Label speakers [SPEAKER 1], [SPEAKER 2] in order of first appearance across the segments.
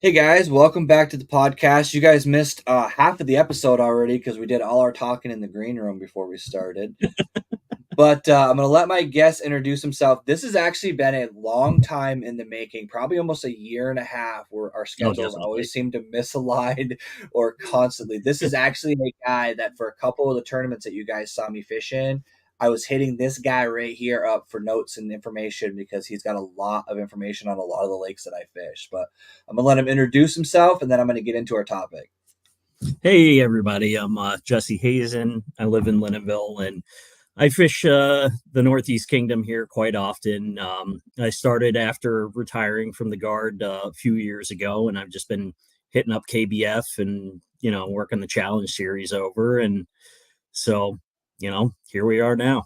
[SPEAKER 1] Hey guys, welcome back to the podcast. You guys missed half of the episode already because we did all our talking in the green room before we started. But I'm going to let my guest introduce himself. This has actually been a long time in the making, probably almost a year and a half, where our
[SPEAKER 2] Oh,
[SPEAKER 1] schedules
[SPEAKER 2] definitely.
[SPEAKER 1] always seem to misalign or constantly. This is actually a guy that for a couple of the tournaments that you guys saw me fish in, I was hitting this guy right here up for notes and information because he's got a lot of information on a lot of the lakes that I fish. But I'm going to let him introduce himself and then I'm going to get into our topic.
[SPEAKER 2] Hey, everybody. I'm Jesse Hazen. I live in Lindenville and I fish the Northeast Kingdom here quite often. I started after retiring from the Guard a few years ago, and I've just been hitting up KBF and, working the Challenge Series over. And so, here we are now.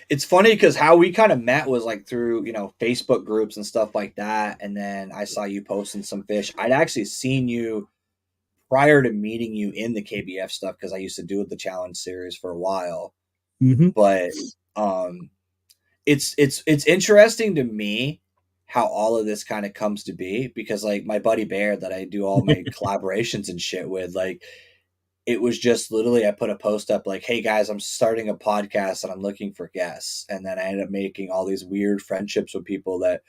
[SPEAKER 1] It's funny because how we kind of met was like through Facebook groups and stuff like that, and then I saw you posting some fish. I'd actually seen you prior to meeting you in the KBF stuff because I used to do the challenge series for a while.
[SPEAKER 2] Mm-hmm.
[SPEAKER 1] But um it's interesting to me how all of this kind of comes to be because like my buddy Bear that I do all my collaborations and shit with, like it was just literally I put a post up like, "Hey guys, I'm starting a podcast and I'm looking for guests." And then I ended up making all these weird friendships with people that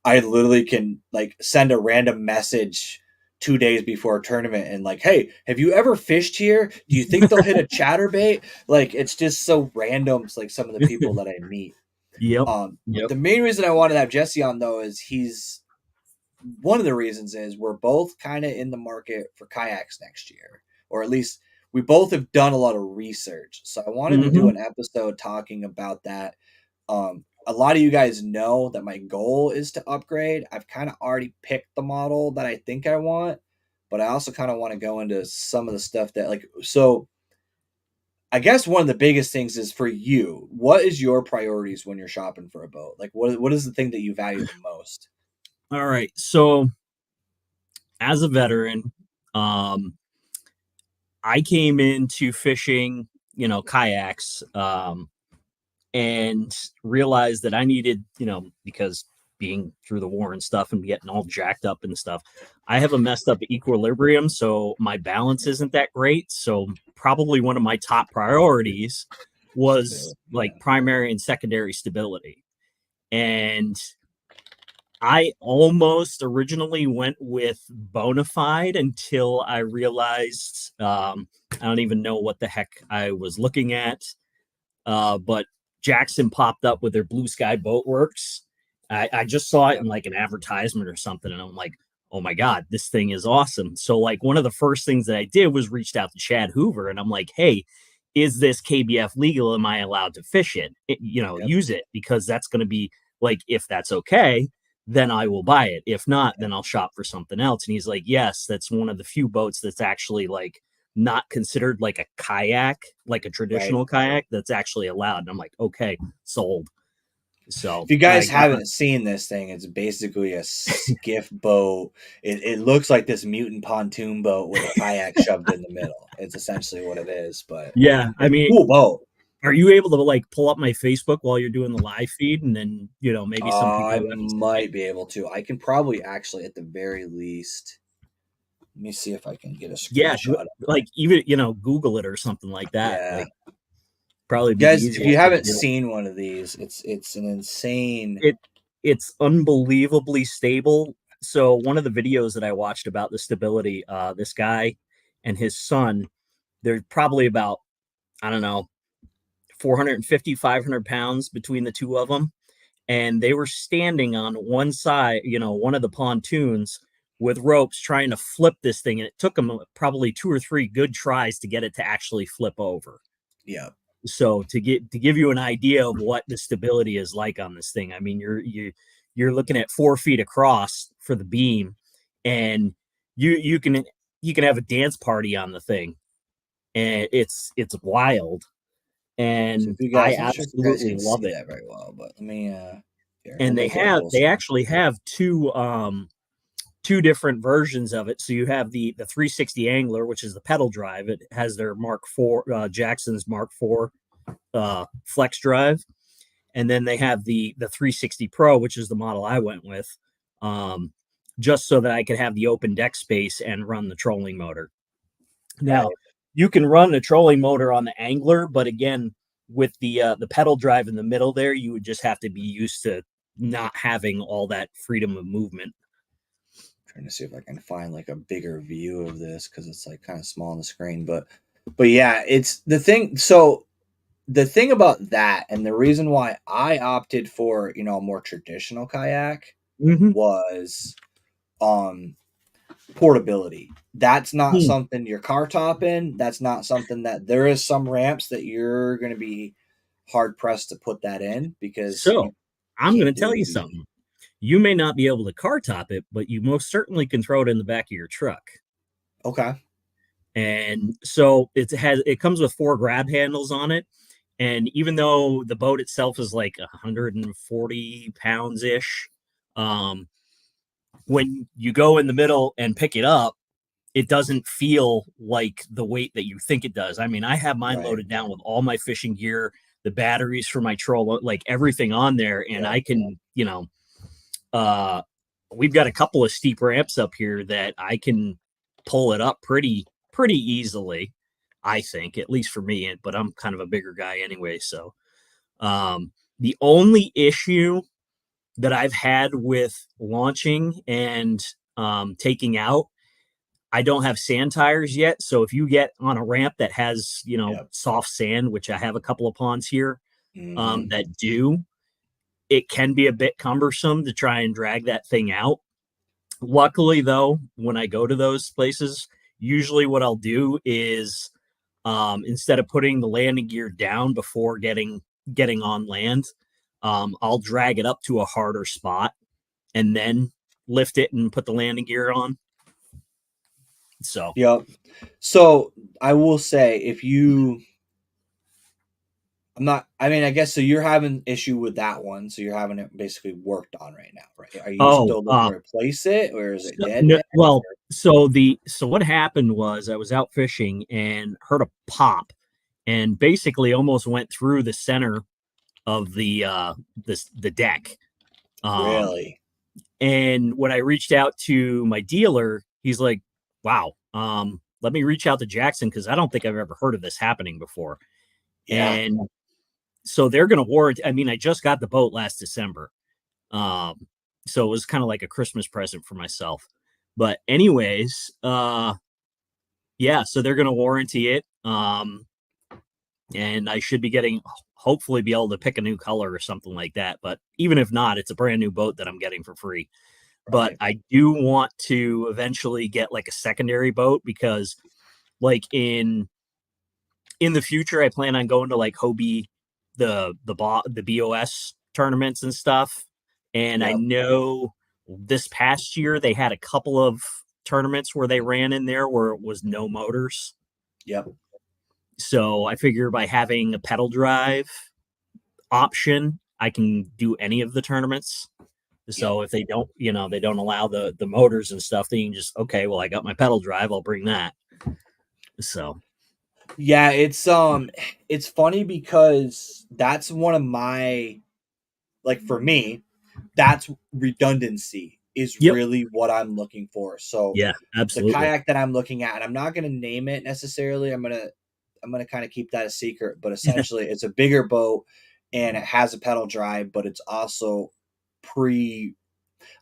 [SPEAKER 1] I literally can like send a random message 2 days before a tournament and like, "Hey, have you ever fished here? Do you think they'll hit a chatterbait?" Like it's just so random. It's like some of the people that I meet.
[SPEAKER 2] Yep. Yep.
[SPEAKER 1] The main reason I wanted to have Jesse on though is he's one of the reasons is we're both kind of in the market for kayaks next year, or at least we both have done a lot of research. So I wanted to do
[SPEAKER 2] Mm-hmm.
[SPEAKER 1] an episode talking about that. A lot of you guys know that my goal is to upgrade. I've kind of already picked the model that I think I want, but I also kind of want to go into some of the stuff that like so. I guess one of the biggest things is for you. What is your priorities when you're shopping for a boat? Like, what is the thing that you value the most?
[SPEAKER 2] All right. So, as a veteran, um, I came into fishing, kayaks, and realized that I needed, because being through the war and stuff and getting all jacked up and stuff, I have a messed up equilibrium. So my balance isn't that great. So, probably one of my top priorities was like
[SPEAKER 1] Yeah.
[SPEAKER 2] primary and secondary stability. And I almost originally went with Bonafide until I realized I don't even know what the heck I was looking at. But Jackson popped up with their Blue Sky Boat Works. I just saw it
[SPEAKER 1] Yep.
[SPEAKER 2] in like an advertisement or something, and I'm like, oh my God, this thing is awesome. So, like, one of the first things that I did was reached out to Chad Hoover, and I'm like, hey, is this KBF legal? Am I allowed to fish
[SPEAKER 1] Yep.
[SPEAKER 2] use it? Because that's going to be like, if that's okay, then I will buy it. If not, then I'll shop for something else. And he's like, yes, that's one of the few boats that's actually like not considered like a kayak, like a
[SPEAKER 1] Right.
[SPEAKER 2] traditional kayak that's actually allowed. And I'm like, okay, sold. So
[SPEAKER 1] If you
[SPEAKER 2] I
[SPEAKER 1] guys
[SPEAKER 2] got
[SPEAKER 1] haven't seen this thing, it's basically a skiff boat. It looks like this mutant pontoon boat with a kayak shoved in the middle. It's essentially what it is, but
[SPEAKER 2] yeah. I
[SPEAKER 1] it's a
[SPEAKER 2] mean,
[SPEAKER 1] cool boat.
[SPEAKER 2] are you able to like pull up my Facebook while you're doing the live feed, and then maybe some people
[SPEAKER 1] I
[SPEAKER 2] who haven't seen it?
[SPEAKER 1] might be able to. I can probably actually, at the very least, let me see if I can get a
[SPEAKER 2] Yeah,
[SPEAKER 1] screenshot of
[SPEAKER 2] like even
[SPEAKER 1] it.
[SPEAKER 2] Google it or something like that.
[SPEAKER 1] Yeah,
[SPEAKER 2] Like probably be the
[SPEAKER 1] guys, if you
[SPEAKER 2] easiest way to
[SPEAKER 1] haven't
[SPEAKER 2] do it.
[SPEAKER 1] seen one of these, it's an insane.
[SPEAKER 2] it it's unbelievably stable. So one of the videos that I watched about the stability, this guy and his son, they're probably about, I don't know, 450, 500 pounds between the two of them. And they were standing on one side, one of the pontoons with ropes trying to flip this thing. And it took them probably two or three good tries to get it to actually flip over.
[SPEAKER 1] Yeah,
[SPEAKER 2] So to give you an idea of what the stability is like on this thing, I mean, you're looking at 4 feet across for the beam, and you can have a dance party on the thing, and it's wild,
[SPEAKER 1] so
[SPEAKER 2] and
[SPEAKER 1] if you
[SPEAKER 2] I
[SPEAKER 1] guys, not sure if you guys
[SPEAKER 2] absolutely
[SPEAKER 1] can
[SPEAKER 2] love
[SPEAKER 1] see
[SPEAKER 2] it.
[SPEAKER 1] that very well, but let me. Here, we'll
[SPEAKER 2] And
[SPEAKER 1] make it a full
[SPEAKER 2] they
[SPEAKER 1] screen.
[SPEAKER 2] actually have two different versions of it. So you have the 360 angler, which is the pedal drive. It has their Mark IV, Jackson's Mark IV flex drive, and then they have the 360 Pro, which is the model I went with. Um, just so that I could have the open deck space and run the trolling motor. Now,
[SPEAKER 1] Right.
[SPEAKER 2] you can run the trolling motor on the angler, but again, with the pedal drive in the middle there, you would just have to be used to not having all that freedom of movement.
[SPEAKER 1] Trying to see if I can find like a bigger view of this because it's like kind of small on the screen. But yeah, it's the thing. So the thing about that, and the reason why I opted for a more traditional kayak
[SPEAKER 2] Mm-hmm.
[SPEAKER 1] was um portability. That's not
[SPEAKER 2] Hmm.
[SPEAKER 1] something you're car topping. That's not something that there is some ramps that you're going to be hard pressed to put that in because
[SPEAKER 2] So
[SPEAKER 1] you
[SPEAKER 2] I'm going
[SPEAKER 1] can't
[SPEAKER 2] to
[SPEAKER 1] do
[SPEAKER 2] tell
[SPEAKER 1] it
[SPEAKER 2] you
[SPEAKER 1] easy.
[SPEAKER 2] something. You may not be able to car top it, but you most certainly can throw it in the back of your truck.
[SPEAKER 1] Okay.
[SPEAKER 2] And so it comes with 4 grab handles on it. And even though the boat itself is like 140 pounds ish, um, when you go in the middle and pick it up, it doesn't feel like the weight that you think it does. I mean, I have mine
[SPEAKER 1] Right.
[SPEAKER 2] loaded down with all my fishing gear, the batteries for my troll, like everything on there, and
[SPEAKER 1] Yeah.
[SPEAKER 2] I can, uh, we've got a couple of steep ramps up here that I can pull it up pretty easily. I think, at least for me, but I'm kind of a bigger guy anyway. So, the only issue that I've had with launching and taking out, I don't have sand tires yet. So if you get on a ramp that has,
[SPEAKER 1] Yeah.
[SPEAKER 2] soft sand, which I have a couple of ponds here
[SPEAKER 1] Hmm.
[SPEAKER 2] that do, it can be a bit cumbersome to try and drag that thing out. Luckily, though, when I go to those places, usually what I'll do is instead of putting the landing gear down before getting on land, I'll drag it up to a harder spot and then lift it and put the landing gear on. So,
[SPEAKER 1] Yep. So I will say if you I'm not I mean I guess so you're having issue with that one, so you're having it basically worked on right now, right? Are you
[SPEAKER 2] oh,
[SPEAKER 1] still looking to replace it or is it
[SPEAKER 2] so,
[SPEAKER 1] dead
[SPEAKER 2] no,
[SPEAKER 1] now?
[SPEAKER 2] well, so what happened was I was out fishing and heard a pop, and basically almost went through the center of the deck. Um,
[SPEAKER 1] Really?
[SPEAKER 2] and when I reached out to my dealer, he's like, "Wow, let me reach out to Jackson because I don't think I've ever heard of this happening before."
[SPEAKER 1] Yeah.
[SPEAKER 2] And so they're going to warrant. I mean, I just got the boat last December, um, so it was kind of like a Christmas present for myself. But anyways, yeah, so they're going to warranty it, and I should be getting hopefully be able to pick a new color or something like that. But even if not, it's a brand new boat that I'm getting for free. But
[SPEAKER 1] Right.
[SPEAKER 2] I do want to eventually get like a secondary boat because like in the future I plan on going to like Hobie the BOS tournaments and stuff. And I
[SPEAKER 1] Yep.
[SPEAKER 2] know this past year they had a couple of tournaments where they ran in there where it was no motors.
[SPEAKER 1] Yep.
[SPEAKER 2] So I figure by having a pedal drive option, I can do any of the tournaments.
[SPEAKER 1] Yep.
[SPEAKER 2] So if they don't, they don't allow the motors and stuff, then you can just okay, well, I got my pedal drive, I'll bring that. So
[SPEAKER 1] Yeah, it's funny because that's one of my like for me, that's redundancy is
[SPEAKER 2] yep,
[SPEAKER 1] really what I'm looking for. So
[SPEAKER 2] yeah,
[SPEAKER 1] the
[SPEAKER 2] absolutely.
[SPEAKER 1] kayak that I'm looking at, and I'm not going to name it necessarily. I'm gonna kind of keep that a secret, but essentially it's a bigger boat and it has a pedal drive, but it's also pre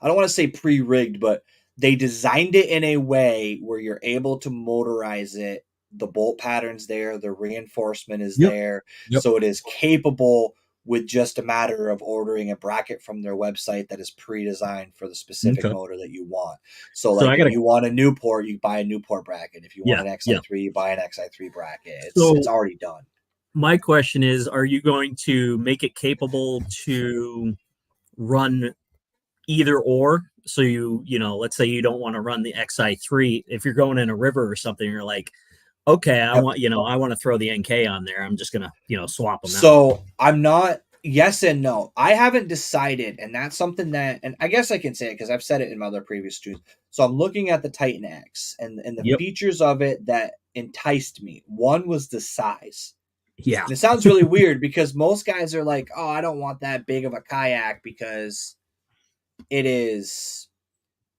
[SPEAKER 1] I don't want to say pre-rigged, but they designed it in a way where you're able to motorize it. The bolt pattern's there, the reinforcement is
[SPEAKER 2] Yep,
[SPEAKER 1] there,
[SPEAKER 2] yep.
[SPEAKER 1] so it is capable with just a matter of ordering a bracket from their website that is pre-designed for the specific
[SPEAKER 2] Okay.
[SPEAKER 1] motor that you want. So
[SPEAKER 2] So
[SPEAKER 1] like
[SPEAKER 2] I
[SPEAKER 1] if
[SPEAKER 2] got to,
[SPEAKER 1] you want a Newport, you buy a Newport bracket. If you want
[SPEAKER 2] yeah,
[SPEAKER 1] an
[SPEAKER 2] yeah.
[SPEAKER 1] XI3, you buy an XI3 bracket. It's
[SPEAKER 2] So
[SPEAKER 1] already done.
[SPEAKER 2] my question is, are you going to make it capable to run either or? So let's say you don't want to run the XI3. If you're going in a river or something, you're like, okay,
[SPEAKER 1] Yep.
[SPEAKER 2] I want to throw the NK on there. I'm just gonna, swap them out.
[SPEAKER 1] So I'm not yes and no. I haven't decided, and that's something that, and I guess I can say it because I've said it in my other previous streams. So I'm looking at the Titan X and the
[SPEAKER 2] Yep.
[SPEAKER 1] features of it that enticed me. One was the size.
[SPEAKER 2] Yeah.
[SPEAKER 1] And it sounds really weird because most guys are like, "Oh, I don't want that big of a kayak because it is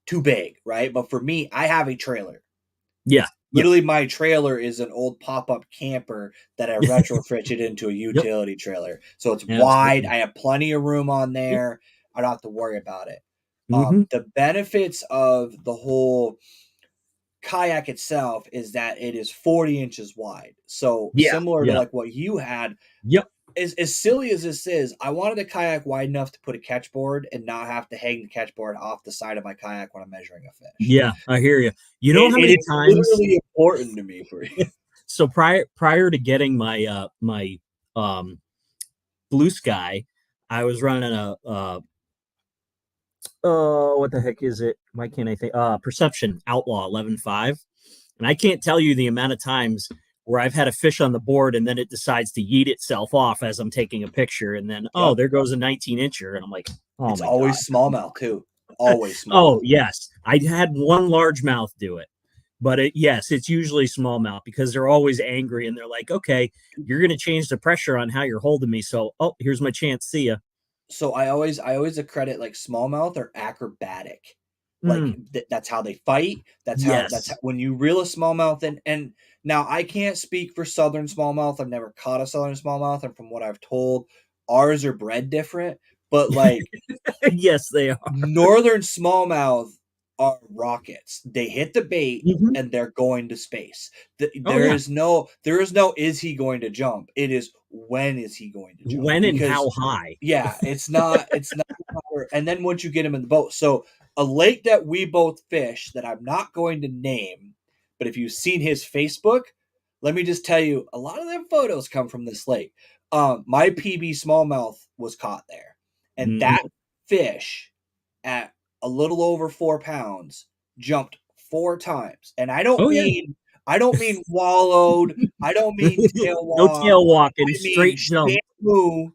[SPEAKER 1] too big, right? But for me, I have a trailer.
[SPEAKER 2] Yeah. Yep.
[SPEAKER 1] Literally, my trailer is an old pop-up camper that I retrofitted into a
[SPEAKER 2] Yep.
[SPEAKER 1] utility trailer. So it's wide.
[SPEAKER 2] Absolutely.
[SPEAKER 1] I have plenty of room on
[SPEAKER 2] Yep.
[SPEAKER 1] there. I don't have to worry about it.
[SPEAKER 2] Mm-hmm.
[SPEAKER 1] The benefits of the whole kayak itself is that it is 40 inches wide. So
[SPEAKER 2] Yeah.
[SPEAKER 1] similar to
[SPEAKER 2] Yeah.
[SPEAKER 1] like what you had,
[SPEAKER 2] Yep.
[SPEAKER 1] as silly as this is, I wanted a kayak wide enough to put a catch board and not have to hang the catch board off the side of my kayak when I'm measuring a fish.
[SPEAKER 2] Yeah. I hear you. You know
[SPEAKER 1] It,
[SPEAKER 2] how
[SPEAKER 1] it
[SPEAKER 2] many
[SPEAKER 1] is
[SPEAKER 2] times?
[SPEAKER 1] literally important to me for you.
[SPEAKER 2] So prior to getting my Blue Sky, I was running a oh, what the heck is it? Why can't I think? Perception Outlaw 11.5. And I can't tell you the amount of times where I've had a fish on the board and then it decides to yeet itself off as I'm taking a picture. And then, oh,
[SPEAKER 1] Yep.
[SPEAKER 2] there goes a 19-incher. And I'm like, oh
[SPEAKER 1] It's
[SPEAKER 2] my God.
[SPEAKER 1] always smallmouth too. Always
[SPEAKER 2] Oh,
[SPEAKER 1] smallmouth.
[SPEAKER 2] yes. I had one largemouth do it. But yes, it's usually smallmouth because they're always angry and they're like, okay, you're going to change the pressure on how you're holding me. So, oh, here's my chance. See ya.
[SPEAKER 1] So I always accredit like smallmouth or acrobatic. Like
[SPEAKER 2] Mm,
[SPEAKER 1] that's how they fight. That's how,
[SPEAKER 2] yes.
[SPEAKER 1] when you reel a smallmouth in. And now I can't speak for southern smallmouth. I've never caught a southern smallmouth, and from what I've told, ours are bred different. But like
[SPEAKER 2] Yes, they are.
[SPEAKER 1] northern smallmouth are rockets. They hit the bait
[SPEAKER 2] Mhm.
[SPEAKER 1] and they're going to space.
[SPEAKER 2] Oh,
[SPEAKER 1] There
[SPEAKER 2] yeah.
[SPEAKER 1] is no is he going to jump? It is when is he going to jump?
[SPEAKER 2] When and
[SPEAKER 1] Because
[SPEAKER 2] how high?
[SPEAKER 1] yeah, it's not and then once you get him in the boat. So a lake that we both fish that I'm not going to name, but if you've seen his Facebook, let me just tell you, a lot of them photos come from this lake. My PB smallmouth was caught there. And that
[SPEAKER 2] Mhm.
[SPEAKER 1] fish at a little over 4 pounds jumped 4 times. And
[SPEAKER 2] Oh, yeah.
[SPEAKER 1] I don't mean wallowed, I don't mean tail
[SPEAKER 2] No
[SPEAKER 1] walk,
[SPEAKER 2] tail walking,
[SPEAKER 1] I mean
[SPEAKER 2] straight jump.
[SPEAKER 1] shampoo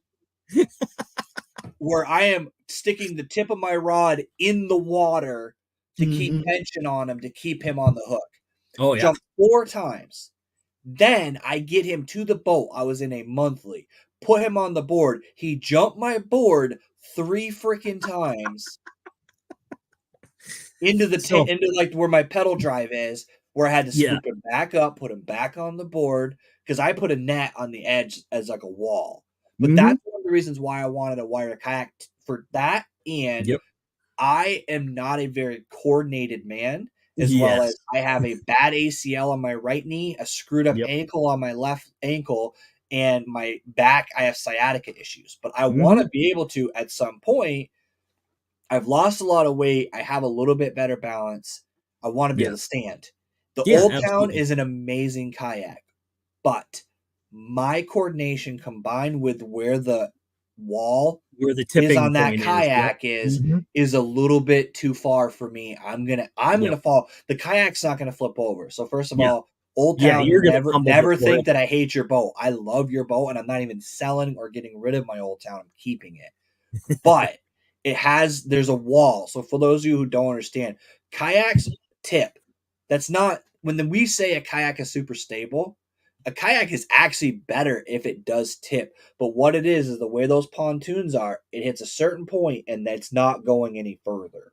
[SPEAKER 1] where I am sticking the tip of my rod in the water to keep
[SPEAKER 2] Mhm.
[SPEAKER 1] tension on him to keep him on the hook.
[SPEAKER 2] Oh, yeah.
[SPEAKER 1] Jumped 4 times. Then I get him to the boat. I was in a monthly. Put him on the board. He jumped my board 3 freaking times
[SPEAKER 2] So,
[SPEAKER 1] into like where my pedal drive is, where I had to
[SPEAKER 2] yeah.
[SPEAKER 1] scoop him back up, put him back on the board because I put a net on the edge as like a wall. But
[SPEAKER 2] Mhm.
[SPEAKER 1] that's one of the reasons why I wanted a wire kayak for that, and
[SPEAKER 2] Yep.
[SPEAKER 1] I am not a very coordinated man, as well as
[SPEAKER 2] Yes.
[SPEAKER 1] I have a bad ACL on my right knee, a screwed up
[SPEAKER 2] Yep.
[SPEAKER 1] ankle on my left ankle, and my back, I have sciatica issues. But I want
[SPEAKER 2] Mhm.
[SPEAKER 1] to be able to, at some point, I've lost a lot of weight. I have a little bit better balance. I want to be
[SPEAKER 2] Yeah.
[SPEAKER 1] able to stand. The
[SPEAKER 2] Yeah,
[SPEAKER 1] Old Town
[SPEAKER 2] absolutely.
[SPEAKER 1] is an amazing kayak, but my coordination combined with where the wall
[SPEAKER 2] Where the
[SPEAKER 1] is
[SPEAKER 2] tipping
[SPEAKER 1] on that
[SPEAKER 2] point is. Yep.
[SPEAKER 1] kayak
[SPEAKER 2] Mhm.
[SPEAKER 1] is a little bit too far for me. I'm gonna
[SPEAKER 2] Yep.
[SPEAKER 1] fall. The kayak's not gonna flip over. So first of
[SPEAKER 2] Yeah.
[SPEAKER 1] all, Old
[SPEAKER 2] Yeah, you're
[SPEAKER 1] Town,
[SPEAKER 2] gonna
[SPEAKER 1] never
[SPEAKER 2] tumble
[SPEAKER 1] never
[SPEAKER 2] before
[SPEAKER 1] think
[SPEAKER 2] it.
[SPEAKER 1] that I hate your boat. I love your boat, and I'm not even selling or getting rid of my Old Town. I'm keeping it. But there's a wall. So for those of you who don't understand, kayaks tip. That's not when we say a kayak is super stable, a kayak is actually better if it does tip. But what it is the way those pontoons are, it hits a certain point and that's not going any further.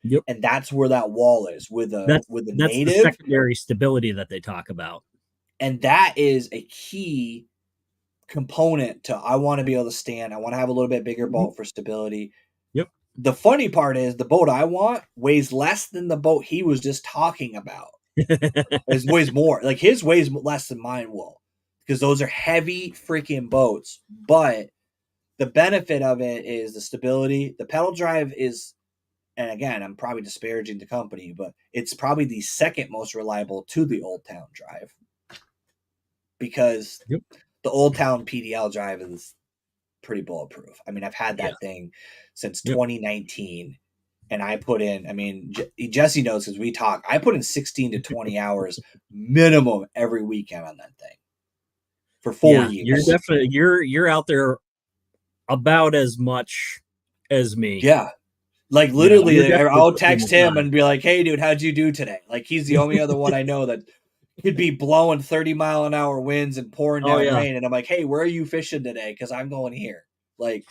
[SPEAKER 2] Yep.
[SPEAKER 1] And that's where that wall is with a
[SPEAKER 2] That's the
[SPEAKER 1] native,
[SPEAKER 2] secondary stability that they talk about.
[SPEAKER 1] and that is a key component to I want to be able to stand. I want to have a little bit bigger
[SPEAKER 2] Mhm.
[SPEAKER 1] boat for stability.
[SPEAKER 2] Yep.
[SPEAKER 1] The funny part is the boat I want weighs less than the boat he was just talking about. It weighs more. Like his weighs less than mine will, because those are heavy freaking boats. But the benefit of it is the stability. The pedal drive is, and again, I'm probably disparaging the company, but it's probably the second most reliable to the Old Town drive because
[SPEAKER 2] Yep.
[SPEAKER 1] the Old Town PDL drive is pretty bulletproof. I mean, I've had
[SPEAKER 2] Yeah.
[SPEAKER 1] that thing since
[SPEAKER 2] Yep.
[SPEAKER 1] 2019, and I put in. I mean, Jesse knows because we talk. I put in 16 to 20 hours minimum every weekend on that thing for four
[SPEAKER 2] Yeah. You're
[SPEAKER 1] years.
[SPEAKER 2] definitely you're out there about as much as me.
[SPEAKER 1] Yeah, like
[SPEAKER 2] You know, you're
[SPEAKER 1] literally,
[SPEAKER 2] definitely
[SPEAKER 1] I'll
[SPEAKER 2] putting in
[SPEAKER 1] text
[SPEAKER 2] the
[SPEAKER 1] him
[SPEAKER 2] time.
[SPEAKER 1] and be like, "Hey, dude, how'd you do today?" Like he's the only other one I know that could be blowing 30-mile-an-hour winds and pouring
[SPEAKER 2] Oh
[SPEAKER 1] down
[SPEAKER 2] yeah.
[SPEAKER 1] rain, and I'm like, "Hey, where are you fishing today? Because I'm going here." Like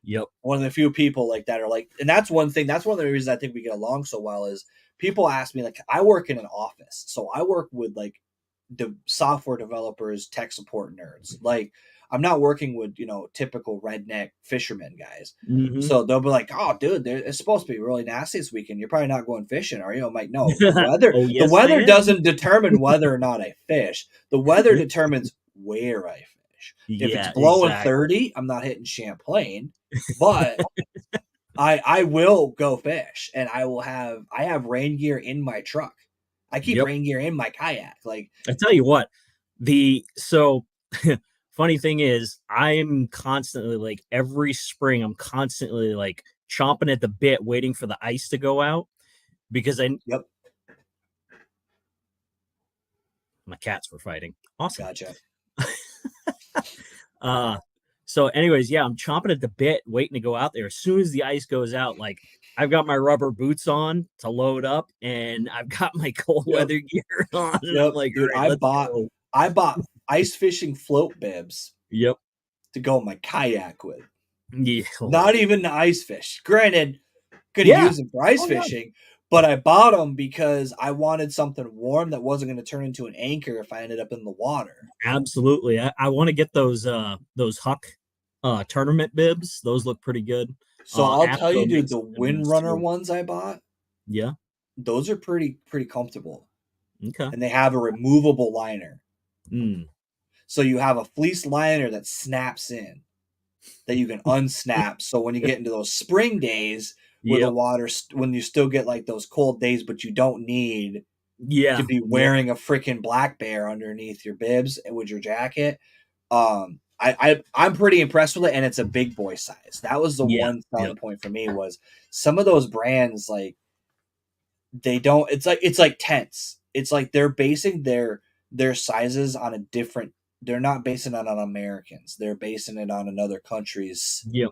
[SPEAKER 2] Yep.
[SPEAKER 1] one of the few people like that are like, and that's one thing. That's one of the reasons I think we get along so well is people ask me like, I work in an office, so I work with like software developers, tech support nerds. Like I'm not working with typical redneck fisherman guys.
[SPEAKER 2] Mm-hmm.
[SPEAKER 1] So they'll be like, "Oh, dude, it's supposed to be really nasty this weekend. You're probably not going fishing, are you?" I'm like, "No, the weather.
[SPEAKER 2] Oh,
[SPEAKER 1] The
[SPEAKER 2] yes, I
[SPEAKER 1] weather
[SPEAKER 2] am.
[SPEAKER 1] doesn't determine whether or not I fish. The weather determines where I fish. If it's
[SPEAKER 2] Yeah,
[SPEAKER 1] blowing
[SPEAKER 2] exactly.
[SPEAKER 1] 30, I'm not hitting Champlain, but I will go fish, and I have rain gear in my truck. I keep
[SPEAKER 2] Yep.
[SPEAKER 1] rain gear in my kayak. Like
[SPEAKER 2] I tell you what, so funny thing is, I'm constantly like every spring, I'm constantly like chomping at the bit, waiting for the ice to go out because
[SPEAKER 1] yep,
[SPEAKER 2] my cats were fighting. Awesome.
[SPEAKER 1] gotcha.
[SPEAKER 2] Uh, so, anyways, yeah, I'm chomping at the bit, waiting to go out there. As soon as the ice goes out, like I've got my rubber boots on to load up, and I've got my cold
[SPEAKER 1] Yep,
[SPEAKER 2] weather gear on, and I'm
[SPEAKER 1] yep,
[SPEAKER 2] like, all
[SPEAKER 1] dude.
[SPEAKER 2] right, let's go.
[SPEAKER 1] I bought ice fishing float bibs
[SPEAKER 2] Yep.
[SPEAKER 1] to go in my kayak with.
[SPEAKER 2] Yeah.
[SPEAKER 1] Not even the ice fish. Granted, could have
[SPEAKER 2] Yeah.
[SPEAKER 1] used them for ice
[SPEAKER 2] Oh yeah.
[SPEAKER 1] fishing, but I bought them because I wanted something warm that wasn't going to turn into an anchor if I ended up in the water.
[SPEAKER 2] Absolutely. I want to get those Huck tournament bibs. Those look pretty good.
[SPEAKER 1] So I'll tell you,
[SPEAKER 2] Astro
[SPEAKER 1] dude,
[SPEAKER 2] makes
[SPEAKER 1] the
[SPEAKER 2] some good ones
[SPEAKER 1] Windrunner
[SPEAKER 2] too.
[SPEAKER 1] ones I bought,
[SPEAKER 2] Yeah.
[SPEAKER 1] those are pretty comfortable,
[SPEAKER 2] Okay.
[SPEAKER 1] and they have a removable liner.
[SPEAKER 2] Mm.
[SPEAKER 1] So you have a fleece liner that snaps in that you can unsnap. So when you get into those spring days where the
[SPEAKER 2] Yep.
[SPEAKER 1] water, when you still get like those cold days, but you don't need to
[SPEAKER 2] Yeah.
[SPEAKER 1] be
[SPEAKER 2] Yep.
[SPEAKER 1] wearing a freaking black bear underneath your bibs with your jacket. I'm pretty impressed with it, and it's a big boy size. That was the
[SPEAKER 2] Yeah.
[SPEAKER 1] one selling
[SPEAKER 2] Yep.
[SPEAKER 1] point for me was some of those brands like they don't. It's like tents. It's like they're basing their sizes on a different. They're not basing it on Americans. They're basing it on another country's
[SPEAKER 2] Yep.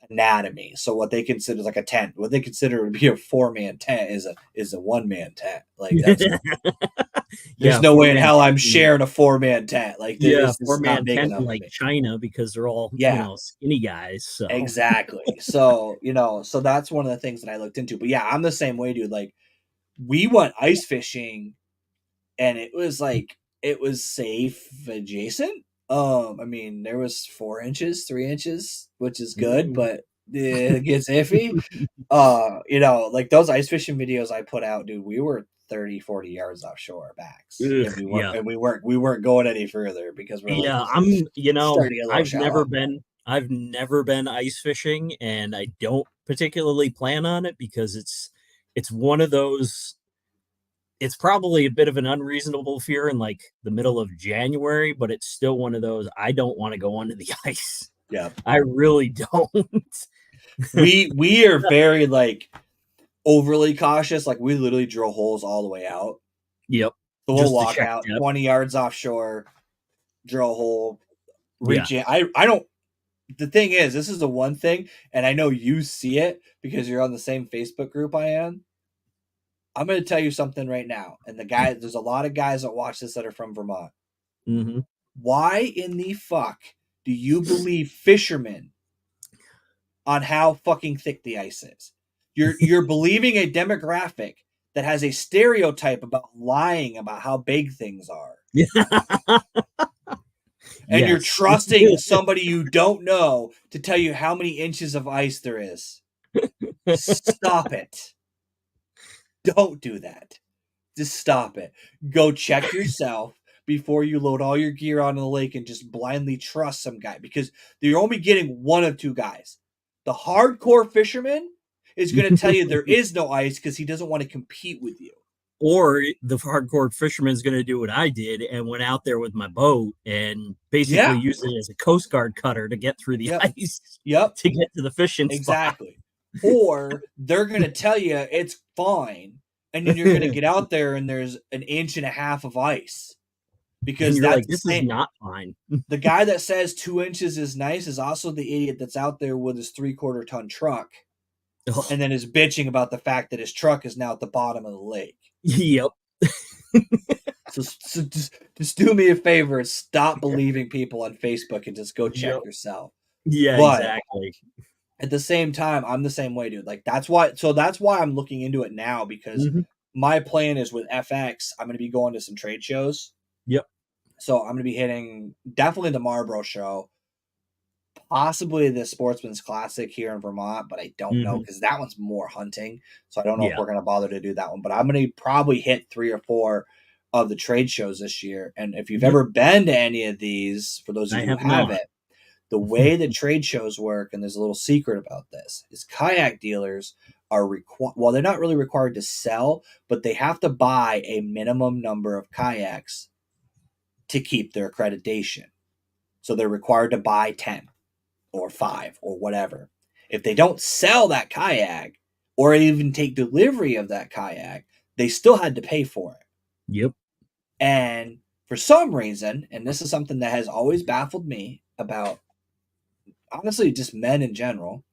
[SPEAKER 1] anatomy. So what they consider like a tent, what they consider to be a 4-man tent is a 1-man tent. Like that's there's
[SPEAKER 2] Yeah.
[SPEAKER 1] no
[SPEAKER 2] Four
[SPEAKER 1] way in
[SPEAKER 2] man
[SPEAKER 1] hell
[SPEAKER 2] tent.
[SPEAKER 1] I'm sharing a 4-man tent. Like
[SPEAKER 2] Yeah.
[SPEAKER 1] this
[SPEAKER 2] Four
[SPEAKER 1] is not
[SPEAKER 2] man
[SPEAKER 1] big
[SPEAKER 2] tent in
[SPEAKER 1] enough for
[SPEAKER 2] like
[SPEAKER 1] me.
[SPEAKER 2] China because they're all
[SPEAKER 1] Yeah,
[SPEAKER 2] skinny guys. So.
[SPEAKER 1] exactly. So so that's one of the things that I looked into. But yeah, I'm the same way, dude. Like we went ice fishing, and it was safe adjacent. I mean, there was 4 inches, 3 inches, which is good,
[SPEAKER 2] Mm.
[SPEAKER 1] but it gets iffy. Like those ice fishing videos I put out, dude, we were 30, 40 yards offshore backs.
[SPEAKER 2] Ugh,
[SPEAKER 1] And
[SPEAKER 2] yeah.
[SPEAKER 1] we weren't going any further because we're like,
[SPEAKER 2] Yeah,
[SPEAKER 1] this is starting to get a little shallow.
[SPEAKER 2] I've never been ice fishing and I don't particularly plan on it because it's one of those it's probably a bit of an unreasonable fear in like the middle of January, but it's still one of those I don't want to go onto the ice.
[SPEAKER 1] Yeah.
[SPEAKER 2] I really don't.
[SPEAKER 1] We are very like overly cautious. Like we literally drill holes all the way out.
[SPEAKER 2] Yep.
[SPEAKER 1] So we'll
[SPEAKER 2] Just to
[SPEAKER 1] walk
[SPEAKER 2] check
[SPEAKER 1] out
[SPEAKER 2] depth.
[SPEAKER 1] 20 yards offshore, drill a hole,
[SPEAKER 2] Yeah.
[SPEAKER 1] reach in. I don't the thing is, this is the one thing, and I know you see it because you're on the same Facebook group I am. I'm going to tell you something right now. And there's a lot of guys that watch this that are from Vermont.
[SPEAKER 2] Hmm.
[SPEAKER 1] Why in the fuck do you believe fishermen on how fucking thick the ice is? You're believing a demographic that has a stereotype about lying about how big things are.
[SPEAKER 2] Yeah.
[SPEAKER 1] And you're
[SPEAKER 2] Yes.
[SPEAKER 1] trusting somebody you don't know to tell you how many inches of ice there is. Stop it. Don't do that. Just stop it. Go check yourself before you load all your gear onto the lake and just blindly trust some guy because you're only getting one of two guys. The hardcore fisherman is going to tell you there is no ice because he doesn't want to compete with you.
[SPEAKER 2] Or the hardcore fisherman's going to do what I did and went out there with my boat and basically
[SPEAKER 1] Yeah.
[SPEAKER 2] used it as a Coast Guard cutter to get through the
[SPEAKER 1] Yep.
[SPEAKER 2] ice
[SPEAKER 1] Yep.
[SPEAKER 2] to get to the fishing spot.
[SPEAKER 1] Exactly. Or they're going to tell you it's fine. And then you're going to get out there and there's an inch and a half of ice. Because
[SPEAKER 2] And you're
[SPEAKER 1] that's
[SPEAKER 2] like, this is not fine.
[SPEAKER 1] the guy that says 2 inches is nice is also the idiot that's out there with his 3/4 ton truck
[SPEAKER 2] Ugh.
[SPEAKER 1] and then is bitching about the fact that his truck is now at the bottom of the lake.
[SPEAKER 2] Yep.
[SPEAKER 1] So just do me a favor and stop believing people on Facebook and just go check
[SPEAKER 2] Yep.
[SPEAKER 1] yourself.
[SPEAKER 2] Yeah,
[SPEAKER 1] But
[SPEAKER 2] exactly.
[SPEAKER 1] at the same time, I'm the same way, dude. Like that's why I'm looking into it now, because
[SPEAKER 2] Mhm.
[SPEAKER 1] my plan is with FX, I'm going to be going to some trade shows.
[SPEAKER 2] Yep.
[SPEAKER 1] So I'm going to be hitting definitely the Marlboro show, possibly the Sportsman's Classic here in Vermont, but I don't know
[SPEAKER 2] Mhm.
[SPEAKER 1] because that one's more hunting. So I don't know if
[SPEAKER 2] Yeah.
[SPEAKER 1] we're going to bother to do that one. But I'm going to probably hit 3 or 4 of the trade shows this year. And if you've
[SPEAKER 2] Yep.
[SPEAKER 1] ever been to any of these, for those of
[SPEAKER 2] I
[SPEAKER 1] you who
[SPEAKER 2] have not.
[SPEAKER 1] haven't, the way that trade shows work, and there's a little secret about this, is kayak dealers are required. Well, they're not really required to sell, but they have to buy a minimum number of kayaks to keep their accreditation. So they're required to buy 10 or 5 or whatever. If they don't sell that kayak or even take delivery of that kayak, they still had to pay for it.
[SPEAKER 2] Yep.
[SPEAKER 1] And for some reason, and this is something that has always baffled me about, honestly, just men in general,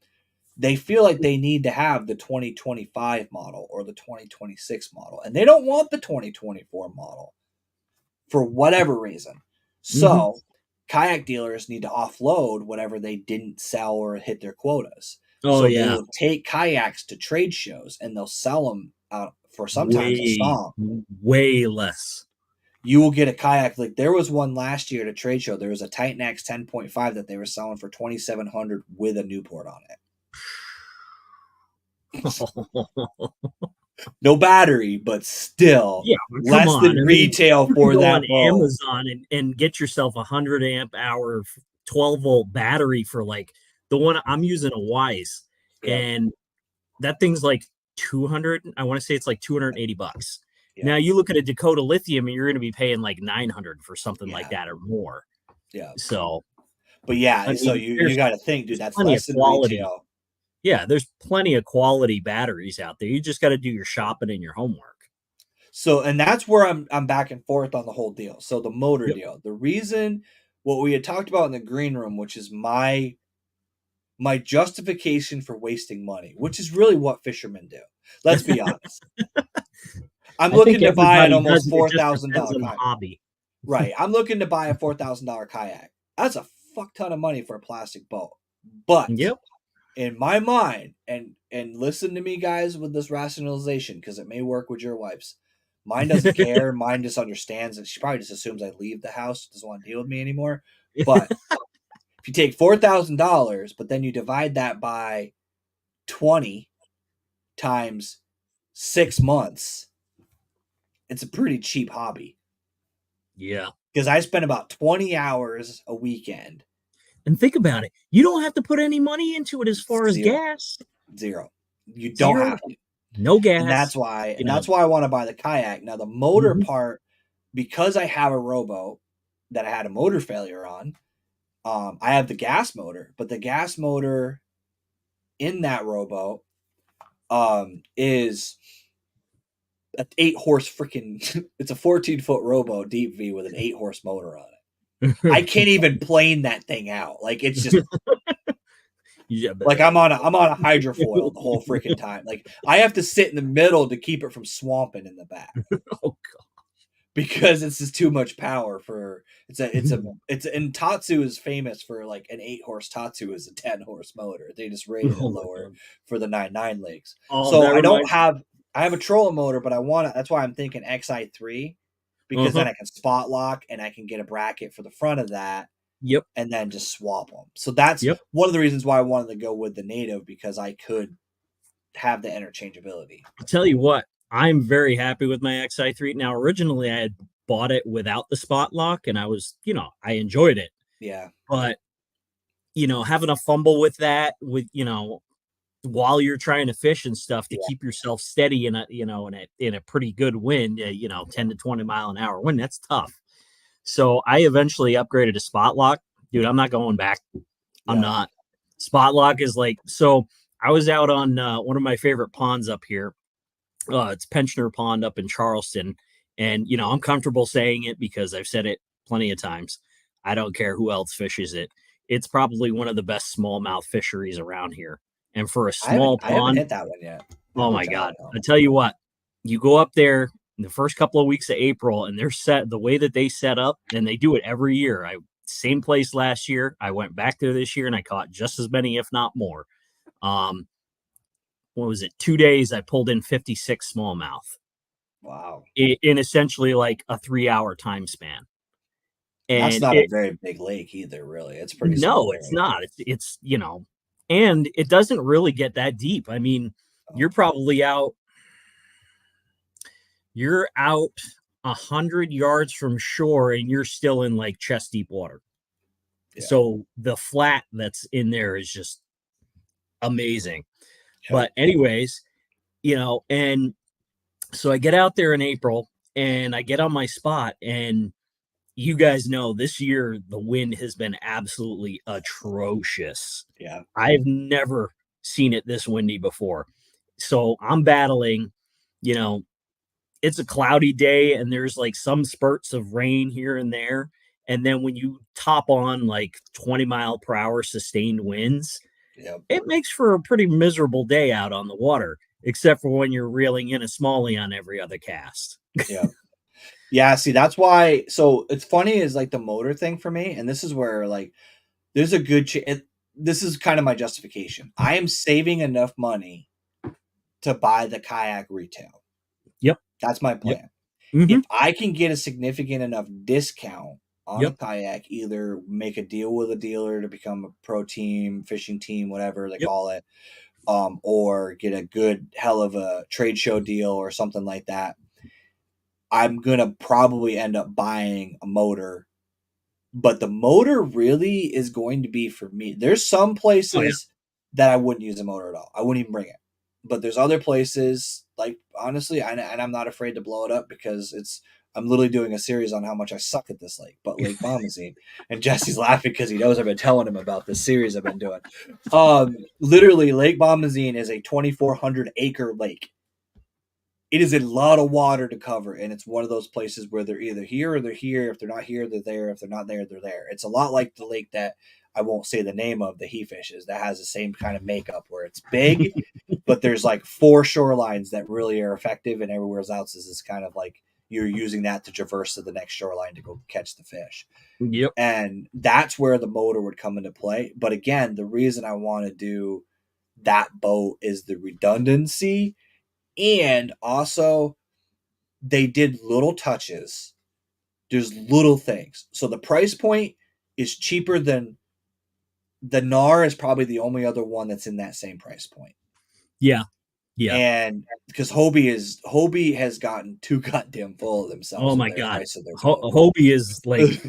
[SPEAKER 1] they feel like they need to have the 2025 model or the 2026 model, and they don't want the 2024 model for whatever reason.
[SPEAKER 2] Mhm.
[SPEAKER 1] So, kayak dealers need to offload whatever they didn't sell or hit their quotas.
[SPEAKER 2] Oh
[SPEAKER 1] So, they
[SPEAKER 2] yeah.
[SPEAKER 1] will take kayaks to trade shows and they'll sell them out for sometimes a
[SPEAKER 2] Way,
[SPEAKER 1] song.
[SPEAKER 2] way less.
[SPEAKER 1] You will get a kayak, like there was one last year at a trade show. There was a Titan X 10.5 that they were selling for 2,700 with a Newport on it. No battery, but still
[SPEAKER 2] Yeah, come
[SPEAKER 1] less
[SPEAKER 2] on.
[SPEAKER 1] than
[SPEAKER 2] I mean,
[SPEAKER 1] retail
[SPEAKER 2] you can
[SPEAKER 1] for
[SPEAKER 2] go on
[SPEAKER 1] that boat.
[SPEAKER 2] Amazon and get yourself a 100 amp hour 12-volt battery for like the one I'm using, a Wise,
[SPEAKER 1] Yep.
[SPEAKER 2] and that thing's like 200. I want to say it's like $280.
[SPEAKER 1] Yep.
[SPEAKER 2] Now you look at a Dakota Lithium and you're going to be paying like 900 for something like
[SPEAKER 1] Yeah.
[SPEAKER 2] that or more.
[SPEAKER 1] Yeah.
[SPEAKER 2] So,
[SPEAKER 1] But
[SPEAKER 2] I
[SPEAKER 1] yeah, so
[SPEAKER 2] mean,
[SPEAKER 1] you got to think, dude,
[SPEAKER 2] there's
[SPEAKER 1] that's
[SPEAKER 2] plenty of
[SPEAKER 1] less than
[SPEAKER 2] quality.
[SPEAKER 1] retail.
[SPEAKER 2] Yeah, there's plenty of quality batteries out there. You just got to do your shopping and your homework.
[SPEAKER 1] So and that's where I'm back and forth on the whole deal. So the motor
[SPEAKER 2] Yep.
[SPEAKER 1] deal. The reason what we had talked about in the green room, which is my justification for wasting money, which is really what fishermen do. Let's be honest. I'm
[SPEAKER 2] I think
[SPEAKER 1] looking to buy an
[SPEAKER 2] everybody does
[SPEAKER 1] almost
[SPEAKER 2] it. It
[SPEAKER 1] four
[SPEAKER 2] just
[SPEAKER 1] thousand
[SPEAKER 2] depends
[SPEAKER 1] dollar
[SPEAKER 2] on the
[SPEAKER 1] kayak.
[SPEAKER 2] hobby.
[SPEAKER 1] Right. I'm looking to buy a $4,000 kayak. That's a fuck ton of money for a plastic boat. But
[SPEAKER 2] Yep.
[SPEAKER 1] in my mind, and listen to me guys with this rationalization because it may work with your wife's. Mine doesn't care. Mine just understands, and she probably just assumes I leave the house, doesn't want to deal with me anymore. But if you take $4,000, but then you divide that by 20 times 6 months, it's a pretty cheap hobby.
[SPEAKER 2] Yeah.
[SPEAKER 1] Because I spend about 20 hours a weekend.
[SPEAKER 2] And think about it. You don't have to put any money into it as far as
[SPEAKER 1] Zero.
[SPEAKER 2] gas.
[SPEAKER 1] Zero. You don't
[SPEAKER 2] Zero.
[SPEAKER 1] have to.
[SPEAKER 2] No
[SPEAKER 1] And that's
[SPEAKER 2] gas.
[SPEAKER 1] why
[SPEAKER 2] You know.
[SPEAKER 1] I want to buy the kayak. Now the motor
[SPEAKER 2] Mhm.
[SPEAKER 1] part, because I have a rowboat that I had a motor failure on, I have the gas motor, but the gas motor in that rowboat is an 8 horse freaking it's a 14-foot rowboat deep V with an 8 horse motor on it. I can't even plane that thing out. Like it's just
[SPEAKER 2] Yeah, but
[SPEAKER 1] like I'm on a hydrofoil the whole freaking time. Like I have to sit in the middle to keep it from swamping in the back
[SPEAKER 2] oh,
[SPEAKER 1] because it's just too much power for
[SPEAKER 2] God.
[SPEAKER 1] and Tatsu is famous for like an 8 horse Tatsu is a 10 horse motor. They just rated it
[SPEAKER 2] Oh my
[SPEAKER 1] lower
[SPEAKER 2] God.
[SPEAKER 1] for the 9.9 legs.
[SPEAKER 2] Oh,
[SPEAKER 1] So
[SPEAKER 2] that reminds me.
[SPEAKER 1] I have a trolling motor, but I want to. That's why I'm thinking XI3 because then
[SPEAKER 2] Uh-huh.
[SPEAKER 1] I can spot lock and I can get a bracket for the front of that
[SPEAKER 2] Yep.
[SPEAKER 1] and then just swap them. So that's
[SPEAKER 2] Yep.
[SPEAKER 1] one of the reasons why I wanted to go with the native because I could have the interchangeability.
[SPEAKER 2] I'll tell you what, I'm very happy with my XI3. Now, originally I had bought it without the spot lock and I was, I enjoyed it.
[SPEAKER 1] Yeah.
[SPEAKER 2] But, having a fumble with that, while you're trying to fish and stuff to
[SPEAKER 1] Yeah.
[SPEAKER 2] keep yourself steady in a pretty good wind, 10 to 20 mile an hour wind, that's tough. So I eventually upgraded to spot lock. Dude, I'm not going back. I'm
[SPEAKER 1] Yeah.
[SPEAKER 2] not. Spot lock is like, so I was out on one of my favorite ponds up here. It's Pensioner Pond up in Charleston. And, I'm comfortable saying it because I've said it plenty of times. I don't care who else fishes it. It's probably one of the best smallmouth fisheries around here. And for a small
[SPEAKER 1] I haven't
[SPEAKER 2] pond,
[SPEAKER 1] hit that one yet. I
[SPEAKER 2] oh
[SPEAKER 1] have to
[SPEAKER 2] my
[SPEAKER 1] try
[SPEAKER 2] God.
[SPEAKER 1] that out.
[SPEAKER 2] I tell you what, you go up there in the first couple of weeks of April and they're set the way that they set up, and they do it every year. I same place last year. I went back there this year and I caught just as many, if not more. Um, what was it? 2 days, I pulled in 56 smallmouth
[SPEAKER 1] Wow.
[SPEAKER 2] in essentially like a 3 hour time span.
[SPEAKER 1] That's
[SPEAKER 2] And
[SPEAKER 1] not a
[SPEAKER 2] it,
[SPEAKER 1] very big lake either, really. It's a pretty small
[SPEAKER 2] no, it's
[SPEAKER 1] lake.
[SPEAKER 2] not. It's, and it doesn't really get that deep. I mean,
[SPEAKER 1] Oh,
[SPEAKER 2] you're probably out, you're out 100 yards from shore and you're still in like chest deep water.
[SPEAKER 1] yeah.
[SPEAKER 2] So the flat that's in there is just amazing.
[SPEAKER 1] Yep.
[SPEAKER 2] But anyways, and so I get out there in April and I get on my spot, and you guys know this year the wind has been absolutely atrocious.
[SPEAKER 1] Yeah.
[SPEAKER 2] I've never seen it this windy before. So I'm battling, you know, it's a cloudy day and there's like some spurts of rain here and there. And then when you top on like 20-mile-per-hour sustained winds,
[SPEAKER 1] Yep.
[SPEAKER 2] it makes for a pretty miserable day out on the water, except for when you're reeling in a smallie on every other cast.
[SPEAKER 1] Yep. Yeah, see, that's why. So it's funny is like the motor thing for me, and this is where like there's a good. This is kind of my justification. I am saving enough money to buy the kayak retail.
[SPEAKER 2] Yep.
[SPEAKER 1] That's my
[SPEAKER 2] Yep.
[SPEAKER 1] plan.
[SPEAKER 2] Mm-hmm.
[SPEAKER 1] If I can get a significant enough discount on a
[SPEAKER 2] Yep.
[SPEAKER 1] kayak, either make a deal with a dealer to become a pro team, fishing team, whatever they
[SPEAKER 2] Yep.
[SPEAKER 1] call it, or get a good hell of a trade show deal or something like that, I'm gonna probably end up buying a motor. But the motor really is going to be for me. There's some
[SPEAKER 2] Oh yeah.
[SPEAKER 1] places that I wouldn't use a motor at all. I wouldn't even bring it. But there's other places, like honestly, and I'm not afraid to blow it up because I'm literally doing a series on how much I suck at this lake, but Lake Bombazine. And Jesse's laughing because he knows I've been telling him about this series I've been doing. Literally, Lake Bombazine is a 2,400-acre lake. It is a lot of water to cover, and it's one of those places where they're either here or they're here. If they're not here, they're there. If they're not there, they're there. It's a lot like the lake that I won't say the name of, that he fishes, that has the same kind of makeup where it's big, but there's like 4 shorelines that really are effective, and everywhere else is kind of like you're using that to traverse to the next shoreline to go catch the fish.
[SPEAKER 2] Yep.
[SPEAKER 1] And that's where the motor would come into play. But again, the reason I want to do that boat is the redundancy, and also they did little touches. There's little things. So the price point is cheaper than the NAR is probably the only other one that's in that same price point.
[SPEAKER 2] Yeah. Yeah.
[SPEAKER 1] And because Hobie has gotten too goddamn full of themselves
[SPEAKER 2] Oh
[SPEAKER 1] with
[SPEAKER 2] my
[SPEAKER 1] their
[SPEAKER 2] God.
[SPEAKER 1] price of their boat.
[SPEAKER 2] Hobie is like,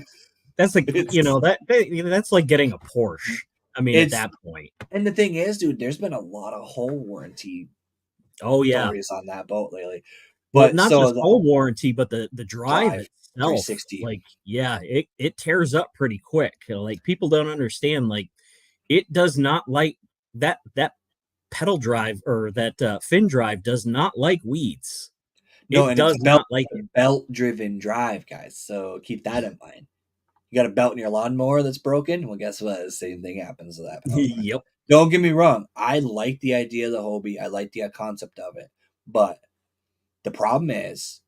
[SPEAKER 2] that's like,
[SPEAKER 1] it's
[SPEAKER 2] that's like getting a Porsche. I mean, at
[SPEAKER 1] it's
[SPEAKER 2] that point.
[SPEAKER 1] and the thing is, dude, there's been a lot of hull warranty
[SPEAKER 2] Oh yeah.
[SPEAKER 1] stories on that boat lately.
[SPEAKER 2] Well,
[SPEAKER 1] But
[SPEAKER 2] not
[SPEAKER 1] so
[SPEAKER 2] just
[SPEAKER 1] the
[SPEAKER 2] full warranty, but the drive
[SPEAKER 1] drive
[SPEAKER 2] itself,
[SPEAKER 1] 360.
[SPEAKER 2] like, yeah, it tears up pretty quick. Like people don't understand, like it does not like that pedal drive or that fin drive does not like weeds.
[SPEAKER 1] No,
[SPEAKER 2] It
[SPEAKER 1] and it's
[SPEAKER 2] does not like it.
[SPEAKER 1] belt driven drive, guys. So keep that in mind. You got a belt in your lawnmower that's broken? Well, guess what? The same thing happens to that pedal drive.
[SPEAKER 2] Yep.
[SPEAKER 1] Don't get me wrong. I like the idea of the Hobie. I like the concept of it. But the problem is,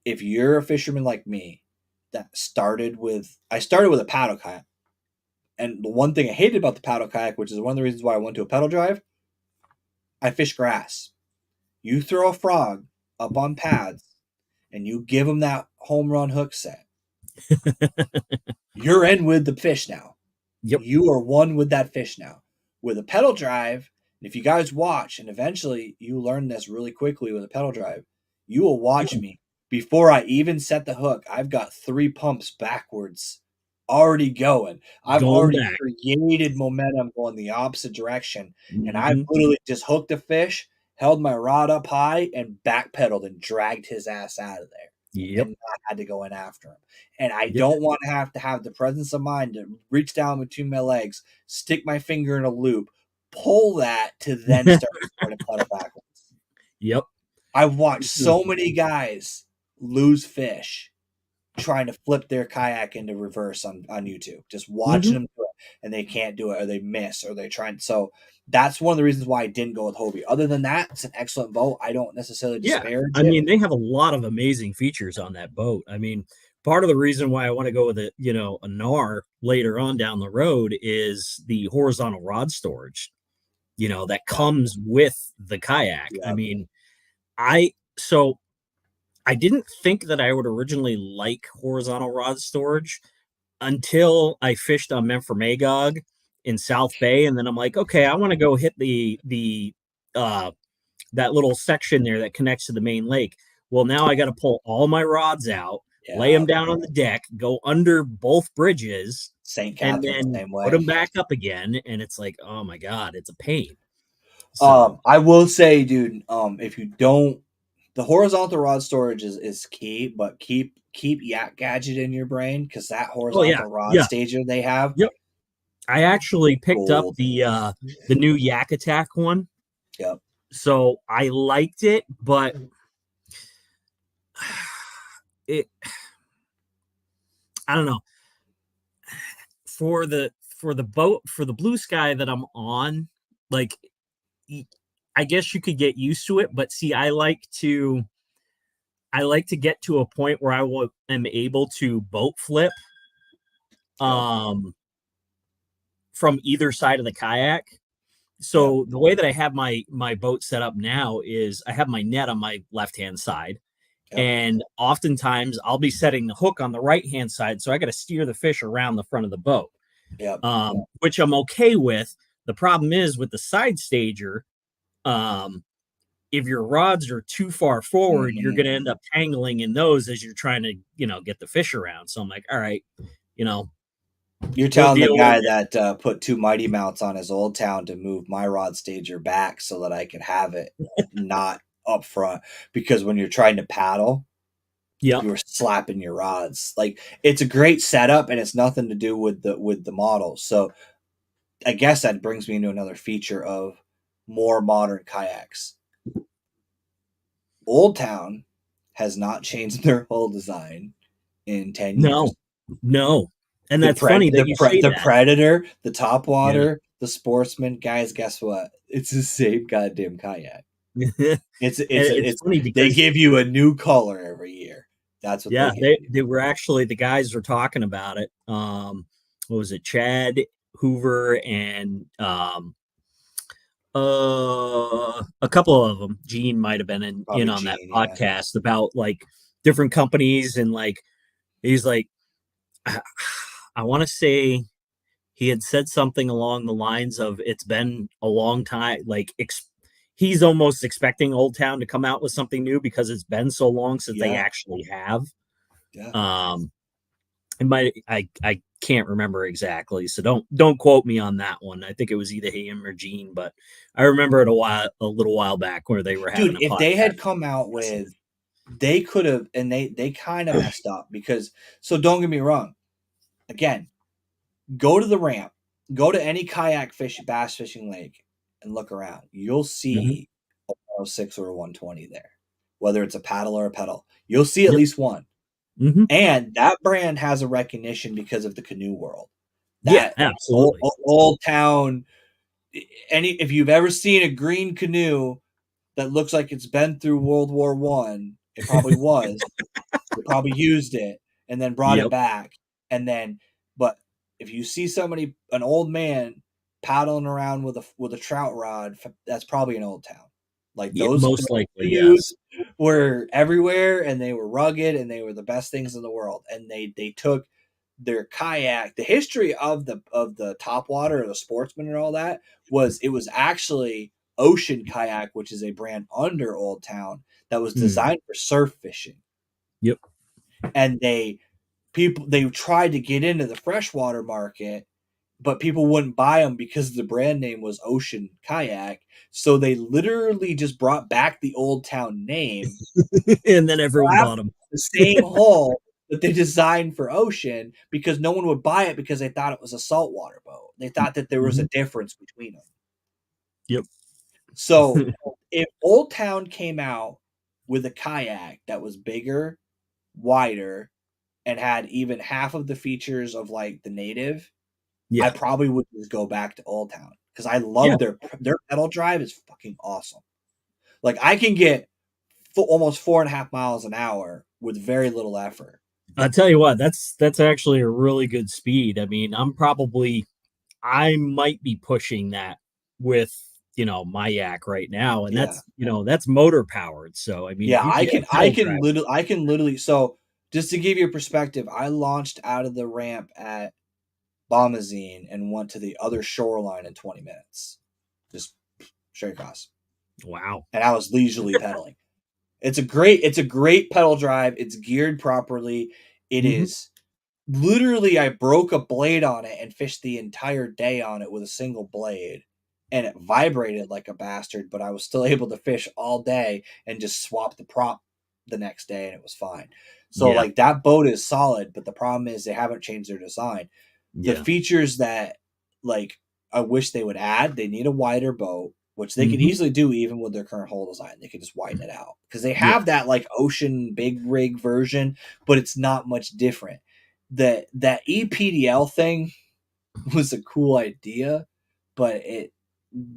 [SPEAKER 1] if you're a fisherman like me that I started with a paddle kayak. And the one thing I hated about the paddle kayak, which is one of the reasons why I went to a pedal drive, I fish grass. You throw a frog up on pads and you give him that home run hook set, you're in with the fish now.
[SPEAKER 2] Yep.
[SPEAKER 1] You are one with that fish now. With a pedal drive, if you guys watch, and eventually you learn this really quickly with a pedal drive, you will watch me. Before I even set the hook, I've got 3 pumps backwards already going. I've
[SPEAKER 2] Going
[SPEAKER 1] already
[SPEAKER 2] back.
[SPEAKER 1] created momentum going the opposite direction. And I've
[SPEAKER 2] Mm-hmm.
[SPEAKER 1] literally just hooked a fish, held my rod up high, and backpedaled and dragged his ass out of there.
[SPEAKER 2] Yep.
[SPEAKER 1] And not had to go in after him. And I
[SPEAKER 2] Yep.
[SPEAKER 1] don't want to have the presence of mind to reach down between my legs, stick my finger in a loop, pull that to then start to pedal backwards.
[SPEAKER 2] Yep.
[SPEAKER 1] I've watched so many guys lose fish trying to flip their kayak into reverse on YouTube, just watching them do it, and they can't do it, or they miss, or they try. So that's one of the reasons why I didn't go with Hobie. Other than that, it's an excellent boat. I don't necessarily
[SPEAKER 2] Yeah.
[SPEAKER 1] disparage
[SPEAKER 2] I
[SPEAKER 1] it.
[SPEAKER 2] mean, they have a lot of amazing features on that boat. I mean, part of the reason why I want to go with a NAR later on down the road is the horizontal rod storage, that
[SPEAKER 1] Yeah.
[SPEAKER 2] comes with the kayak. I
[SPEAKER 1] Yeah.
[SPEAKER 2] mean, I so I didn't think that I would originally like horizontal rod storage until I fished on Memphremagog in South Bay, and then I'm like, okay, I want to go hit the uh that little section there that connects to the main lake. Well, now I got to pull all my rods out, lay
[SPEAKER 1] Yeah.
[SPEAKER 2] them down on the deck, go under both bridges,
[SPEAKER 1] St.
[SPEAKER 2] and
[SPEAKER 1] Catharines,
[SPEAKER 2] then
[SPEAKER 1] same
[SPEAKER 2] put
[SPEAKER 1] way.
[SPEAKER 2] them back up again. And it's like, oh my God, it's a pain. So,
[SPEAKER 1] I will say, dude, if you don't, the horizontal rod storage is key, but keep Yak Gadget in your brain because that
[SPEAKER 2] oh yeah,
[SPEAKER 1] horizontal rod
[SPEAKER 2] yeah,
[SPEAKER 1] stager they have,
[SPEAKER 2] yep. I actually picked up
[SPEAKER 1] gold.
[SPEAKER 2] the new Yak Attack one,
[SPEAKER 1] Yep.
[SPEAKER 2] so I liked it, but it I don't know for the boat for the blue sky that I'm on, like I guess you could get used to it, but see, I like to get to a point where am able to boat flip
[SPEAKER 1] Yep.
[SPEAKER 2] um from either side of the kayak.
[SPEAKER 1] Yep.
[SPEAKER 2] So the way that I have my boat set up now is I have my net on my left hand side,
[SPEAKER 1] Yep.
[SPEAKER 2] and oftentimes I'll be setting the hook on the right hand side, so I got to steer the fish around the front of the boat,
[SPEAKER 1] Yep.
[SPEAKER 2] which I'm okay with. The problem is with the side stager, um, if your rods are too far forward, you're
[SPEAKER 1] Hmm.
[SPEAKER 2] going to end up tangling in those as you're trying to, get the fish around. So I'm like, all right, you know,
[SPEAKER 1] You're
[SPEAKER 2] we'll
[SPEAKER 1] telling the
[SPEAKER 2] deal with
[SPEAKER 1] guy
[SPEAKER 2] it.
[SPEAKER 1] that put two mighty mounts on his Old Town to move my rod stager back so that I could have it not up front because when you're trying to paddle,
[SPEAKER 2] Yep.
[SPEAKER 1] you were slapping your rods. Like it's a great setup and it's nothing to do with the model. So I guess that brings me into another feature of more modern kayaks. Old Town has not changed their whole design in 10
[SPEAKER 2] No,
[SPEAKER 1] years.
[SPEAKER 2] no. And
[SPEAKER 1] The
[SPEAKER 2] that's funny that you say
[SPEAKER 1] the
[SPEAKER 2] that.
[SPEAKER 1] Predator, the
[SPEAKER 2] Yeah.
[SPEAKER 1] Topwater, the Sportsman, guys, guess what? It's the same goddamn kayak.
[SPEAKER 2] And it's funny
[SPEAKER 1] They
[SPEAKER 2] because
[SPEAKER 1] give you a new color every year. That's what they
[SPEAKER 2] yeah,
[SPEAKER 1] give you.
[SPEAKER 2] they were actually the guys were talking about it. What was it? Chad Hoover and a couple of them. Gene might have been in
[SPEAKER 1] Probably
[SPEAKER 2] on that
[SPEAKER 1] Gene, yeah.
[SPEAKER 2] podcast about like different companies and like he's like I want to say he had said something along the lines of it's been a long time like he's almost expecting Old Town to come out with something new because it's been so long since they
[SPEAKER 1] Yeah,
[SPEAKER 2] actually have.
[SPEAKER 1] yeah.
[SPEAKER 2] um I can't remember exactly, so don't quote me on that one. I think it was either him or Gene, but I remember it a little while back where they were having
[SPEAKER 1] Dude,
[SPEAKER 2] a
[SPEAKER 1] if they
[SPEAKER 2] podcast
[SPEAKER 1] had come out
[SPEAKER 2] discussing
[SPEAKER 1] with they could have and they kind of messed up because so don't get me wrong. Again, go to the ramp, go to any kayak fish bass fishing lake and look around. You'll
[SPEAKER 2] it. Hmm.
[SPEAKER 1] see a 106 or a 120 there. Whether it's a paddle or a pedal. You'll see at
[SPEAKER 2] Yep.
[SPEAKER 1] least one.
[SPEAKER 2] Hmm.
[SPEAKER 1] And that brand has a recognition because of the canoe world.
[SPEAKER 2] Yeah,
[SPEAKER 1] That
[SPEAKER 2] absolutely.
[SPEAKER 1] old town any if you've ever seen a green canoe that looks like it's been through World War One, it probably was. They probably used it and then brought it
[SPEAKER 2] Yep.
[SPEAKER 1] back. And then, but if you see an old man paddling around with a trout rod, that's probably an Old Town. Like
[SPEAKER 2] Yeah,
[SPEAKER 1] those
[SPEAKER 2] most likely, yes.
[SPEAKER 1] canoes were everywhere, and they were rugged, and they were the best things in the world. And they took their kayak. The history of the top water or the Sportsman and all that was it was actually Ocean Kayak, which is a brand under Old Town that was
[SPEAKER 2] Hmm.
[SPEAKER 1] designed for surf fishing
[SPEAKER 2] Yep.
[SPEAKER 1] and they tried to get into the freshwater market, but people wouldn't buy them because the brand name was Ocean Kayak. So they literally just brought back the Old Town name,
[SPEAKER 2] And then everyone
[SPEAKER 1] slapped
[SPEAKER 2] bought them.
[SPEAKER 1] the same hull that they designed for Ocean because no one would buy it because they thought it was a saltwater boat. They thought that there was a
[SPEAKER 2] Hmm.
[SPEAKER 1] difference between them.
[SPEAKER 2] Yep.
[SPEAKER 1] So if Old Town came out with a kayak that was bigger, wider, and had even half of the features of like the native, I
[SPEAKER 2] Yeah.
[SPEAKER 1] probably would just go back to Old Town because I
[SPEAKER 2] Yeah.
[SPEAKER 1] love their pedal drive is fucking awesome. Like I can get almost 4.5 miles an hour with very little effort.
[SPEAKER 2] I tell you what, that's actually a really good speed. I mean, I might be pushing that with my yak right now, and
[SPEAKER 1] Yeah.
[SPEAKER 2] that's motor powered. So I mean, if
[SPEAKER 1] Yeah,
[SPEAKER 2] you
[SPEAKER 1] I
[SPEAKER 2] can
[SPEAKER 1] can
[SPEAKER 2] get
[SPEAKER 1] I
[SPEAKER 2] pedal
[SPEAKER 1] can
[SPEAKER 2] drive,
[SPEAKER 1] literally so just to give you a perspective, I launched out of the ramp at Bombazine and went to the other shoreline in 20 minutes. Just straight across.
[SPEAKER 2] wow.
[SPEAKER 1] And I was leisurely pedaling. It's a great pedal drive. It's geared properly. It
[SPEAKER 2] Hmm.
[SPEAKER 1] is literally I broke a blade on it and fished the entire day on it with a single blade. And it vibrated like a bastard, but I was still able to fish all day and just swap the prop the next day and it was fine. So
[SPEAKER 2] Yeah,
[SPEAKER 1] like that boat is solid, but the problem is they haven't changed their design. The
[SPEAKER 2] yeah.
[SPEAKER 1] features that like I wish they would add, they need a wider boat, which they could
[SPEAKER 2] Hmm.
[SPEAKER 1] easily do even with their current hull design. They could just widen it out because they
[SPEAKER 2] Yeah,
[SPEAKER 1] have that like ocean big rig version, but it's not much different. That EPDL thing was a cool idea, but it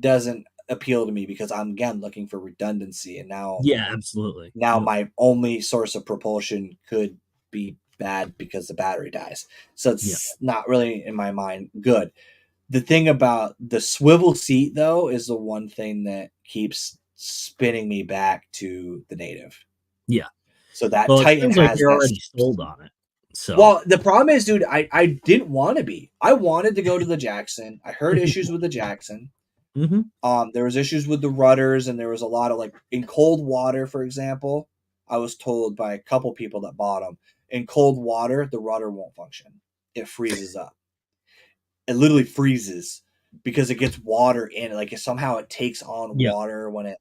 [SPEAKER 1] doesn't appeal to me because I'm again looking for redundancy, and
[SPEAKER 2] yeah, absolutely.
[SPEAKER 1] now
[SPEAKER 2] Yep.
[SPEAKER 1] my only source of propulsion could be bad because the battery dies. So
[SPEAKER 2] Yeah,
[SPEAKER 1] it's not really in my mind good. The thing about the swivel seat though is the one thing that keeps spinning me back to the native.
[SPEAKER 2] yeah.
[SPEAKER 1] So that
[SPEAKER 2] Well, it
[SPEAKER 1] Titan
[SPEAKER 2] sounds like
[SPEAKER 1] has
[SPEAKER 2] you're
[SPEAKER 1] that.
[SPEAKER 2] already sold on it. So,
[SPEAKER 1] Well, the problem is, dude, I didn't want to be. I wanted to go to the Jackson. I heard issues with the Jackson.
[SPEAKER 2] hmm,
[SPEAKER 1] There was issues with the rudders, and there was a lot of like in cold water, for example. I was told by a couple people that bought them in cold water, the rudder won't function. It freezes up. It literally freezes because it gets water in it. Like somehow it takes on
[SPEAKER 2] yeah,
[SPEAKER 1] water when it.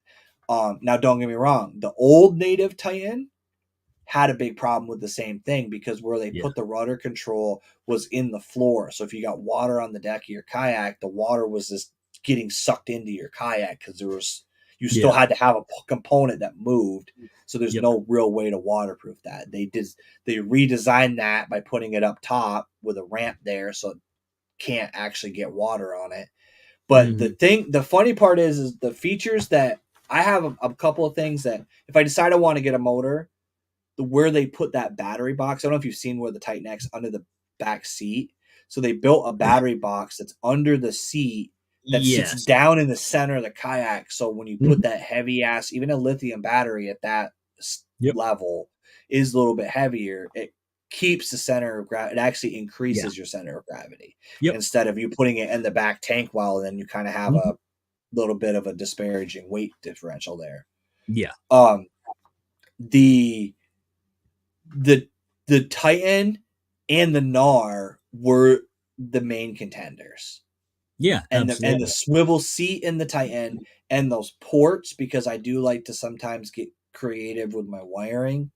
[SPEAKER 1] Now don't get me wrong. The old native Titan had a big problem with the same thing because where they
[SPEAKER 2] yeah,
[SPEAKER 1] put the rudder control was in the floor. So if you got water on the deck of your kayak, the water was just getting sucked into your kayak because you still
[SPEAKER 2] yeah,
[SPEAKER 1] had to have a component that moved. So there's
[SPEAKER 2] yep,
[SPEAKER 1] no real way to waterproof that. They redesigned that by putting it up top with a ramp there, so it can't actually get water on it. But
[SPEAKER 2] hmm,
[SPEAKER 1] the funny part is the features that I have a couple of things that if I decide I want to get a motor, where they put that battery box. I don't know if you've seen where the Titan X under the back seat. So they built a battery box that's under the seat that sits
[SPEAKER 2] yes,
[SPEAKER 1] down in the center of the kayak. So when you put
[SPEAKER 2] hmm,
[SPEAKER 1] that heavy ass, even a lithium battery at that
[SPEAKER 2] yep,
[SPEAKER 1] level is a little bit heavier. It keeps the center of gravity. It actually
[SPEAKER 2] yeah,
[SPEAKER 1] increases your center of gravity
[SPEAKER 2] yep,
[SPEAKER 1] instead of you putting it in the back tank well, and then you kind of have
[SPEAKER 2] hmm,
[SPEAKER 1] a little bit of a disparaging weight differential there.
[SPEAKER 2] yeah,
[SPEAKER 1] Um, the the the Titan and the Nar were the main contenders.
[SPEAKER 2] yeah,
[SPEAKER 1] And the
[SPEAKER 2] absolutely.
[SPEAKER 1] swivel seat in the Titan and those ports, because I do like to sometimes get creative with my wiring.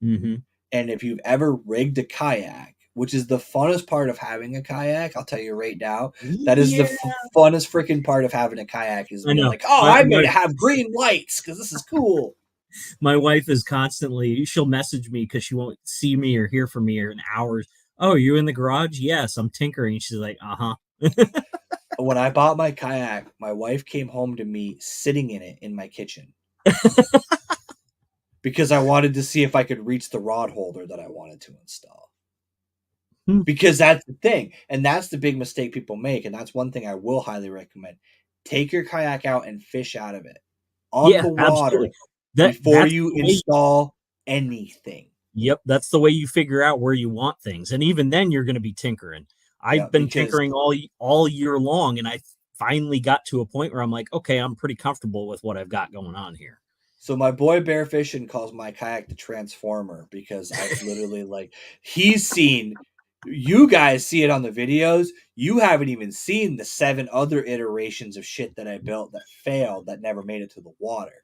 [SPEAKER 2] Hmm.
[SPEAKER 1] And if you've ever rigged a kayak, which is the funnest part of having a kayak, I'll tell you right now, that is the
[SPEAKER 2] Yeah,
[SPEAKER 1] funnest freaking part of having a kayak is
[SPEAKER 2] I
[SPEAKER 1] being
[SPEAKER 2] know.
[SPEAKER 1] like, oh,
[SPEAKER 2] My
[SPEAKER 1] I made
[SPEAKER 2] my
[SPEAKER 1] it have green lights because this is cool.
[SPEAKER 2] my wife is constantly she'll message me because she won't see me or hear from me in hours. Oh, you in the garage? Yes, I'm tinkering. She's like, uh-huh.
[SPEAKER 1] When I bought my kayak, my wife came home to me sitting in it in my kitchen because I wanted to see if I could reach the rod holder that I wanted to install.
[SPEAKER 2] Hmm.
[SPEAKER 1] Because that's the thing. And that's the big mistake people make. And that's one thing I will highly recommend. Take your kayak out and fish out of it on
[SPEAKER 2] Yeah,
[SPEAKER 1] the
[SPEAKER 2] absolutely.
[SPEAKER 1] water before
[SPEAKER 2] That's
[SPEAKER 1] you
[SPEAKER 2] the way.
[SPEAKER 1] install anything.
[SPEAKER 2] Yep, that's the way you figure out where you want things, and even then, you're going to be tinkering.
[SPEAKER 1] Yeah,
[SPEAKER 2] I've been
[SPEAKER 1] because
[SPEAKER 2] tinkering all year long, and I finally got to a point where I'm like, okay, I'm pretty comfortable with what I've got going on here.
[SPEAKER 1] so my boy Bear Fishing calls my kayak the Transformer because I've literally like he's seen you guys see it on the videos. You haven't even seen the 7 other iterations of shit that I built that failed that never made it to the water.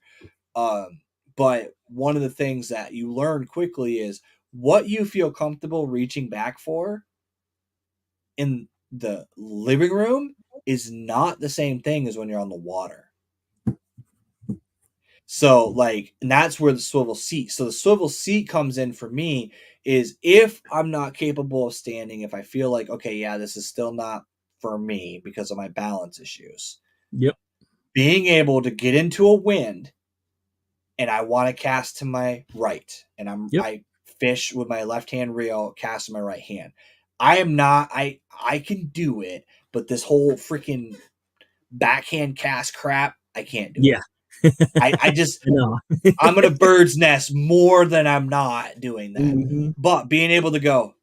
[SPEAKER 1] Um, but one of the things that you learn quickly is what you feel comfortable reaching back for in the living room is not the same thing as when you're on the water. So like, and that's where the swivel seat. So the swivel seat comes in for me is if I'm not capable of standing, if I feel like, okay, yeah, this is still not for me because of my balance issues,
[SPEAKER 2] Yep.
[SPEAKER 1] being able to get into a wind and I want to cast to my right and
[SPEAKER 2] Yep.
[SPEAKER 1] I fish with my left hand reel, cast in my right hand. I am not. I can do it, but this whole freaking backhand cast crap, I can't do
[SPEAKER 2] Yeah.
[SPEAKER 1] it. I just
[SPEAKER 2] I know.
[SPEAKER 1] I'm gonna bird's nest more than I'm not doing that.
[SPEAKER 2] Mhm.
[SPEAKER 1] But being able to go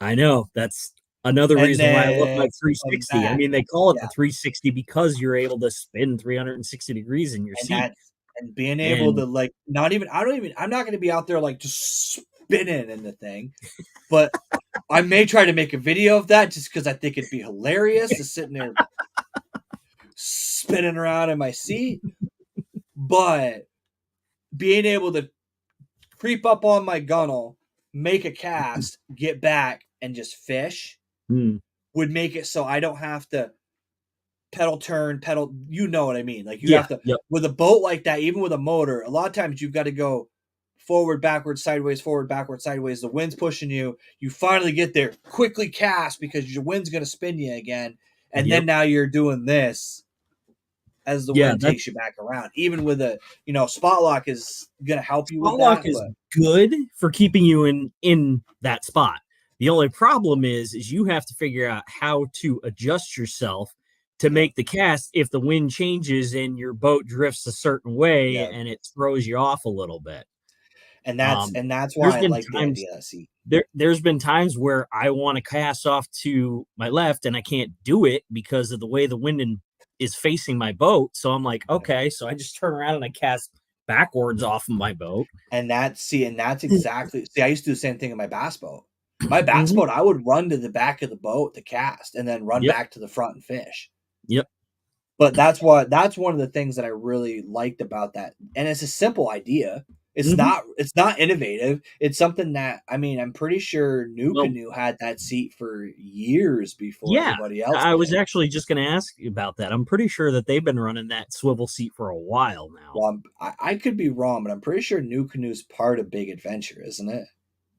[SPEAKER 2] I know. That's another
[SPEAKER 1] and
[SPEAKER 2] reason why I love
[SPEAKER 1] then
[SPEAKER 2] my
[SPEAKER 1] come
[SPEAKER 2] 360. I
[SPEAKER 1] back,
[SPEAKER 2] mean, they call it
[SPEAKER 1] yeah,
[SPEAKER 2] the 360 because you're able to spin 360 degrees in your
[SPEAKER 1] and
[SPEAKER 2] seat.
[SPEAKER 1] that's and being able
[SPEAKER 2] And
[SPEAKER 1] to like not even I'm not gonna be out there like just spinning in the thing, but I may try to make a video of that just because I think it'd be hilarious to sitting there spinning around in my seat. But being able to creep up on my gunnel, make a cast, get back, and just fish
[SPEAKER 2] mm,
[SPEAKER 1] would make it so I don't have to pedal turn, pedal. You know what I mean? Like you
[SPEAKER 2] yeah,
[SPEAKER 1] have to
[SPEAKER 2] yep,
[SPEAKER 1] with a boat like that, even with a motor. A lot of times you've got to go forward, backwards, sideways, forward, backwards, sideways. The wind's pushing you. You finally get there, quickly cast because your wind's going to spin you again, and
[SPEAKER 2] yep.
[SPEAKER 1] then now you're doing this as the
[SPEAKER 2] Yeah,
[SPEAKER 1] wind
[SPEAKER 2] that's
[SPEAKER 1] takes you back around. Even with a spot lock is going to help you with
[SPEAKER 2] spot lock
[SPEAKER 1] that,
[SPEAKER 2] is
[SPEAKER 1] but
[SPEAKER 2] good for keeping you in that spot. The only problem is you have to figure out how to adjust yourself to
[SPEAKER 1] yeah,
[SPEAKER 2] make the cast if the wind changes and your boat drifts a certain way
[SPEAKER 1] yeah.
[SPEAKER 2] and it throws you off a little bit.
[SPEAKER 1] And that's
[SPEAKER 2] Um,
[SPEAKER 1] and that's
[SPEAKER 2] there's
[SPEAKER 1] why I
[SPEAKER 2] been
[SPEAKER 1] like the
[SPEAKER 2] times
[SPEAKER 1] idea of that seat.
[SPEAKER 2] there's been times where I want to cast off to my left and I can't do it because of the way the is facing my boat. So I'm like,
[SPEAKER 1] Yeah.
[SPEAKER 2] okay, so I just turn around and I cast backwards off of my boat.
[SPEAKER 1] And that's exactly I used to do the same thing in my bass boat. My bass
[SPEAKER 2] Mhm.
[SPEAKER 1] boat, I would run to the back of the boat to cast and then run
[SPEAKER 2] Yep.
[SPEAKER 1] back to the front and fish.
[SPEAKER 2] Yep.
[SPEAKER 1] But that's one of the things that I really liked about that. And it's a simple idea.
[SPEAKER 2] Mhm.
[SPEAKER 1] It's not innovative. It's something that I mean, I'm pretty sure New
[SPEAKER 2] Well,
[SPEAKER 1] Canoe had that seat for years before
[SPEAKER 2] yeah.
[SPEAKER 1] anybody else
[SPEAKER 2] I was
[SPEAKER 1] did.
[SPEAKER 2] actually just going to ask you about that. I'm pretty sure that they've been running that swivel seat for a while now.
[SPEAKER 1] Well, I could be wrong, but I'm pretty sure New Canoe's part of Big Adventure, isn't it?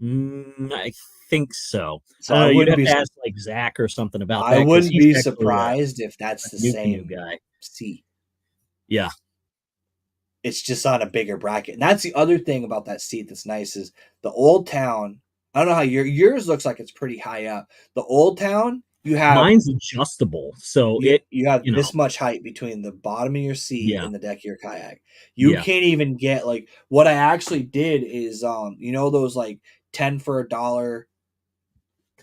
[SPEAKER 2] I think so. I
[SPEAKER 1] So
[SPEAKER 2] don't know. You'd have to ask like Zach or something about
[SPEAKER 1] I
[SPEAKER 2] that because
[SPEAKER 1] wouldn't
[SPEAKER 2] he's
[SPEAKER 1] be
[SPEAKER 2] actually
[SPEAKER 1] surprised if
[SPEAKER 2] a
[SPEAKER 1] that's the
[SPEAKER 2] new canoe
[SPEAKER 1] same
[SPEAKER 2] guy.
[SPEAKER 1] seat.
[SPEAKER 2] Yeah.
[SPEAKER 1] It's just on a bigger bracket. And that's the other thing about that seat that's nice is the Old Town. I don't know how yours looks like it's pretty high up. The Old Town,
[SPEAKER 2] Mine's adjustable. So
[SPEAKER 1] you have
[SPEAKER 2] you know,
[SPEAKER 1] this much height between the bottom of your seat
[SPEAKER 2] yeah.
[SPEAKER 1] and the deck of your kayak. You
[SPEAKER 2] Yeah.
[SPEAKER 1] can't even get like what I actually did is those like 10 for $1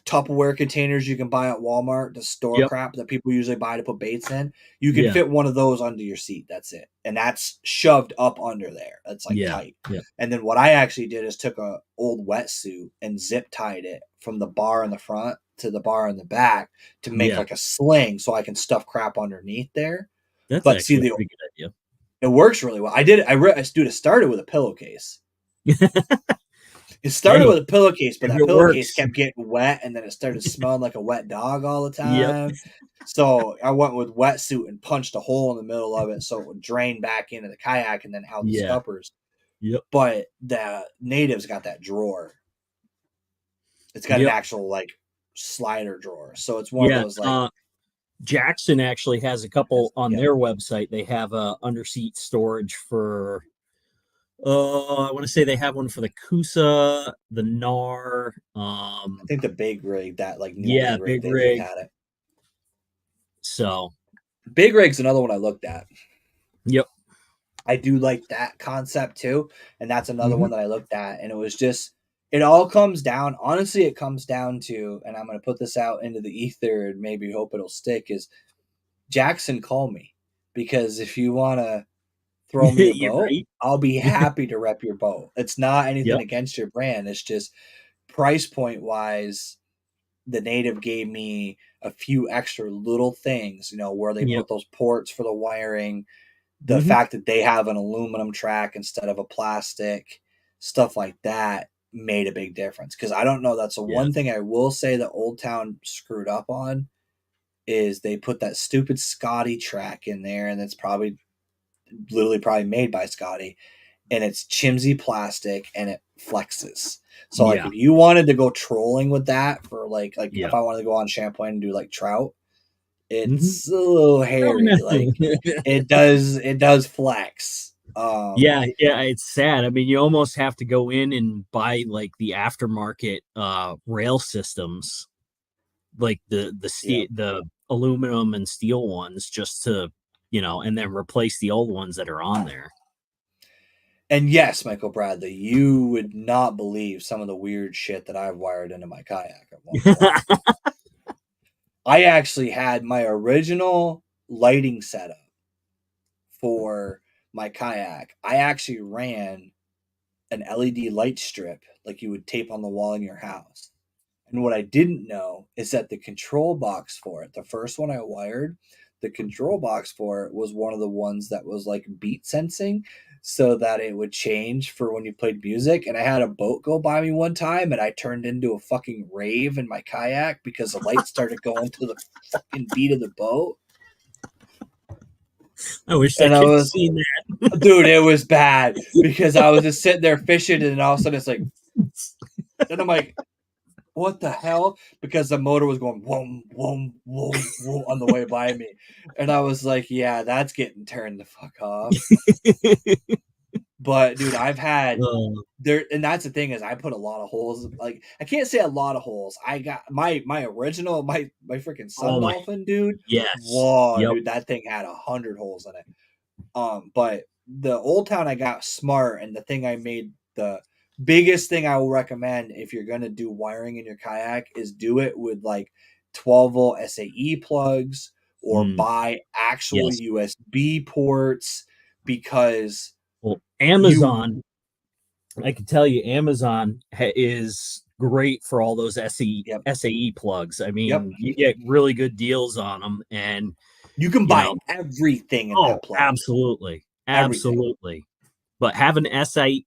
[SPEAKER 1] Tupperware containers you can buy at Walmart to store
[SPEAKER 2] Yep.
[SPEAKER 1] crap that people usually buy to put baits in. You can
[SPEAKER 2] Yeah.
[SPEAKER 1] fit one of those under your seat. That's it. And that's shoved up under there. That's like
[SPEAKER 2] Yeah.
[SPEAKER 1] tight.
[SPEAKER 2] Yeah.
[SPEAKER 1] And then what I actually did is took a old wetsuit and zip tied it from the bar in the front to the bar in the back to make
[SPEAKER 2] Yeah.
[SPEAKER 1] like a sling so I can stuff crap underneath there.
[SPEAKER 2] That's
[SPEAKER 1] But see
[SPEAKER 2] actually a pretty good
[SPEAKER 1] it works really well. I did it started with a pillowcase.
[SPEAKER 2] idea.
[SPEAKER 1] It started
[SPEAKER 2] Hey,
[SPEAKER 1] with a pillowcase, but
[SPEAKER 2] if
[SPEAKER 1] that
[SPEAKER 2] it
[SPEAKER 1] pillowcase
[SPEAKER 2] works.
[SPEAKER 1] kept getting wet, and then it started smelling like a wet dog all the
[SPEAKER 2] Yep.
[SPEAKER 1] time. So I went with wetsuit and punched a hole in the middle of it so it would drain back into the kayak and then out the
[SPEAKER 2] Yeah.
[SPEAKER 1] scuppers.
[SPEAKER 2] Yep.
[SPEAKER 1] But the natives got that drawer. It's got an
[SPEAKER 2] Yep.
[SPEAKER 1] actual like slider drawer. So it's one of
[SPEAKER 2] Yeah.
[SPEAKER 1] those like
[SPEAKER 2] Jackson actually has a couple on
[SPEAKER 1] yeah.
[SPEAKER 2] their website. They have a underseat storage for I want to say they have one for the Kusa, the Nar.
[SPEAKER 1] I think the big rig, that like new
[SPEAKER 2] Yeah,
[SPEAKER 1] big rig,
[SPEAKER 2] big
[SPEAKER 1] they both
[SPEAKER 2] rig.
[SPEAKER 1] had it.
[SPEAKER 2] So,
[SPEAKER 1] Big rig's another one I looked at.
[SPEAKER 2] yep.
[SPEAKER 1] I do like that concept too. And that's another
[SPEAKER 2] Hmm.
[SPEAKER 1] one that I looked at. And it was just, it all comes down, honestly, it comes down to, and I'm going to put this out into the ether and maybe hope it'll stick is Jackson, call me. Because if you want to throw me a
[SPEAKER 2] You're
[SPEAKER 1] boat,
[SPEAKER 2] right.
[SPEAKER 1] I'll be happy to rep your boat. It's not anything
[SPEAKER 2] Yep.
[SPEAKER 1] against your brand. It's just price point wise, the native gave me a few extra little things, where they
[SPEAKER 2] Yep.
[SPEAKER 1] put those ports for the wiring, the
[SPEAKER 2] Hmm.
[SPEAKER 1] fact that they have an aluminum track instead of a plastic, stuff like that made a big difference. Because I don't know, that's the
[SPEAKER 2] Yeah.
[SPEAKER 1] one thing I will say that Old Town screwed up on is they put that stupid Scotty track in there, and it's probably made by Scotty, and it's chimsy plastic and it flexes. So like
[SPEAKER 2] Yeah.
[SPEAKER 1] if you wanted to go trolling with that for like
[SPEAKER 2] Yeah.
[SPEAKER 1] if I wanted to go on Champlain and do like trout,
[SPEAKER 2] Hmm.
[SPEAKER 1] it's a little
[SPEAKER 2] Oh,
[SPEAKER 1] hairy.
[SPEAKER 2] no.
[SPEAKER 1] Like it does flex.
[SPEAKER 2] Yeah, yeah, it's sad. I mean, you almost have to go in and buy like the aftermarket rail systems, like the
[SPEAKER 1] Yeah.
[SPEAKER 2] steel, the aluminum and steel ones, just to, and then replace the old ones that are on there.
[SPEAKER 1] And yes, Michael Bradley, you would not believe some of the weird shit that I've wired into my kayak at one point. I actually had my original lighting setup for my kayak. I actually ran an LED light strip like you would tape on the wall in your house. And what I didn't know is that the control box for it, the first one I wired, the control box for it was one of the ones that was like beat sensing so that it would change for when you played music. And I had a boat go by me one time and I turned into a fucking rave in my kayak because the lights started going to the fucking beat of the boat.
[SPEAKER 2] I wish I
[SPEAKER 1] And I
[SPEAKER 2] could have
[SPEAKER 1] was,
[SPEAKER 2] seen
[SPEAKER 1] dude, it was bad because I was just sitting there fishing and all of a sudden it's like, and I'm like, what the hell? Because the motor was going whoom, whoom, whoom, whoom on the way by me. And I was like, yeah, that's getting turned the fuck off.
[SPEAKER 2] that.
[SPEAKER 1] But dude, I've had
[SPEAKER 2] Oh,
[SPEAKER 1] there, and that's the thing is I put a lot of holes. Like I can't say a lot of holes. I got my original, my freaking Sun
[SPEAKER 2] oh my,
[SPEAKER 1] Dolphin, dude.
[SPEAKER 2] yes.
[SPEAKER 1] Whoa,
[SPEAKER 2] Yep.
[SPEAKER 1] dude, that thing had 100 holes in it. But the Old Town I got smart, and the thing I made the biggest thing I will recommend if you're gonna do wiring in your kayak is do it with like 12-volt SAE plugs or
[SPEAKER 2] Mm,
[SPEAKER 1] buy actual
[SPEAKER 2] yes.
[SPEAKER 1] USB ports because
[SPEAKER 2] Well,
[SPEAKER 1] you
[SPEAKER 2] Amazon, I can tell you, Amazon is great for all those
[SPEAKER 1] yep,
[SPEAKER 2] SAE plugs. I
[SPEAKER 1] yep,
[SPEAKER 2] mean, you get really good deals on them, and
[SPEAKER 1] you can
[SPEAKER 2] you
[SPEAKER 1] buy
[SPEAKER 2] know,
[SPEAKER 1] everything in
[SPEAKER 2] oh,
[SPEAKER 1] that plug.
[SPEAKER 2] absolutely,
[SPEAKER 1] Everything.
[SPEAKER 2] absolutely. But having SAE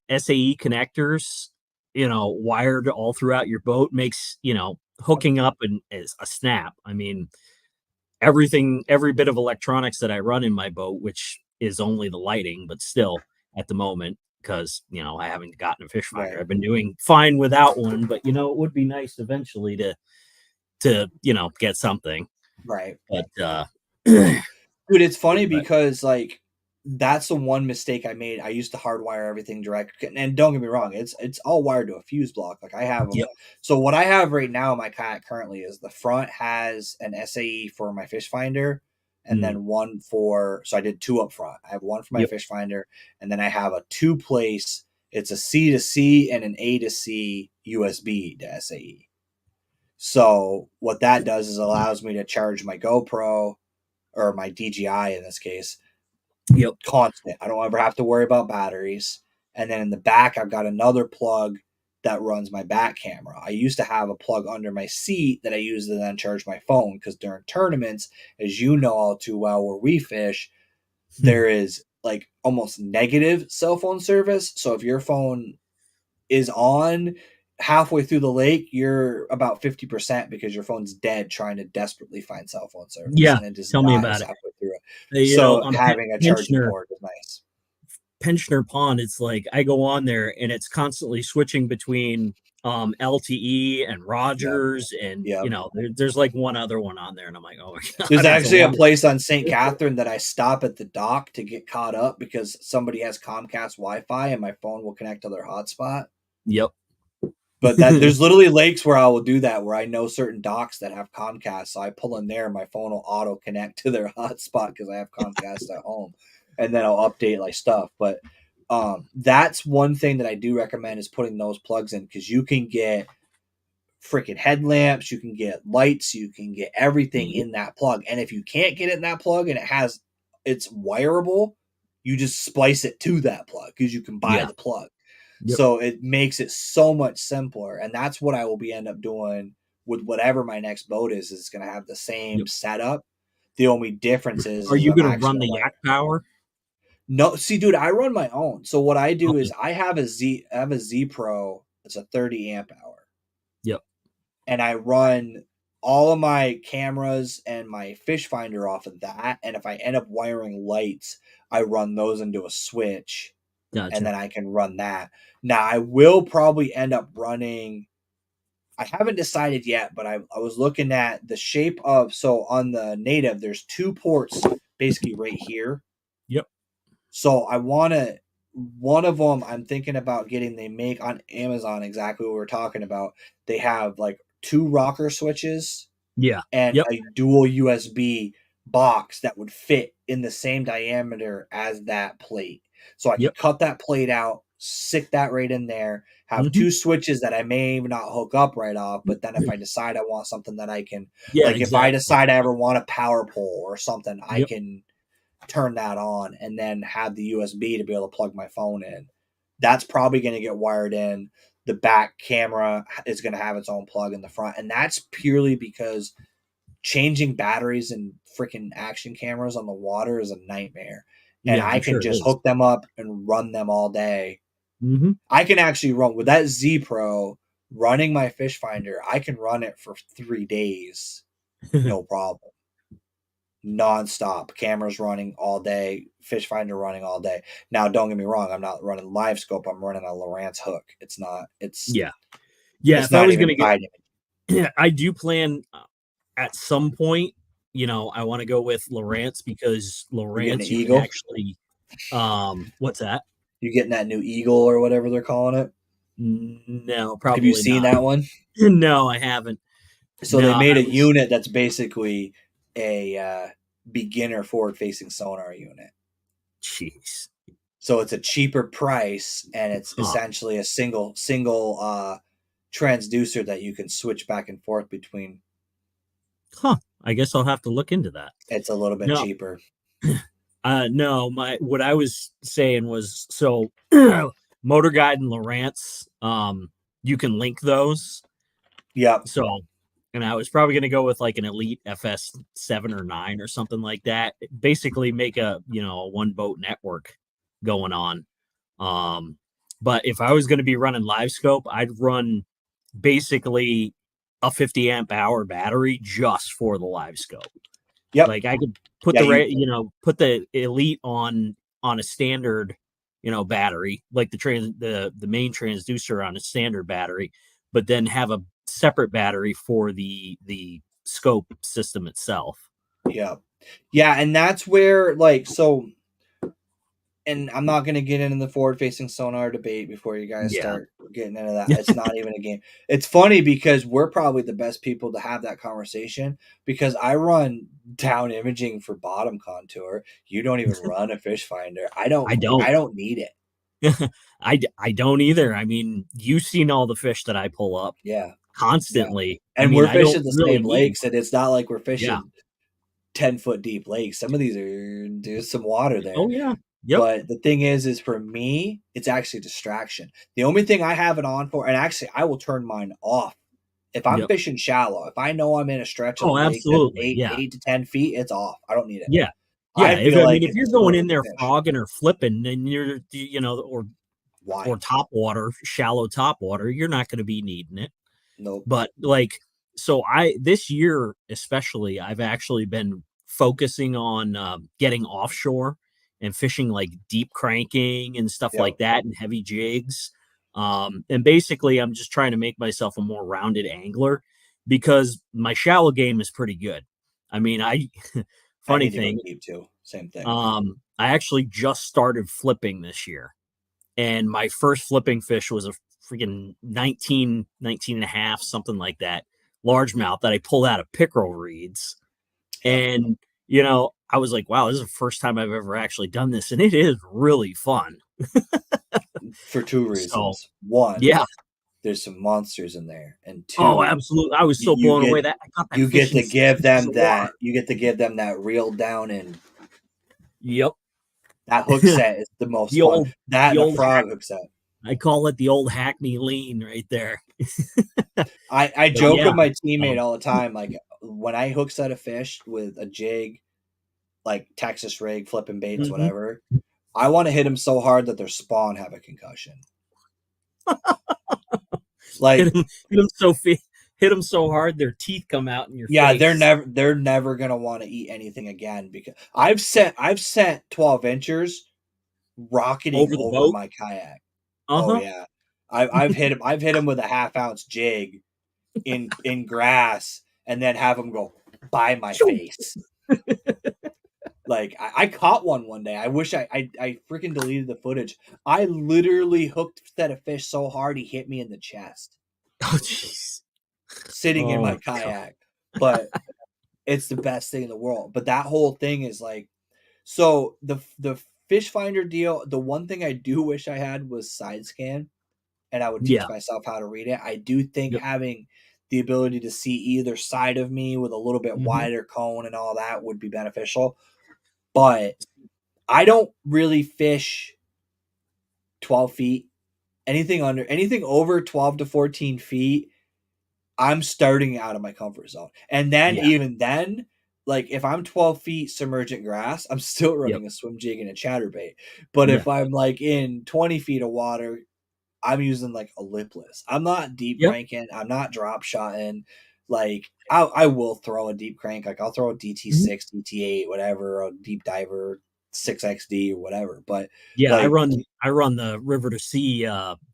[SPEAKER 2] connectors, wired all throughout your boat makes,
[SPEAKER 1] Yep,
[SPEAKER 2] hooking up and is a snap. I mean, every bit of electronics that I run in my boat, which is only the lighting, but still at the moment, because I haven't gotten a fish finder.
[SPEAKER 1] right,
[SPEAKER 2] I've been doing fine without one, but it would be nice eventually to get something.
[SPEAKER 1] right.
[SPEAKER 2] But
[SPEAKER 1] Dude, it's funny
[SPEAKER 2] but
[SPEAKER 1] because like that's the one mistake I made. I used to hardwire everything direct, and don't get me wrong, it's all wired to a fuse block. Like I have them.
[SPEAKER 2] yep.
[SPEAKER 1] So what I have right now in my kayak currently is the front has an SAE for my fish finder, and
[SPEAKER 2] Mm,
[SPEAKER 1] then one for. So I did two up front. I have one for my
[SPEAKER 2] yep.
[SPEAKER 1] fish finder, and then I have a two place. It's a C to C and an A to C USB to SAE. So what that does is allows me to charge my GoPro or my DJI in this case,
[SPEAKER 2] Yep.
[SPEAKER 1] constant. I don't ever have to worry about batteries. And then in the back, I've got another plug that runs my back camera. I used to have a plug under my seat that I use to then charge my phone because during tournaments, as you know all too well, where we fish, there is like almost negative cell phone service. So if your phone is on halfway through the lake, you're about 50% because your phone's dead trying to desperately find cell phone service
[SPEAKER 2] Yeah.
[SPEAKER 1] and it just
[SPEAKER 2] Tell me
[SPEAKER 1] dies
[SPEAKER 2] about it.
[SPEAKER 1] halfway through it. So
[SPEAKER 2] On
[SPEAKER 1] having a charging
[SPEAKER 2] Pensioner
[SPEAKER 1] port is nice.
[SPEAKER 2] Pensioner Pond, it's like I go on there and it's constantly switching between LTE and
[SPEAKER 1] Yep.
[SPEAKER 2] Rogers, and
[SPEAKER 1] Yep.
[SPEAKER 2] there's like one other one on there, and I'm like, oh my
[SPEAKER 1] There's
[SPEAKER 2] god, it's a
[SPEAKER 1] actually a
[SPEAKER 2] one.
[SPEAKER 1] place on St. Catherine that I stop at the dock to get caught up because somebody has Comcast Wi-Fi and my phone will connect to their hotspot.
[SPEAKER 2] Yep.
[SPEAKER 1] But that there's literally lakes where I will do that where I know certain docks that have Comcast, so I pull in there and my phone will auto connect to their hotspot because I have Comcast at home, and then I'll update like stuff. But that's one thing that I do recommend is putting those plugs in because you can get freaking headlamps, you can get lights, you can get everything
[SPEAKER 2] Yep.
[SPEAKER 1] in that plug. And if you can't get it in that plug and it's wireable, you just splice it to that plug because you can buy
[SPEAKER 2] Yeah.
[SPEAKER 1] the plug.
[SPEAKER 2] Yep.
[SPEAKER 1] So it makes it so much simpler. And that's what I will be end up doing with whatever my next boat is. It's going to have the same
[SPEAKER 2] Yep.
[SPEAKER 1] setup. The only difference
[SPEAKER 2] Are
[SPEAKER 1] is
[SPEAKER 2] you
[SPEAKER 1] I'm
[SPEAKER 2] gonna
[SPEAKER 1] actually
[SPEAKER 2] run
[SPEAKER 1] going
[SPEAKER 2] the
[SPEAKER 1] to wire.
[SPEAKER 2] Yak Power?
[SPEAKER 1] No, see, dude, I run my own. So what I do
[SPEAKER 2] Okay.
[SPEAKER 1] is I have a Z Pro. It's a 30 amp hour
[SPEAKER 2] Yep.
[SPEAKER 1] and I run all of my cameras and my fish finder off of that. And if I end up wiring lights, I run those into a switch and
[SPEAKER 2] Gotcha.
[SPEAKER 1] then I can run that. Now I will probably end up running. I haven't decided yet, but I was looking at the shape of so on the native, there's two ports basically right here.
[SPEAKER 2] Yep.
[SPEAKER 1] So I want to. One of them I'm thinking about getting. They make on Amazon exactly what we're talking about. They have like two rocker switches
[SPEAKER 2] Yeah.
[SPEAKER 1] and
[SPEAKER 2] Yep.
[SPEAKER 1] a dual USB box that would fit in the same diameter as that plate. So I can
[SPEAKER 2] Yep.
[SPEAKER 1] cut that plate out, stick that right in there, have
[SPEAKER 2] Hmm.
[SPEAKER 1] two switches that I may not hook up right off, but then if I decide I want something that I can,
[SPEAKER 2] Yeah,
[SPEAKER 1] like if I
[SPEAKER 2] exactly.
[SPEAKER 1] decide I ever want a power pole or something, I
[SPEAKER 2] Yep.
[SPEAKER 1] can turn that on and then have the USB to be able to plug my phone in. That's probably going to get wired in. The back camera is going to have its own plug in the front. And that's purely because changing batteries and freaking action cameras on the water is a nightmare. And
[SPEAKER 2] Yeah,
[SPEAKER 1] I
[SPEAKER 2] I'm
[SPEAKER 1] can
[SPEAKER 2] sure it
[SPEAKER 1] just
[SPEAKER 2] is.
[SPEAKER 1] hook them up and run them all day.
[SPEAKER 2] Hmm.
[SPEAKER 1] I can actually run with that Z Pro running my fish finder. I can run it for 3 days, no problem, nonstop. Cameras running all day, fish finder running all day. Now, don't get me wrong, I'm not running live scope. I'm running a Lowrance hook. It's not. It's
[SPEAKER 2] Yeah. Yeah.
[SPEAKER 1] it's
[SPEAKER 2] If I
[SPEAKER 1] not
[SPEAKER 2] was
[SPEAKER 1] even
[SPEAKER 2] gonna get,
[SPEAKER 1] tied.
[SPEAKER 2] I do plan at some point. I want to go with Lowrance because
[SPEAKER 1] You're getting
[SPEAKER 2] Lowrance
[SPEAKER 1] an
[SPEAKER 2] you can
[SPEAKER 1] Eagle.
[SPEAKER 2] actually, what's that?
[SPEAKER 1] You're getting that new Eagle or whatever they're calling it.
[SPEAKER 2] No,
[SPEAKER 1] Have you
[SPEAKER 2] probably
[SPEAKER 1] seen
[SPEAKER 2] not.
[SPEAKER 1] that one?
[SPEAKER 2] No, I haven't.
[SPEAKER 1] So
[SPEAKER 2] No,
[SPEAKER 1] they made
[SPEAKER 2] I
[SPEAKER 1] a
[SPEAKER 2] was.
[SPEAKER 1] unit that's basically a beginner forward-facing sonar unit.
[SPEAKER 2] Jeez.
[SPEAKER 1] So it's a cheaper price, and it's
[SPEAKER 2] Huh.
[SPEAKER 1] essentially a single transducer that you can switch back and forth between.
[SPEAKER 2] Huh. I guess I'll have to look into that.
[SPEAKER 1] It's a little bit
[SPEAKER 2] No,
[SPEAKER 1] cheaper.
[SPEAKER 2] no. My what I was saying was so Motor Guide and Lowrance. You can link those.
[SPEAKER 1] Yep.
[SPEAKER 2] So, and I was probably going to go with like an Elite FS 7 or 9 or something like that. Basically, make a one boat network going on. Um, but if I was going to be running live scope, I'd run basically a 50 amp hour battery just for the live scope.
[SPEAKER 1] Yep.
[SPEAKER 2] Like I could put
[SPEAKER 1] Yeah.
[SPEAKER 2] put the Elite on a standard battery, like the main transducer on a standard battery, but then have a separate battery for the scope system itself.
[SPEAKER 1] Yeah. Yeah, and that's where and I'm not going to get into the forward facing sonar debate before you guys
[SPEAKER 2] Yeah.
[SPEAKER 1] start getting into that. It's not even a game. It's funny because we're probably the best people to have that conversation because I run down imaging for bottom contour. You don't even run a fish finder.
[SPEAKER 2] I
[SPEAKER 1] I
[SPEAKER 2] don't.
[SPEAKER 1] don't need it.
[SPEAKER 2] I don't either. I mean, you've seen all the fish that I pull up
[SPEAKER 1] Yeah. Yeah.
[SPEAKER 2] constantly. I
[SPEAKER 1] And
[SPEAKER 2] mean,
[SPEAKER 1] we're
[SPEAKER 2] I don't
[SPEAKER 1] fishing the
[SPEAKER 2] really
[SPEAKER 1] same
[SPEAKER 2] need
[SPEAKER 1] lakes and it's not like we're
[SPEAKER 2] yeah.
[SPEAKER 1] fishing 10-foot deep lakes. Some of these there's some water there.
[SPEAKER 2] Oh yeah. Yep.
[SPEAKER 1] But the thing is for me, it's actually a distraction. The only thing I have it on for, and actually I will turn mine off if I'm
[SPEAKER 2] Yep.
[SPEAKER 1] fishing shallow. If I know I'm in a stretch of the
[SPEAKER 2] Oh,
[SPEAKER 1] lake that's
[SPEAKER 2] absolutely.
[SPEAKER 1] eight
[SPEAKER 2] Yeah.
[SPEAKER 1] 8 to 10 feet, it's off. I don't need it.
[SPEAKER 2] Yeah. Yeah.
[SPEAKER 1] I
[SPEAKER 2] If
[SPEAKER 1] feel
[SPEAKER 2] I mean
[SPEAKER 1] like
[SPEAKER 2] if
[SPEAKER 1] it's
[SPEAKER 2] you're
[SPEAKER 1] a
[SPEAKER 2] going
[SPEAKER 1] sport
[SPEAKER 2] in
[SPEAKER 1] with
[SPEAKER 2] there
[SPEAKER 1] the fish.
[SPEAKER 2] frogging or flipping and or
[SPEAKER 1] Why?
[SPEAKER 2] top water, shallow top water, you're not going to be needing it.
[SPEAKER 1] Nope.
[SPEAKER 2] But like so I this year especially I've actually been focusing on getting offshore and fishing like deep cranking and stuff
[SPEAKER 1] Yep.
[SPEAKER 2] like that and heavy jigs. And basically I'm just trying to make myself a more rounded angler because my shallow game is pretty good. I mean, I
[SPEAKER 1] I
[SPEAKER 2] funny
[SPEAKER 1] need to go
[SPEAKER 2] thing,
[SPEAKER 1] deep too. Same thing.
[SPEAKER 2] I actually just started flipping this year and my first flipping fish was a freaking 19 and a half, something like that, largemouth that I pulled out of pickerel reeds.
[SPEAKER 1] Yep.
[SPEAKER 2] And, I was like, wow, this is the first time I've ever actually done this. And it is really fun.
[SPEAKER 1] For two
[SPEAKER 2] So,
[SPEAKER 1] reasons. One,
[SPEAKER 2] yeah.
[SPEAKER 1] there's some monsters in there, and
[SPEAKER 2] Oh,
[SPEAKER 1] two,
[SPEAKER 2] absolutely. I was
[SPEAKER 1] you,
[SPEAKER 2] so
[SPEAKER 1] you
[SPEAKER 2] blown away
[SPEAKER 1] get
[SPEAKER 2] that I got that
[SPEAKER 1] you
[SPEAKER 2] fish
[SPEAKER 1] get
[SPEAKER 2] in
[SPEAKER 1] to give
[SPEAKER 2] 6 inches
[SPEAKER 1] them
[SPEAKER 2] of water.
[SPEAKER 1] that reel down and
[SPEAKER 2] Yep.
[SPEAKER 1] that hook set is the most
[SPEAKER 2] the
[SPEAKER 1] fun.
[SPEAKER 2] old,
[SPEAKER 1] That
[SPEAKER 2] the
[SPEAKER 1] and a
[SPEAKER 2] old hack.
[SPEAKER 1] frog hook set.
[SPEAKER 2] I call it the old Hackney lean right there.
[SPEAKER 1] I
[SPEAKER 2] But
[SPEAKER 1] joke
[SPEAKER 2] yeah.
[SPEAKER 1] with my teammate
[SPEAKER 2] Um,
[SPEAKER 1] all the time, like when I hook set a fish with a jig, like Texas rig, flipping baits,
[SPEAKER 2] mhm.
[SPEAKER 1] whatever. I want to hit them so hard that their spawn have a concussion.
[SPEAKER 2] hit
[SPEAKER 1] Like,
[SPEAKER 2] them, hit them so hit them so hard their teeth come out in your
[SPEAKER 1] yeah,
[SPEAKER 2] face.
[SPEAKER 1] they're never gonna want to eat anything again because I've sent 12 inchers rocketing
[SPEAKER 2] Over the
[SPEAKER 1] over
[SPEAKER 2] boat.
[SPEAKER 1] my kayak. Oh
[SPEAKER 2] Uh-huh.
[SPEAKER 1] yeah, I've hit him with a half-ounce jig in grass and then have him go by my
[SPEAKER 2] Shoo.
[SPEAKER 1] face. Like I caught one day. I wish I freaking deleted the footage. I literally hooked at a fish so hard he hit me in the chest,
[SPEAKER 2] Oh, jeez.
[SPEAKER 1] sitting in
[SPEAKER 2] Oh
[SPEAKER 1] my
[SPEAKER 2] my God.
[SPEAKER 1] kayak. But it's the best thing in the world. But that whole thing is like, so the fish finder deal. The one thing I do wish I had was side scan, and I would teach
[SPEAKER 2] Yeah.
[SPEAKER 1] myself how to read it. I do think
[SPEAKER 2] Yep.
[SPEAKER 1] having the ability to see either side of me with a little bit
[SPEAKER 2] Hmm.
[SPEAKER 1] wider cone and all that would be beneficial. But I don't really fish 12 feet. Anything over 12 to 14 feet, I'm starting out of my comfort zone. And then
[SPEAKER 2] Yeah.
[SPEAKER 1] even then, like if I'm 12 feet submergent grass, I'm still
[SPEAKER 2] Yep.
[SPEAKER 1] running a swim jig and a chatterbait. But
[SPEAKER 2] Yeah.
[SPEAKER 1] if I'm like in 20 feet of water, I'm using like a lipless. I'm not deep
[SPEAKER 2] Yep.
[SPEAKER 1] cranking. I'm not drop shotting. Like I will throw a deep crank. Like I'll throw a
[SPEAKER 2] Mhm.
[SPEAKER 1] DT6, DT8, whatever, a deep diver, 6XD or whatever. But
[SPEAKER 2] Yeah. I
[SPEAKER 1] like,
[SPEAKER 2] run I run the River to Sea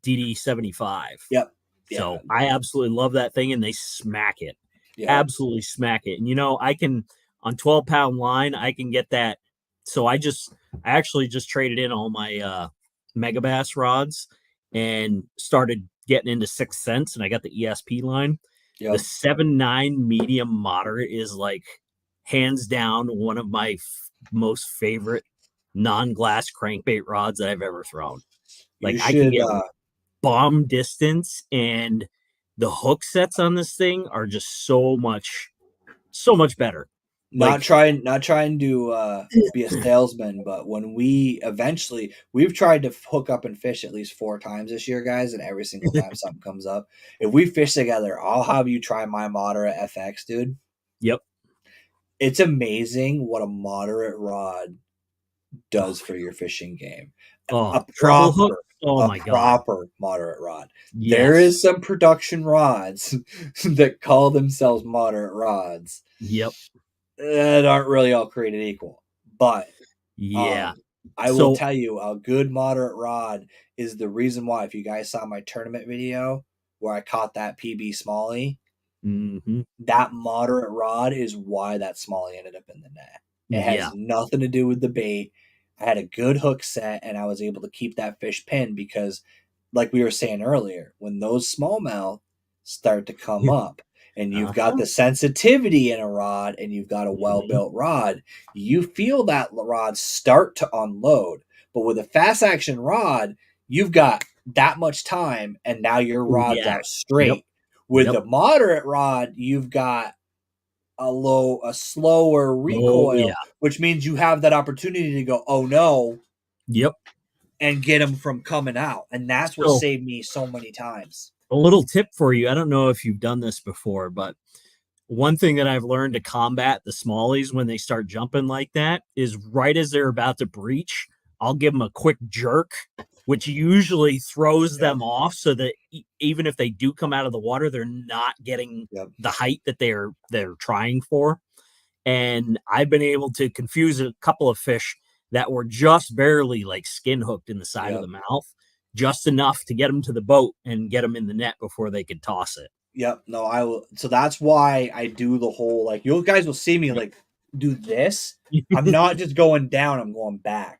[SPEAKER 2] DD75.
[SPEAKER 1] yep, yeah,
[SPEAKER 2] So I absolutely love that thing, and they smack it.
[SPEAKER 1] yep,
[SPEAKER 2] Absolutely smack it. And I can on 12-pound line, I can get that. So I actually just traded in all my Megabass rods and started getting into Sixth Sense, and I got the ESP line. The
[SPEAKER 1] yep.
[SPEAKER 2] 7.9 medium moderate is like hands down one of my most favorite non-glass crankbait rods that I've ever thrown.
[SPEAKER 1] You
[SPEAKER 2] Like I can
[SPEAKER 1] should
[SPEAKER 2] get bomb distance, and the hook sets on this thing are just so much better.
[SPEAKER 1] not
[SPEAKER 2] Like
[SPEAKER 1] trying to be a salesman, but when we've tried to hook up and fish at least 4 times this year, guys, and every single time something comes up. If we fish together, I'll have you try my moderate FX, dude.
[SPEAKER 2] yep.
[SPEAKER 1] It's amazing what a moderate rod
[SPEAKER 2] Oh,
[SPEAKER 1] does for your fishing game.
[SPEAKER 2] oh,
[SPEAKER 1] A
[SPEAKER 2] treble hook.
[SPEAKER 1] proper,
[SPEAKER 2] Oh
[SPEAKER 1] a
[SPEAKER 2] my god.
[SPEAKER 1] proper moderate rod. There
[SPEAKER 2] Yes.
[SPEAKER 1] is some production rods that call themselves moderate rods
[SPEAKER 2] Yep.
[SPEAKER 1] that aren't really all created equal. But
[SPEAKER 2] Yeah.
[SPEAKER 1] um, I will
[SPEAKER 2] So
[SPEAKER 1] tell you, a good moderate rod is the reason why. If you guys saw my tournament video where I caught that PB Smallie,
[SPEAKER 2] mhm.
[SPEAKER 1] that moderate rod is why that Smallie ended up in the net. It
[SPEAKER 2] Yeah.
[SPEAKER 1] has nothing to do with the bait. I had a good hook set and I was able to keep that fish pinned because, like we were saying earlier, when those smallmouth start to come up and you've got
[SPEAKER 2] Uh-huh.
[SPEAKER 1] the sensitivity in a rod and you've got a well
[SPEAKER 2] Mhm.
[SPEAKER 1] built rod, you feel that rod start to unload. But with a fast action rod, you've got that much time and now your
[SPEAKER 2] Oh
[SPEAKER 1] rod's
[SPEAKER 2] yeah.
[SPEAKER 1] out
[SPEAKER 2] Yep.
[SPEAKER 1] straight. With
[SPEAKER 2] Yep.
[SPEAKER 1] the moderate rod, you've got a slower
[SPEAKER 2] Oh yeah.
[SPEAKER 1] recoil, which means you have that opportunity to go, oh no,
[SPEAKER 2] Yep.
[SPEAKER 1] and get them from coming out. And that's what
[SPEAKER 2] So
[SPEAKER 1] saved me so many times.
[SPEAKER 2] a little tip for you. I don't know if you've done this before, but one thing that I've learned to combat the smallies when they start jumping like that is right as they're about to breach, I'll give them a quick jerk, which usually throws
[SPEAKER 1] Yep.
[SPEAKER 2] them off so that even if they do come out of the water, they're not getting
[SPEAKER 1] Yep.
[SPEAKER 2] the height that they're trying for. And I've been able to confuse a couple of fish that were just barely like skin hooked in the side of
[SPEAKER 1] Yep.
[SPEAKER 2] the mouth, just enough to get them to the boat and get them in the net before they could toss it.
[SPEAKER 1] Yep. No, I will. So that's why I do the whole, like, you guys will see me like do this. I'm not just going down, I'm going back.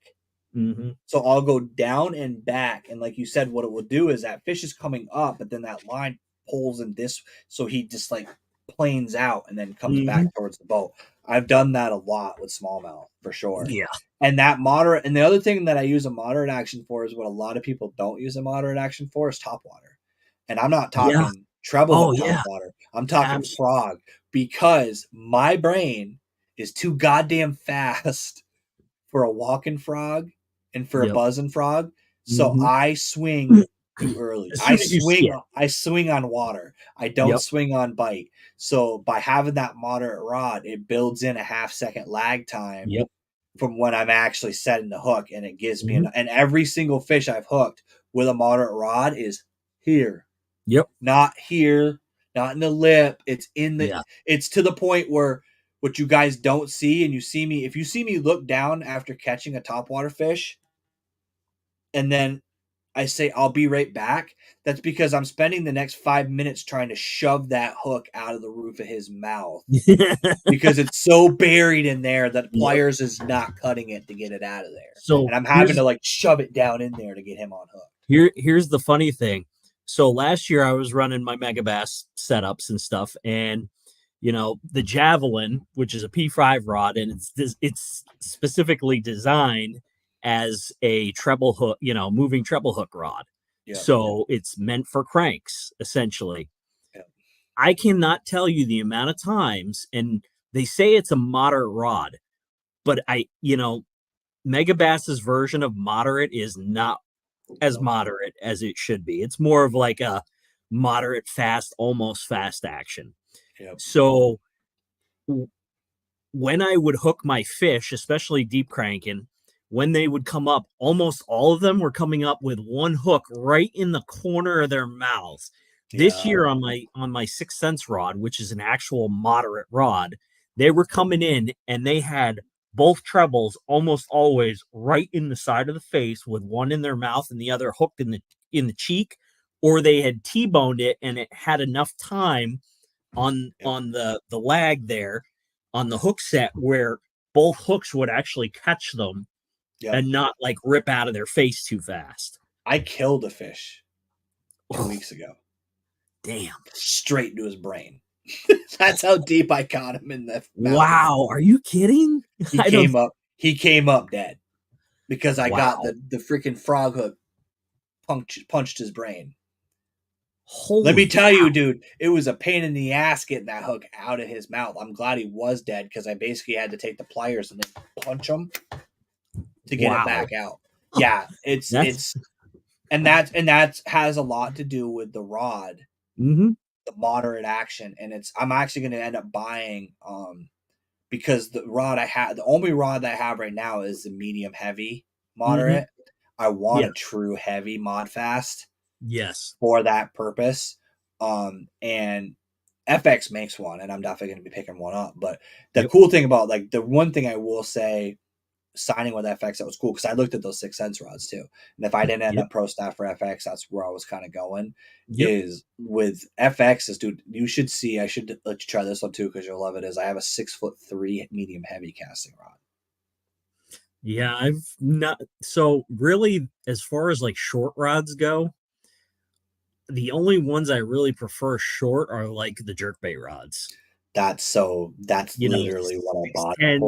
[SPEAKER 2] Mm-hmm.
[SPEAKER 1] So I'll go down and back. And like you said, what it will do is that fish is coming up, but then that line pulls in this. So he just like planes out and then comes
[SPEAKER 2] Mm-hmm.
[SPEAKER 1] back towards the boat. I've done that a lot with smallmouth for sure.
[SPEAKER 2] Yeah.
[SPEAKER 1] And that moderate, and the other thing that I use a moderate action for is what a lot of people don't use a moderate action for is topwater. And I'm not
[SPEAKER 2] Yeah.
[SPEAKER 1] talking treble
[SPEAKER 2] Oh
[SPEAKER 1] hook
[SPEAKER 2] yeah.
[SPEAKER 1] topwater. I'm talking
[SPEAKER 2] Absolutely.
[SPEAKER 1] frog because my brain is too goddamn fast for a walking frog and for a
[SPEAKER 2] Yep.
[SPEAKER 1] buzzing frog. So
[SPEAKER 2] Mm-hmm.
[SPEAKER 1] I swing too early.
[SPEAKER 2] As soon as you see it.
[SPEAKER 1] I swing on water. I don't
[SPEAKER 2] Yep.
[SPEAKER 1] swing on bite. So by having that moderate rod, it builds in a half-second lag time
[SPEAKER 2] Yep.
[SPEAKER 1] from when I'm actually setting the hook, and it gives me
[SPEAKER 2] Mm-hmm.
[SPEAKER 1] and every single fish I've hooked with a moderate rod is here,
[SPEAKER 2] Yep.
[SPEAKER 1] not here, not in the lip. It's in
[SPEAKER 2] Yeah.
[SPEAKER 1] the. It's to the point where what you guys don't see, and you see me if you see me look down after catching a topwater fish, and then I say I'll be right back, that's because I'm spending the next 5 minutes trying to shove that hook out of the roof of his mouth because it's so buried in there that
[SPEAKER 2] Yep.
[SPEAKER 1] pliers is not cutting it to get it out of there.
[SPEAKER 2] So
[SPEAKER 1] And I'm having to like shove it down in there to get him on hook.
[SPEAKER 2] here's the funny thing. So last year I was running my Megabass setups and stuff, and the Javelin, which is a P5 rod, and it's specifically designed as a treble hook, moving treble hook rod.
[SPEAKER 1] Yep.
[SPEAKER 2] So it's meant for cranks, essentially.
[SPEAKER 1] Yep.
[SPEAKER 2] I cannot tell you the amount of times, and they say it's a moderate rod, but Megabass's version of moderate is not as moderate as it should be. It's more of like a moderate, fast, almost fast action.
[SPEAKER 1] Yep.
[SPEAKER 2] So when I would hook my fish, especially deep cranking, when they would come up, almost all of them were coming up with one hook right in the corner of their mouths. This year on my 6th Sense rod, which is an actual moderate rod, they were coming in and they had both trebles almost always right in the side of the face, with one in their mouth and the other hooked in the cheek, or they had T-boned it and it had enough time on the lag there on the hook set where both hooks would actually catch them and not like rip out of their face too fast.
[SPEAKER 1] I killed a fish 2 weeks ago.
[SPEAKER 2] Damn.
[SPEAKER 1] Straight into his brain. That's how deep I caught him in the mouth.
[SPEAKER 2] Wow, are you kidding?
[SPEAKER 1] He came up dead because I got the freaking frog hook punched his brain. Let me tell you, dude, it was a pain in the ass getting that hook out of his mouth. I'm glad he was dead because I basically had to take the pliers and then punch him to get it back out. Yeah, that has a lot to do with the rod, the moderate action, and I'm actually going to end up buying because the only rod that I have right now is the medium heavy moderate. I want a true heavy mod fast.
[SPEAKER 2] Yes.
[SPEAKER 1] For that purpose. And FX makes one, and I'm definitely going to be picking one up. But the cool thing about, like, the one thing I will say, signing with FX, that was cool, because I looked at those 6 Sense rods too. And if I didn't end up pro staff for FX, that's where I was kind of going. Is with FX, dude, you should see, I should let you try this one too, because you'll love it, is I have a 6'3" medium heavy casting rod.
[SPEAKER 2] Yeah, I've not. So really, as far as like short rods go, the only ones I really prefer short are like the jerkbait rods.
[SPEAKER 1] That's literally what I bought.
[SPEAKER 2] 10,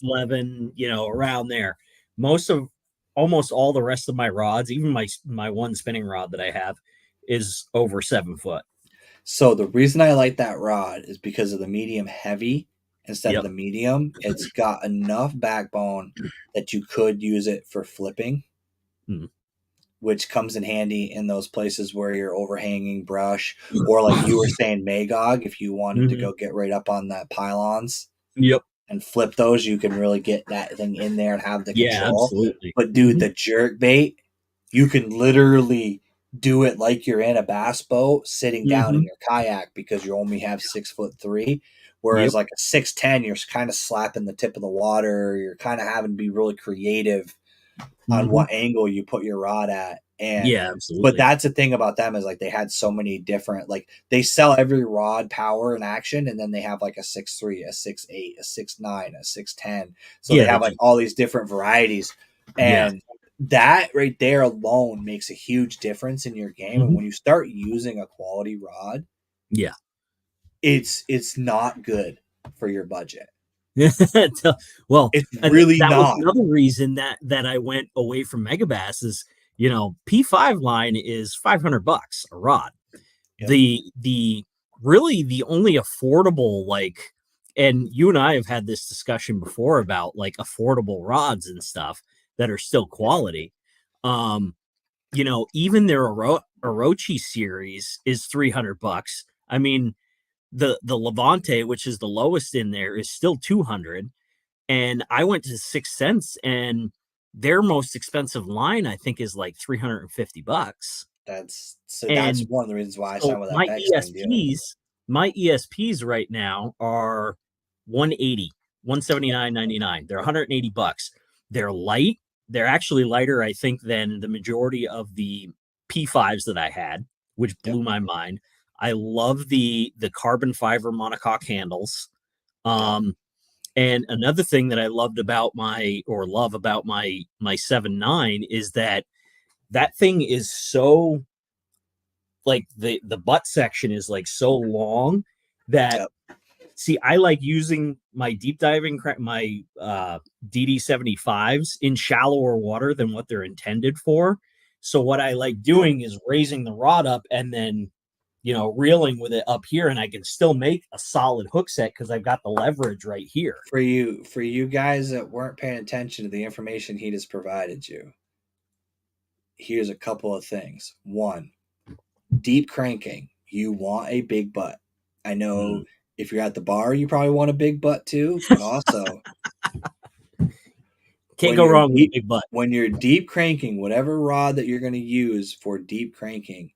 [SPEAKER 2] 6'11", around there. Almost all the rest of my rods, even my one spinning rod that I have, is over 7 foot.
[SPEAKER 1] So the reason I like that rod is because of the medium heavy instead of the medium. It's got enough backbone that you could use it for flipping. Which comes in handy in those places where you're overhanging brush, or like you were saying, Magog, if you wanted to go get right up on that pylons and flip those, you can really get that thing in there and have the control.
[SPEAKER 2] Absolutely.
[SPEAKER 1] But dude, the jerk bait, you can literally do it like you're in a bass boat sitting down in your kayak, because you only have 6'3", whereas like a 6'10", you're kind of slapping the tip of the water. You're kind of having to be really creative on what angle you put your rod at. And
[SPEAKER 2] absolutely.
[SPEAKER 1] But that's the thing about them, is like they had so many different, like they sell every rod power and action, and then they have like a 6'3", a 6'8", a 6'9", a 6'10". So they have like all these different varieties. And that right there alone makes a huge difference in your game. And when you start using a quality rod, it's not good for your budget.
[SPEAKER 2] Well,
[SPEAKER 1] it's really
[SPEAKER 2] that
[SPEAKER 1] not.
[SPEAKER 2] was another reason that I went away from Megabass is, P5 line is $500 a rod. The really the only affordable, like, and you and I have had this discussion before about like affordable rods and stuff that are still quality. Even their Orochi series is $300. I mean, the Levante, which is the lowest in there, is still $200. And I went to 6 Sense, and their most expensive line, I think, is like $350.
[SPEAKER 1] That's one of the reasons why I signed with that
[SPEAKER 2] my ESPs right now are 180, 179.99. They're $180. They're light. they're actually lighter, I think, than the majority of the P5s that I had, which
[SPEAKER 1] Yep.
[SPEAKER 2] blew my mind. I love the carbon fiber monocoque handles.
[SPEAKER 1] Yep.
[SPEAKER 2] Um, and another thing that I loved about my 7.9 is that that thing is so like the butt section is like so long that
[SPEAKER 1] Yep.
[SPEAKER 2] see, I like using my deep diving my DD75s in shallower water than what they're intended for. So what I like doing is raising the rod up and then reeling with it up here, and I can still make a solid hook set because I've got the leverage right here.
[SPEAKER 1] For you guys that weren't paying attention to the information he just provided you, here's a couple of things. One, deep cranking. You want a big butt. I know
[SPEAKER 2] Mm.
[SPEAKER 1] if you're at the bar, you probably want a big butt too, but also
[SPEAKER 2] Can't
[SPEAKER 1] when
[SPEAKER 2] go
[SPEAKER 1] you're
[SPEAKER 2] wrong with a
[SPEAKER 1] deep
[SPEAKER 2] big butt.
[SPEAKER 1] when you're deep cranking, whatever rod that you're going to use for deep cranking,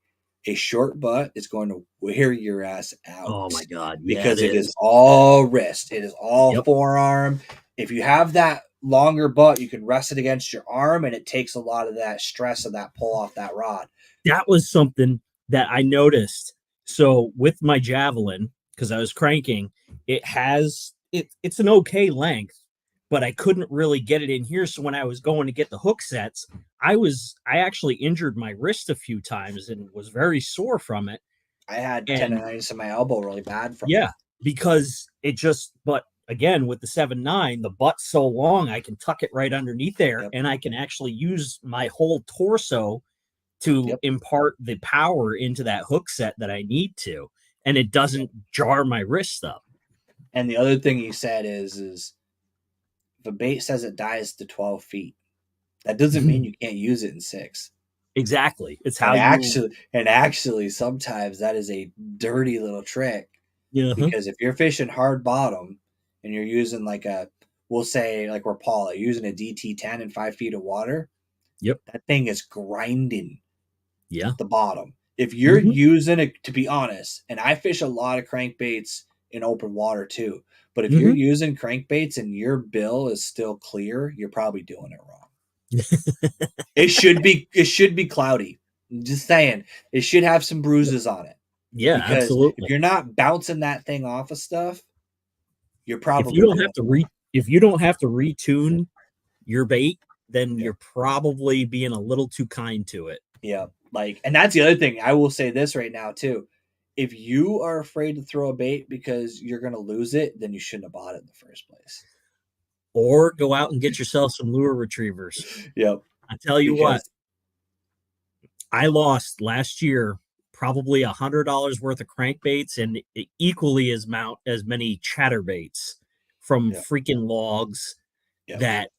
[SPEAKER 1] a short butt is going to wear your ass out
[SPEAKER 2] Oh my god, yeah, it
[SPEAKER 1] because it is
[SPEAKER 2] is.
[SPEAKER 1] all wrist, it is all
[SPEAKER 2] Yep.
[SPEAKER 1] forearm. If you have that longer butt, you can rest it against your arm, and it takes a lot of that stress of that pull off that rod.
[SPEAKER 2] That was something that I noticed. So with my javelin, because I was cranking, it's an okay length, but I couldn't really get it in here. So when I was going to get the hook sets, I actually injured my wrist a few times and was very sore from it.
[SPEAKER 1] I had
[SPEAKER 2] And
[SPEAKER 1] tendonitis in my elbow really bad from it.
[SPEAKER 2] yeah, because but again, with the 7.9, the butt's so long, I can tuck it right underneath there
[SPEAKER 1] Yep.
[SPEAKER 2] and I can actually use my whole torso to
[SPEAKER 1] Yep.
[SPEAKER 2] impart the power into that hook set that I need to, and it
[SPEAKER 1] Yep.
[SPEAKER 2] doesn't jar my wrist up.
[SPEAKER 1] And the other thing you said is if a bait says it dies to 12 feet, that doesn't mean you can't use it in 6.
[SPEAKER 2] Exactly. It's
[SPEAKER 1] And
[SPEAKER 2] how you.
[SPEAKER 1] actually, sometimes that is a dirty little trick
[SPEAKER 2] Uh-huh.
[SPEAKER 1] because if you're fishing hard bottom and you're using we'll say like we're Paula using a DT10 in 5 feet of water,
[SPEAKER 2] Yep.
[SPEAKER 1] that thing is grinding
[SPEAKER 2] Yeah.
[SPEAKER 1] the bottom. If you're
[SPEAKER 2] Mm-hmm.
[SPEAKER 1] using it, to be honest, and I fish a lot of crankbaits in open water too, but if you're
[SPEAKER 2] Mm-hmm.
[SPEAKER 1] using crankbaits and your bill is still clear, you're probably doing it wrong. It should be cloudy. I'm just saying, it should have some
[SPEAKER 2] Yep.
[SPEAKER 1] bruises on it
[SPEAKER 2] Yeah,
[SPEAKER 1] because if
[SPEAKER 2] absolutely.
[SPEAKER 1] you're not bouncing that thing off of stuff, you're
[SPEAKER 2] If you
[SPEAKER 1] probably
[SPEAKER 2] don't
[SPEAKER 1] doing
[SPEAKER 2] have to
[SPEAKER 1] it wrong.
[SPEAKER 2] if you don't have to retune your bait, then
[SPEAKER 1] Yeah,
[SPEAKER 2] you're probably being a little too kind to it.
[SPEAKER 1] yeah. And that's the other thing. I will say this right now too. If you are afraid to throw a bait because you're gonna lose it, then you shouldn't have bought it in the first place.
[SPEAKER 2] Or go out and get yourself some lure retrievers.
[SPEAKER 1] Yep.
[SPEAKER 2] I tell you what,
[SPEAKER 1] Because
[SPEAKER 2] I lost last year probably $100 worth of crankbaits and equally as many chatterbaits from
[SPEAKER 1] yep,
[SPEAKER 2] freaking logs
[SPEAKER 1] yep,
[SPEAKER 2] that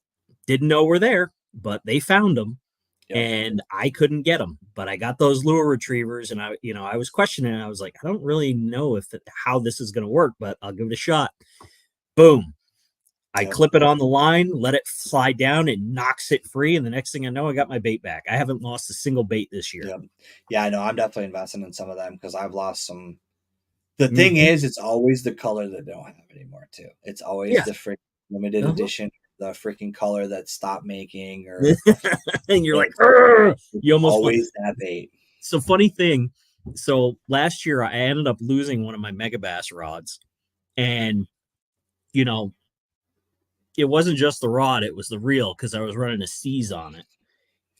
[SPEAKER 2] didn't know were there, but they found them
[SPEAKER 1] yep,
[SPEAKER 2] and I couldn't get them. But I got those lure retrievers, and I was questioning. I was like, I don't really know how this is going to work, but I'll give it a shot. Boom! I
[SPEAKER 1] yep,
[SPEAKER 2] clip it on the line, let it slide down, it knocks it free, and the next thing I know, I got my bait back. I haven't lost a single bait this year.
[SPEAKER 1] yep. Yeah, I know. I'm definitely investing in some of them because I've lost some. The thing
[SPEAKER 2] Mm-hmm.
[SPEAKER 1] is, it's always the color that they don't have anymore too. It's always
[SPEAKER 2] Yeah.
[SPEAKER 1] the limited
[SPEAKER 2] Uh-huh.
[SPEAKER 1] edition, the freaking color that stopped making, or
[SPEAKER 2] And you're like,
[SPEAKER 1] it's,
[SPEAKER 2] "Arr!"
[SPEAKER 1] it's
[SPEAKER 2] You almost want.
[SPEAKER 1] always that bait.
[SPEAKER 2] So funny thing. So last year I ended up losing one of my mega bass rods, and you know it wasn't just the rod; it was the reel because I was running a seize on it.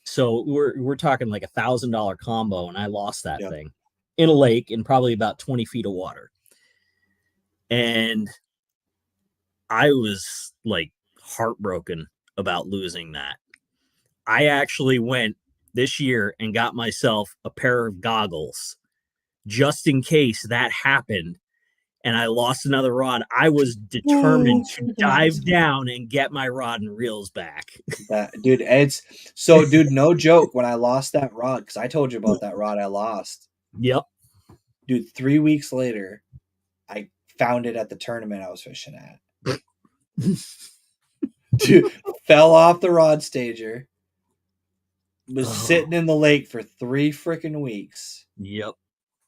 [SPEAKER 2] So we're talking like $1,000 combo, and I lost that
[SPEAKER 1] Yep.
[SPEAKER 2] thing in a lake in probably about 20 feet of water, and I was like heartbroken about losing that. I actually went this year and got myself a pair of goggles just in case that happened and I lost another rod. I was determined to dive down and get my rod and reels back.
[SPEAKER 1] That dude, it's so dude, no joke. When I lost that rod, because I told you about that rod I lost,
[SPEAKER 2] Yep.
[SPEAKER 1] dude. 3 weeks later, I found it at the tournament I was fishing at. Dude, fell off the rod stager, was
[SPEAKER 2] Oh,
[SPEAKER 1] sitting in the lake for 3 freaking weeks.
[SPEAKER 2] yep.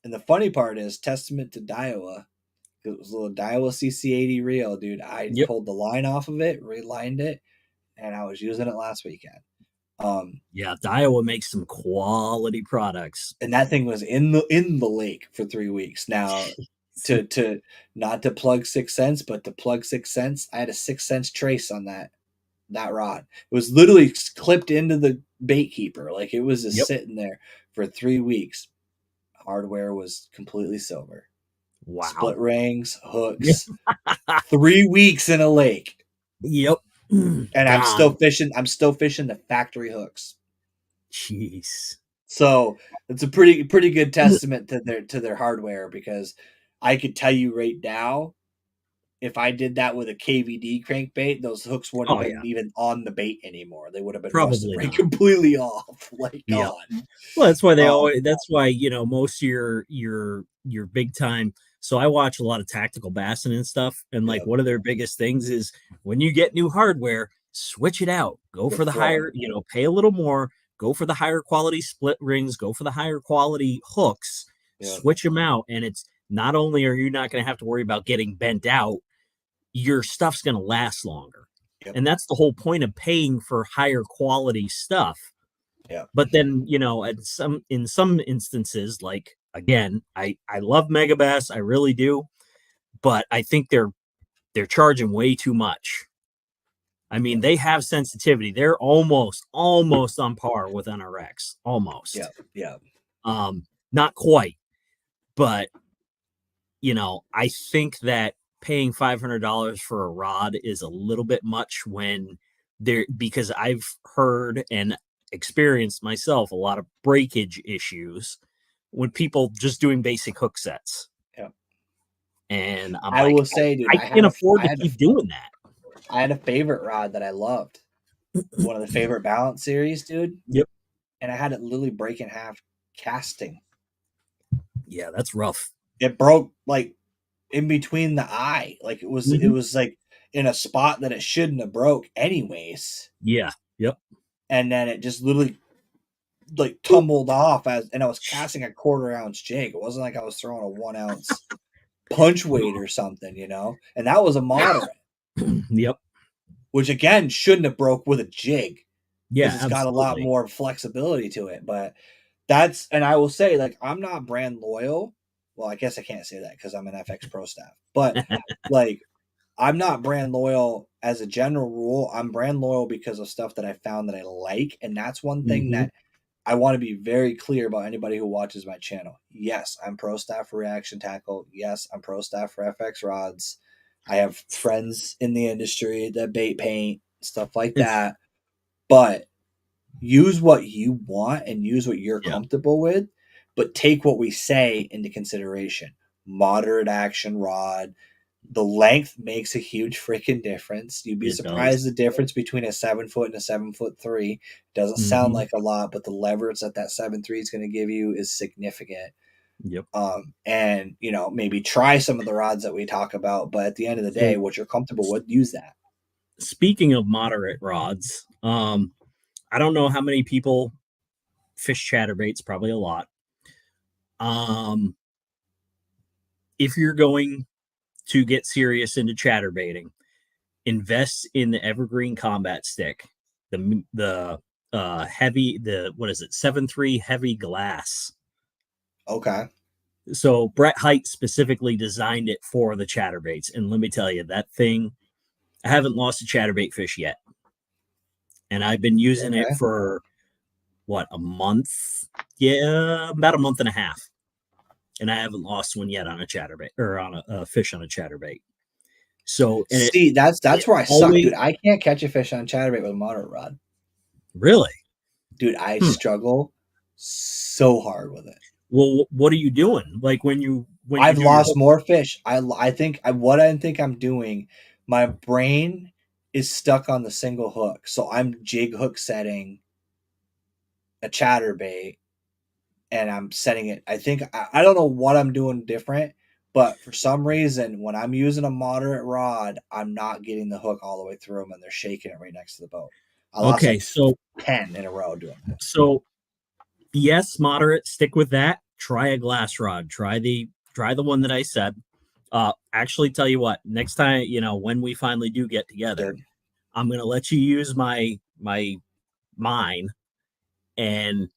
[SPEAKER 1] And the funny part is, testament to Daiwa, it was a little Daiwa CC80 reel, dude. I
[SPEAKER 2] Yep.
[SPEAKER 1] pulled the line off of it, relined it, and I was using it last weekend.
[SPEAKER 2] Yeah, Daiwa makes some quality products.
[SPEAKER 1] And that thing was in the lake for 3 weeks. Now, to not to plug Six Sense, but to plug Six Sense, I had a 6 cents trace on that rod. It was literally clipped into the bait keeper, like it was just
[SPEAKER 2] Yep.
[SPEAKER 1] sitting there for 3 weeks. Hardware was completely silver.
[SPEAKER 2] Wow.
[SPEAKER 1] Split rings,
[SPEAKER 2] Yep.
[SPEAKER 1] hooks. 3 weeks in a lake,
[SPEAKER 2] Yep.
[SPEAKER 1] and I'm still
[SPEAKER 2] Gone.
[SPEAKER 1] fishing. I'm still fishing the factory hooks.
[SPEAKER 2] Jeez.
[SPEAKER 1] So it's a pretty good testament to their hardware, because I could tell you right now, if I did that with a KVD crankbait, those hooks wouldn't
[SPEAKER 2] Oh
[SPEAKER 1] have
[SPEAKER 2] yeah.
[SPEAKER 1] been even on the bait anymore. They would have been rusted
[SPEAKER 2] Probably
[SPEAKER 1] right
[SPEAKER 2] not.
[SPEAKER 1] completely off, like
[SPEAKER 2] Yep.
[SPEAKER 1] gone.
[SPEAKER 2] Well, that's why they
[SPEAKER 1] Um,
[SPEAKER 2] always. That's why most of your big time. So I watch a lot of tactical bassin and stuff, and like
[SPEAKER 1] yeah,
[SPEAKER 2] one of their biggest things is when you get new hardware, switch it out. Go
[SPEAKER 1] the
[SPEAKER 2] for the
[SPEAKER 1] flow.
[SPEAKER 2] higher. Pay a little more. Go for the higher quality split rings. Go for the higher quality hooks.
[SPEAKER 1] Yeah,
[SPEAKER 2] Switch them out, and it's not only are you not going to have to worry about getting bent out, your stuff's going to last longer.
[SPEAKER 1] yep,
[SPEAKER 2] And that's the whole point of paying for higher quality stuff.
[SPEAKER 1] yeah,
[SPEAKER 2] But then, in some instances, like again, I love Megabass, I really do, but I think they're charging way too much. I
[SPEAKER 1] yeah,
[SPEAKER 2] mean, they have sensitivity. They're almost on par with NRX,
[SPEAKER 1] yeah,
[SPEAKER 2] almost.
[SPEAKER 1] yeah,
[SPEAKER 2] Not quite, but I think that paying $500 for a rod is a little bit much when because I've heard and experienced myself a lot of breakage issues when people just doing basic hook sets.
[SPEAKER 1] yeah.
[SPEAKER 2] And I'm
[SPEAKER 1] I
[SPEAKER 2] like,
[SPEAKER 1] will say, dude,
[SPEAKER 2] I can't afford to keep doing that.
[SPEAKER 1] I had a favorite rod that I loved. One of the favorite balance series, dude,
[SPEAKER 2] Yep.
[SPEAKER 1] and I had it literally break in half casting.
[SPEAKER 2] Yeah, that's rough.
[SPEAKER 1] It broke like in between the eye. Like it
[SPEAKER 2] Hmm.
[SPEAKER 1] was like in a spot that it shouldn't have broke anyways.
[SPEAKER 2] Yeah. Yep.
[SPEAKER 1] And then it just literally like
[SPEAKER 2] Boop.
[SPEAKER 1] tumbled off, and I was casting a 1/4 ounce jig. It wasn't like I was throwing a 1 ounce punch weight or something, And that was a moderate,
[SPEAKER 2] Yep.
[SPEAKER 1] which again shouldn't have broke with a jig, because
[SPEAKER 2] Yeah,
[SPEAKER 1] it's got a lot
[SPEAKER 2] absolutely.
[SPEAKER 1] more flexibility to it. But and I will say, like, I'm not brand loyal. Well, I guess I can't say that because I'm an FX Pro staff, but like, I'm not brand loyal as a general rule. I'm brand loyal because of stuff that I found that I like. And that's one thing
[SPEAKER 2] Hmm.
[SPEAKER 1] that I want to be very clear about anybody who watches my channel. Yes, I'm pro staff for Reaction Tackle. Yes, I'm pro staff for FX Rods. I have friends in the industry that bait paint, stuff like that. But use what you want and use what you're
[SPEAKER 2] Yeah,
[SPEAKER 1] comfortable with, but take what we say into consideration. Moderate action rod. The length makes a huge freaking difference. You'd be
[SPEAKER 2] it does.
[SPEAKER 1] surprised the difference between a 7 foot and a 7'3". Doesn't sound
[SPEAKER 2] Hmm.
[SPEAKER 1] like a lot, but the leverage that 7'3" is going to give you is significant.
[SPEAKER 2] Yep.
[SPEAKER 1] And maybe try some of the rods that we talk about, but at the end of the day,
[SPEAKER 2] So
[SPEAKER 1] what you're comfortable with, use that.
[SPEAKER 2] speaking of moderate rods, I don't know how many people fish chatterbaits, probably a lot. Um, if you're going to get serious into chatterbaiting, invest in the Evergreen Combat Stick, the heavy, the what is it, 7.3 heavy glass.
[SPEAKER 1] Okay.
[SPEAKER 2] So Brett Height specifically designed it for the chatterbaits, and let me tell you, that thing, I haven't lost a chatterbait fish yet, and I've been using it
[SPEAKER 1] Okay.
[SPEAKER 2] for what, a month? Yeah, about a month and a half, and I haven't lost one yet on a chatterbait or on a fish on a chatterbait. So, and
[SPEAKER 1] See,
[SPEAKER 2] it
[SPEAKER 1] that's where I suck,
[SPEAKER 2] always
[SPEAKER 1] dude. I can't catch a fish on chatterbait with a moderate rod.
[SPEAKER 2] really.
[SPEAKER 1] Dude, I
[SPEAKER 2] Hmm.
[SPEAKER 1] struggle so hard with it.
[SPEAKER 2] Well, what are you doing? Like when you
[SPEAKER 1] I've
[SPEAKER 2] do your
[SPEAKER 1] lost
[SPEAKER 2] hook?
[SPEAKER 1] more fish. I think what I think I'm doing, my brain is stuck on the single hook. So I'm jig hook setting a chatterbait, and I'm setting it. I don't know what I'm doing different, but for some reason when I'm using a moderate rod, I'm not getting the hook all the way through them, and they're shaking it right next to the boat. I lost
[SPEAKER 2] Okay,
[SPEAKER 1] like
[SPEAKER 2] so
[SPEAKER 1] 10 in a row doing that.
[SPEAKER 2] so yes, moderate, stick with that. Try a glass rod. Try the one that I said. Actually, tell you what, next time, when we finally do get together,
[SPEAKER 1] Good.
[SPEAKER 2] I'm gonna let you use my mine, and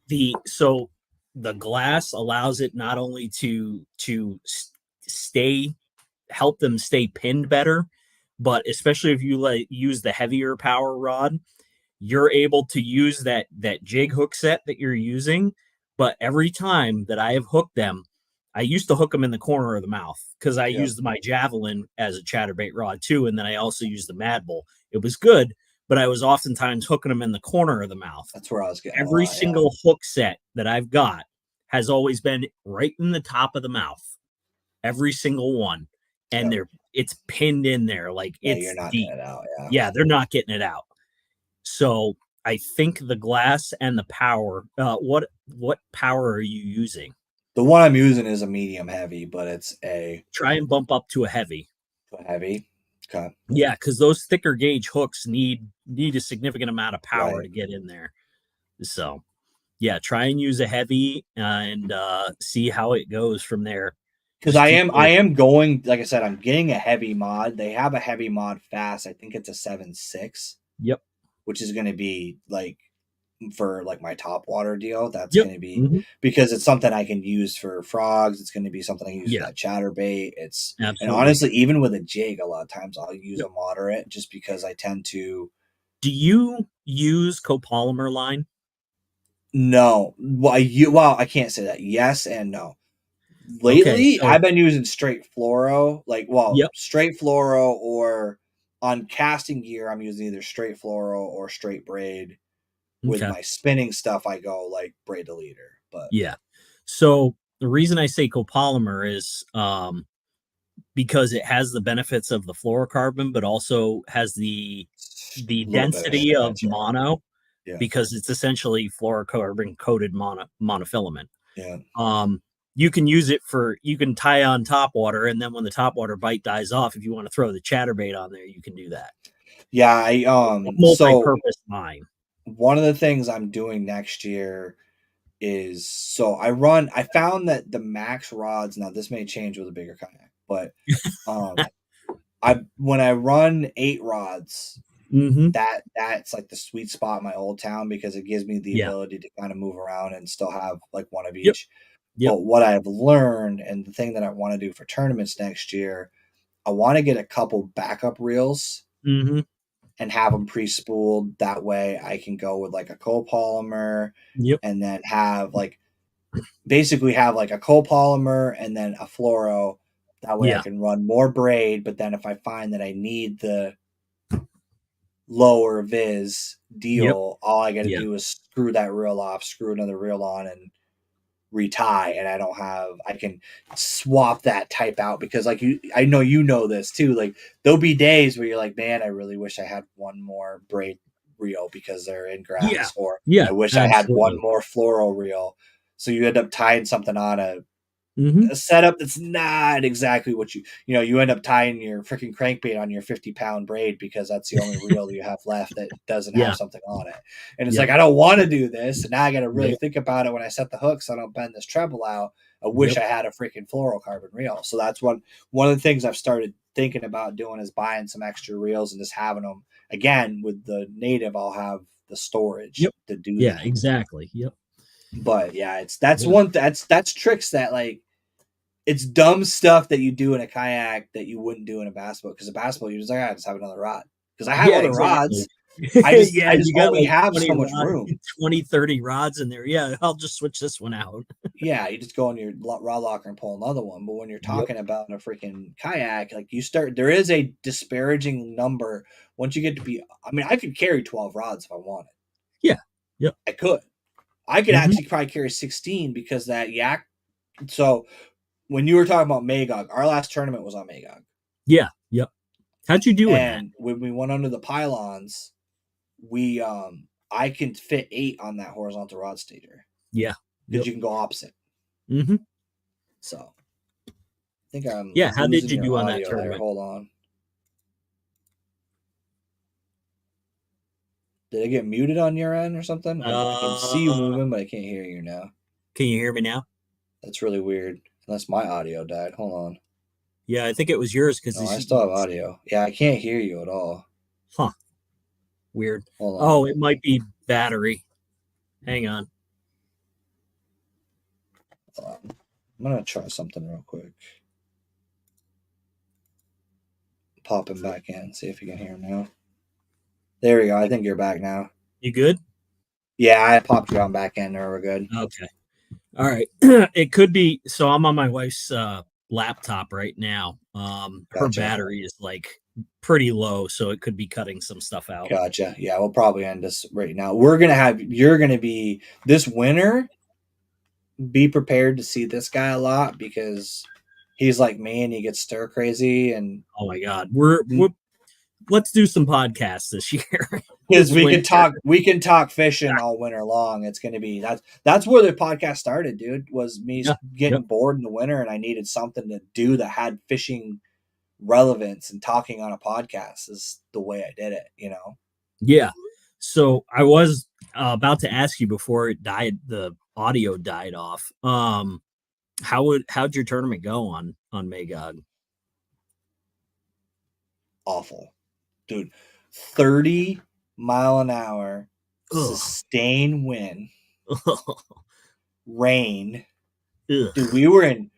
[SPEAKER 2] the glass allows it not only to stay help them stay pinned better, but especially if you like use the heavier power rod, you're able to use that jig hook set that you're using. But every time that I have hooked them, I used to hook them in the corner of the mouth because I
[SPEAKER 1] Yep.
[SPEAKER 2] used my javelin as a chatterbait rod too, and then I also used the Mad Bull. It was good, but I was oftentimes hooking them in the corner of the mouth.
[SPEAKER 1] That's where I was getting a
[SPEAKER 2] Every
[SPEAKER 1] lot. Yeah.
[SPEAKER 2] single hook set that I've got has always been right in the top of the mouth. Every single one. And
[SPEAKER 1] Yep.
[SPEAKER 2] it's pinned in there like
[SPEAKER 1] Yeah, you're
[SPEAKER 2] it's
[SPEAKER 1] not
[SPEAKER 2] deep.
[SPEAKER 1] getting it out. Yeah.
[SPEAKER 2] Yeah, they're not getting it out. So I think the glass and the power. What power are you using?
[SPEAKER 1] The one I'm using is a medium heavy, but it's
[SPEAKER 2] Try and bump up to a heavy.
[SPEAKER 1] a heavy. Okay.
[SPEAKER 2] Yeah, because those thicker gauge hooks need a significant amount of power
[SPEAKER 1] Right.
[SPEAKER 2] to get in there. So yeah, try and use a heavy and see how it goes from there.
[SPEAKER 1] Because
[SPEAKER 2] Just keep
[SPEAKER 1] I
[SPEAKER 2] your
[SPEAKER 1] am going, like I said, I'm getting a heavy mod. They have a heavy mod fast. I think it's a 7.6,
[SPEAKER 2] yep,
[SPEAKER 1] which is going to be like for like my top water deal. That's
[SPEAKER 2] yep,
[SPEAKER 1] going to be
[SPEAKER 2] hmm
[SPEAKER 1] because it's something I can use for frogs. It's going to be something I can use for
[SPEAKER 2] yeah,
[SPEAKER 1] that chatterbait. It's and
[SPEAKER 2] absolutely.
[SPEAKER 1] honestly, even with a jig, a lot of times I'll use
[SPEAKER 2] Yep.
[SPEAKER 1] a moderate just because I tend to.
[SPEAKER 2] Do you use copolymer line?
[SPEAKER 1] No, well, I can't say that. Yes and no.
[SPEAKER 2] Okay,
[SPEAKER 1] Lately,
[SPEAKER 2] so
[SPEAKER 1] I've been using straight fluoro,
[SPEAKER 2] yep,
[SPEAKER 1] straight fluoro, or on casting gear, I'm using either straight fluoro or straight braid. With
[SPEAKER 2] okay,
[SPEAKER 1] my spinning stuff, I go like braid to leader, but
[SPEAKER 2] yeah. So the reason I say copolymer is because it has the benefits of the fluorocarbon, but also has the
[SPEAKER 1] a little bit of
[SPEAKER 2] density of
[SPEAKER 1] stretch.
[SPEAKER 2] mono
[SPEAKER 1] Yeah,
[SPEAKER 2] because it's essentially fluorocarbon coated monofilament.
[SPEAKER 1] yeah,
[SPEAKER 2] Um, you can use it for you can tie on top water, and then when the top water bite dies off, if you want to throw the chatterbait on there, you can do that.
[SPEAKER 1] yeah. So
[SPEAKER 2] Multi-purpose line.
[SPEAKER 1] one of the things I'm doing next year is so I run. I found that the max rods. Now this may change with a bigger kayak, but um, I when I run 8 rods,
[SPEAKER 2] Mm-hmm.
[SPEAKER 1] that's like the sweet spot in my old town because it gives me the
[SPEAKER 2] Yeah.
[SPEAKER 1] ability to kind of move around and still have like one of
[SPEAKER 2] Yep.
[SPEAKER 1] each.
[SPEAKER 2] Yep.
[SPEAKER 1] But what I've learned and the thing that I want to do for tournaments next year, I want to get a couple backup reels
[SPEAKER 2] Mm-hmm.
[SPEAKER 1] and have them pre-spooled. That way I can go with like a copolymer
[SPEAKER 2] Yep.
[SPEAKER 1] and then have like basically have like a copolymer and then a fluoro. That way I
[SPEAKER 2] Yeah.
[SPEAKER 1] can run more braid, but then if I find that I need the lower vis
[SPEAKER 2] Yep.
[SPEAKER 1] deal, all I got to
[SPEAKER 2] Yeah.
[SPEAKER 1] do is screw that reel off, screw another reel on, and retie. And I don't have, I can swap that type out because, like, I know you know this too. Like, there'll be days where you're like, man, I really wish I had one more braid reel because they're in
[SPEAKER 2] Yeah.
[SPEAKER 1] grass, or
[SPEAKER 2] Yeah.
[SPEAKER 1] I wish I had one
[SPEAKER 2] Absolutely.
[SPEAKER 1] more floral reel. So you end up tying something on
[SPEAKER 2] Mm-hmm.
[SPEAKER 1] a setup that's not exactly what you end up tying your freaking crankbait on your 50-pound braid because that's the only reel you have left that doesn't have
[SPEAKER 2] Yeah.
[SPEAKER 1] something on it. And it's
[SPEAKER 2] Yep.
[SPEAKER 1] like, I don't want to do this. And now I got to really
[SPEAKER 2] Yep.
[SPEAKER 1] think about it when I set the hook so I don't bend this treble out. I wish
[SPEAKER 2] Yep.
[SPEAKER 1] I had a freaking fluorocarbon reel. So that's one of the things I've started thinking about doing is buying some extra reels and just having them. Again, with the native, I'll have the storage
[SPEAKER 2] Yep.
[SPEAKER 1] to do
[SPEAKER 2] Yeah.
[SPEAKER 1] that.
[SPEAKER 2] Exactly. Yep.
[SPEAKER 1] But yeah, that's
[SPEAKER 2] Yeah.
[SPEAKER 1] one that's tricks that like it's dumb stuff that you do in a kayak that you wouldn't do in a bass boat because a bass boat you're just like I just have another rod because I have
[SPEAKER 2] Yeah.
[SPEAKER 1] other
[SPEAKER 2] Exactly.
[SPEAKER 1] rods. I
[SPEAKER 2] Yeah.
[SPEAKER 1] just
[SPEAKER 2] You got
[SPEAKER 1] only
[SPEAKER 2] like
[SPEAKER 1] have so much room.
[SPEAKER 2] 20, 30 rods in there. Yeah. I'll just switch this one out.
[SPEAKER 1] Yeah, you just go in your rod locker and pull another one. But when you're
[SPEAKER 2] Yep.
[SPEAKER 1] talking about a freaking kayak, like you start, there is a disparaging number once you get to be. I mean, I could carry 12 rods if I wanted.
[SPEAKER 2] Yeah. Yep.
[SPEAKER 1] I could. I could
[SPEAKER 2] Mm-hmm.
[SPEAKER 1] actually probably carry 16 because that yak. So when you were talking about Magog, our last tournament was on Magog.
[SPEAKER 2] Yeah. Yep. How'd you do in that?
[SPEAKER 1] And when we went under the pylons, we I can fit 8 on that horizontal rod stager
[SPEAKER 2] Yeah.
[SPEAKER 1] because
[SPEAKER 2] Yep.
[SPEAKER 1] you can go opposite.
[SPEAKER 2] Mm-hmm.
[SPEAKER 1] So I think I'm
[SPEAKER 2] Yeah. How did
[SPEAKER 1] losing
[SPEAKER 2] you
[SPEAKER 1] your
[SPEAKER 2] do on that
[SPEAKER 1] audio there.
[SPEAKER 2] tournament?
[SPEAKER 1] Hold on. Did I get muted on your end or something? I can see you
[SPEAKER 2] Uh,
[SPEAKER 1] moving, but I can't hear you now.
[SPEAKER 2] can you hear me now?
[SPEAKER 1] That's really weird. Unless my audio died. Hold on.
[SPEAKER 2] Yeah, I think it was yours because
[SPEAKER 1] No, I still have audio. Yeah, I can't hear you at all.
[SPEAKER 2] huh. Weird.
[SPEAKER 1] Hold on.
[SPEAKER 2] Oh, it might be battery. Hang on.
[SPEAKER 1] Hold on. I'm gonna try something real quick. Pop him back in. See if you can hear him now. There we go. I think you're back now.
[SPEAKER 2] You good?
[SPEAKER 1] Yeah, I popped you on back in. There, we're good.
[SPEAKER 2] Okay. All right. It could be. So I'm on my wife's laptop right now. Her
[SPEAKER 1] Gotcha.
[SPEAKER 2] battery is like pretty low, so it could be cutting some stuff out.
[SPEAKER 1] Gotcha. Yeah, we'll probably end this right now. You're gonna be this winter. Be prepared to see this guy a lot because he's like me and he gets stir crazy and
[SPEAKER 2] Oh my God. We're let's do some podcasts this year.
[SPEAKER 1] because
[SPEAKER 2] This winter.
[SPEAKER 1] we can talk fishing all winter long. It's gonna be that's where the podcast started, dude. Was me
[SPEAKER 2] Yeah.
[SPEAKER 1] getting
[SPEAKER 2] Yep.
[SPEAKER 1] bored in the winter and I needed something to do that had fishing relevance, and talking on a podcast is the way I did it.
[SPEAKER 2] Yeah. So I was about to ask you before it died, the audio died off. How'd your tournament go on Magog?
[SPEAKER 1] Awful, dude. 30 mile an hour
[SPEAKER 2] Ugh.
[SPEAKER 1] sustained wind, rain.
[SPEAKER 2] Ugh.
[SPEAKER 1] Dude,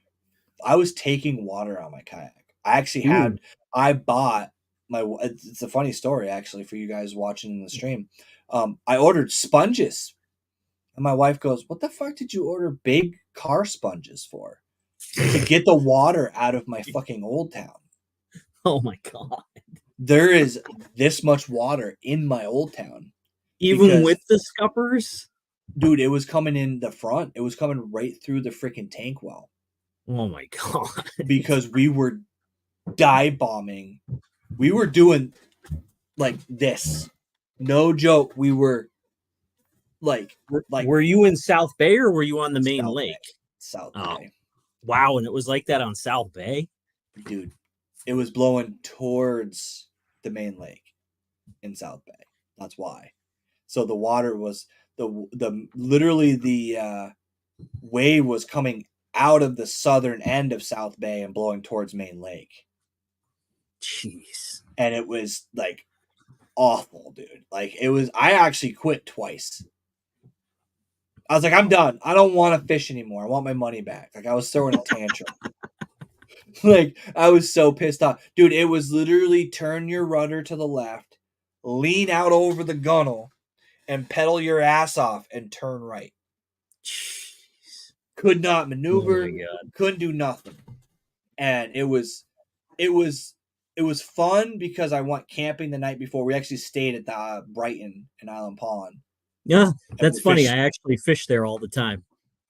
[SPEAKER 1] I was taking water on my kayak. I actually
[SPEAKER 2] Ooh.
[SPEAKER 1] I bought it's a funny story actually for you guys watching in the stream. I ordered sponges, and my wife goes, "What the fuck did you order big car sponges for?" To get the water out of my fucking old town.
[SPEAKER 2] Oh my God.
[SPEAKER 1] There is this much water in my old town
[SPEAKER 2] Even
[SPEAKER 1] because,
[SPEAKER 2] with the scuppers?
[SPEAKER 1] dude, it was coming in the front. It was coming right through the freaking tank well
[SPEAKER 2] Oh my God.
[SPEAKER 1] because we were dive bombing. We were doing like this. No joke. We were like
[SPEAKER 2] Were you in South Bay or were you on the main
[SPEAKER 1] South Bay.
[SPEAKER 2] lake?
[SPEAKER 1] South
[SPEAKER 2] Oh,
[SPEAKER 1] Bay.
[SPEAKER 2] wow. And it was like that on South Bay?
[SPEAKER 1] Dude, it was blowing towards the main lake in South Bay. That's why. So the water was the literally the wave was coming out of the southern end of South Bay and blowing towards Main Lake.
[SPEAKER 2] Jeez.
[SPEAKER 1] And it was like awful, dude. Like it was. I actually quit twice. I was like, I'm done. I don't want to fish anymore. I want my money back. Like I was throwing a tantrum. Like I was so pissed off, dude. It was literally turn your rudder to the left, lean out over the gunnel, and pedal your ass off and turn right.
[SPEAKER 2] Jeez.
[SPEAKER 1] Could not
[SPEAKER 2] Oh
[SPEAKER 1] maneuver.
[SPEAKER 2] my God.
[SPEAKER 1] Couldn't do nothing. And it was fun because I went camping the night before. We actually stayed at the Brighton in Island Pond.
[SPEAKER 2] Yeah,
[SPEAKER 1] And
[SPEAKER 2] that's funny. I actually fish there all the time.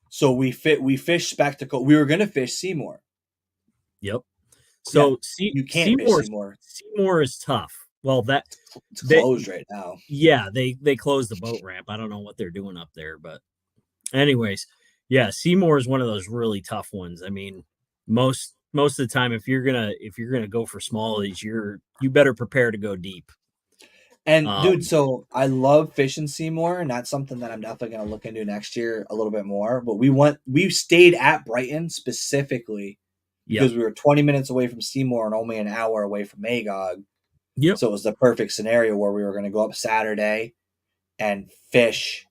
[SPEAKER 1] So we fished Spectacle. We were gonna fish Seymour.
[SPEAKER 2] Yep. So
[SPEAKER 1] You can't fish Seymour.
[SPEAKER 2] Seymour is tough. Well,
[SPEAKER 1] It's closed right now.
[SPEAKER 2] Yeah, they closed the boat ramp. I don't know what they're doing up there, but anyways, yeah, Seymour is one of those really tough ones. I mean, most of the time, if you're gonna go for smallies, you better prepare to go deep.
[SPEAKER 1] And dude, so I love fishing Seymour, and that's something that I'm definitely gonna look into next year a little bit more. But we stayed at Brighton specifically because we were 20 minutes away from Seymour and only an hour away from Magog.
[SPEAKER 2] Yep.
[SPEAKER 1] So it was the perfect scenario where we were going to go up Saturday and fish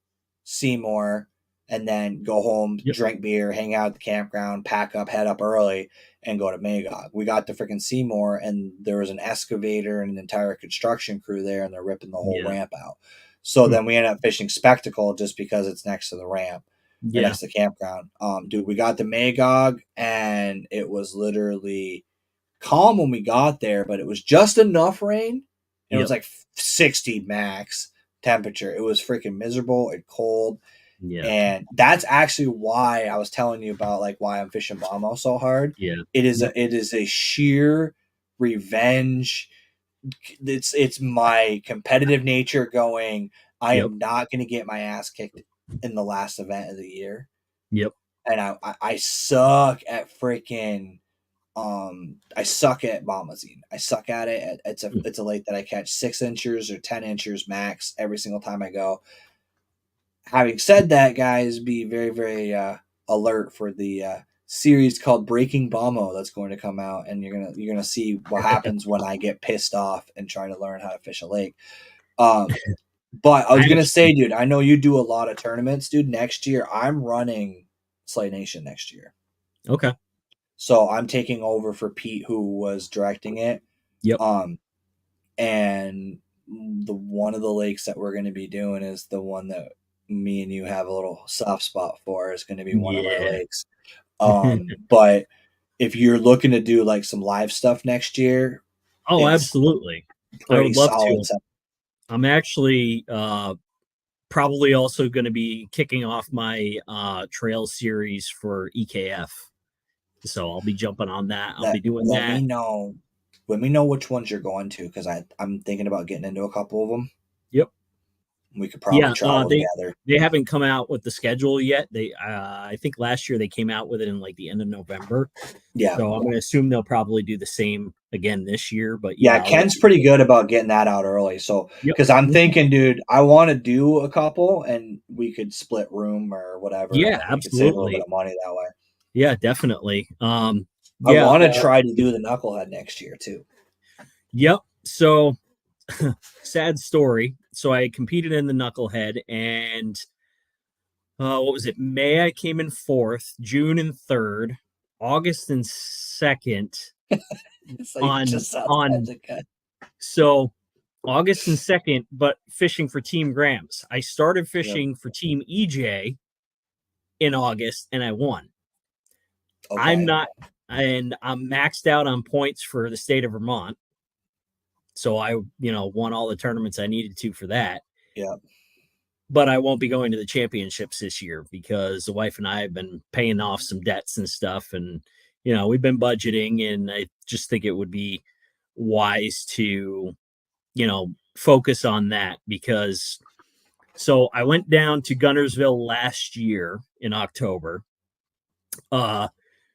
[SPEAKER 1] Seymour and then go home, drink beer, hang out at the campground, pack up, head up early, and go to Magog. We got to freaking Seymour, and there was an excavator and an entire construction crew there, and they're ripping the whole ramp out. So then we ended up fishing Spectacle just because it's next to the ramp. Next to the campground. Dude, we got to Magog, and it was literally calm when we got there, but it was just enough rain. It was like 60 max temperature. It was freaking miserable and cold.
[SPEAKER 2] Yeah.
[SPEAKER 1] And that's actually why I was telling you about like why I'm fishing Bomo so hard.
[SPEAKER 2] Yeah.
[SPEAKER 1] It is a sheer revenge. It's my competitive nature going, I am not going to get my ass kicked in the last event of the year.
[SPEAKER 2] Yep.
[SPEAKER 1] And I suck at freaking I suck at bombazine. I suck at it. It's a lake that I catch 6 inches or 10 inches max every single time I go. Having said that, guys, be very, very alert for the series called Breaking Bomo that's going to come out, and you're gonna see what happens when I get pissed off and try to learn how to fish a lake. Um, but I
[SPEAKER 2] I
[SPEAKER 1] was gonna say,
[SPEAKER 2] actually
[SPEAKER 1] dude, I know you do a lot of tournaments, dude. Next year, I'm running Slay Nation next year,
[SPEAKER 2] okay.
[SPEAKER 1] so I'm taking over for Pete, who was directing it.
[SPEAKER 2] Yep.
[SPEAKER 1] Um, and the one of the lakes that we're going to be doing is the one that me and you have a little soft spot for is going to be one of our
[SPEAKER 2] Yeah.
[SPEAKER 1] lakes. But if you're looking to do like some live stuff next year,
[SPEAKER 2] Oh,
[SPEAKER 1] it's
[SPEAKER 2] absolutely. I
[SPEAKER 1] pretty
[SPEAKER 2] would love
[SPEAKER 1] solid.
[SPEAKER 2] to. I'm actually probably also going to be kicking off my trail series for EKF. So I'll be jumping on that. I'll
[SPEAKER 1] Let
[SPEAKER 2] be doing
[SPEAKER 1] let me
[SPEAKER 2] that.
[SPEAKER 1] know. Let me know which ones you're going to because I'm thinking about getting into a couple of them.
[SPEAKER 2] Yep.
[SPEAKER 1] We could probably
[SPEAKER 2] Yeah,
[SPEAKER 1] travel
[SPEAKER 2] they
[SPEAKER 1] together.
[SPEAKER 2] they haven't come out with the schedule yet. They I think last year they came out with it in like the end of November.
[SPEAKER 1] Yeah.
[SPEAKER 2] So I'm going to assume they'll probably do the same again this year. But
[SPEAKER 1] Yeah,
[SPEAKER 2] yeah, I'll let
[SPEAKER 1] Ken's
[SPEAKER 2] you.
[SPEAKER 1] pretty good about getting that out early. So,
[SPEAKER 2] Yep.
[SPEAKER 1] because I'm
[SPEAKER 2] Mhm.
[SPEAKER 1] thinking, dude, I want to do a couple and we could split room or whatever, and
[SPEAKER 2] Yeah,
[SPEAKER 1] then we could save a little bit
[SPEAKER 2] absolutely.
[SPEAKER 1] of money that way.
[SPEAKER 2] Yeah, definitely.
[SPEAKER 1] I
[SPEAKER 2] Yeah.
[SPEAKER 1] want to try to do the knucklehead next year too.
[SPEAKER 2] Yep. So sad story. So I competed in the knucklehead, and what was it? May I came in fourth, June in third, August in second
[SPEAKER 1] It's like
[SPEAKER 2] on
[SPEAKER 1] just outside
[SPEAKER 2] on
[SPEAKER 1] the cut.
[SPEAKER 2] so August and second, but fishing for Team Grams. I started
[SPEAKER 1] Yep.
[SPEAKER 2] fishing for Team EJ in August and I won. I'm
[SPEAKER 1] Okay.
[SPEAKER 2] not, and I'm maxed out on points for the state of Vermont. So I, won all the tournaments I needed to for that.
[SPEAKER 1] Yep.
[SPEAKER 2] But I won't be going to the championships this year because the wife and I have been paying off some debts and stuff. And, we've been budgeting, and I just think it would be wise to, focus on that because so I went down to Gunnersville last year in October. Uh,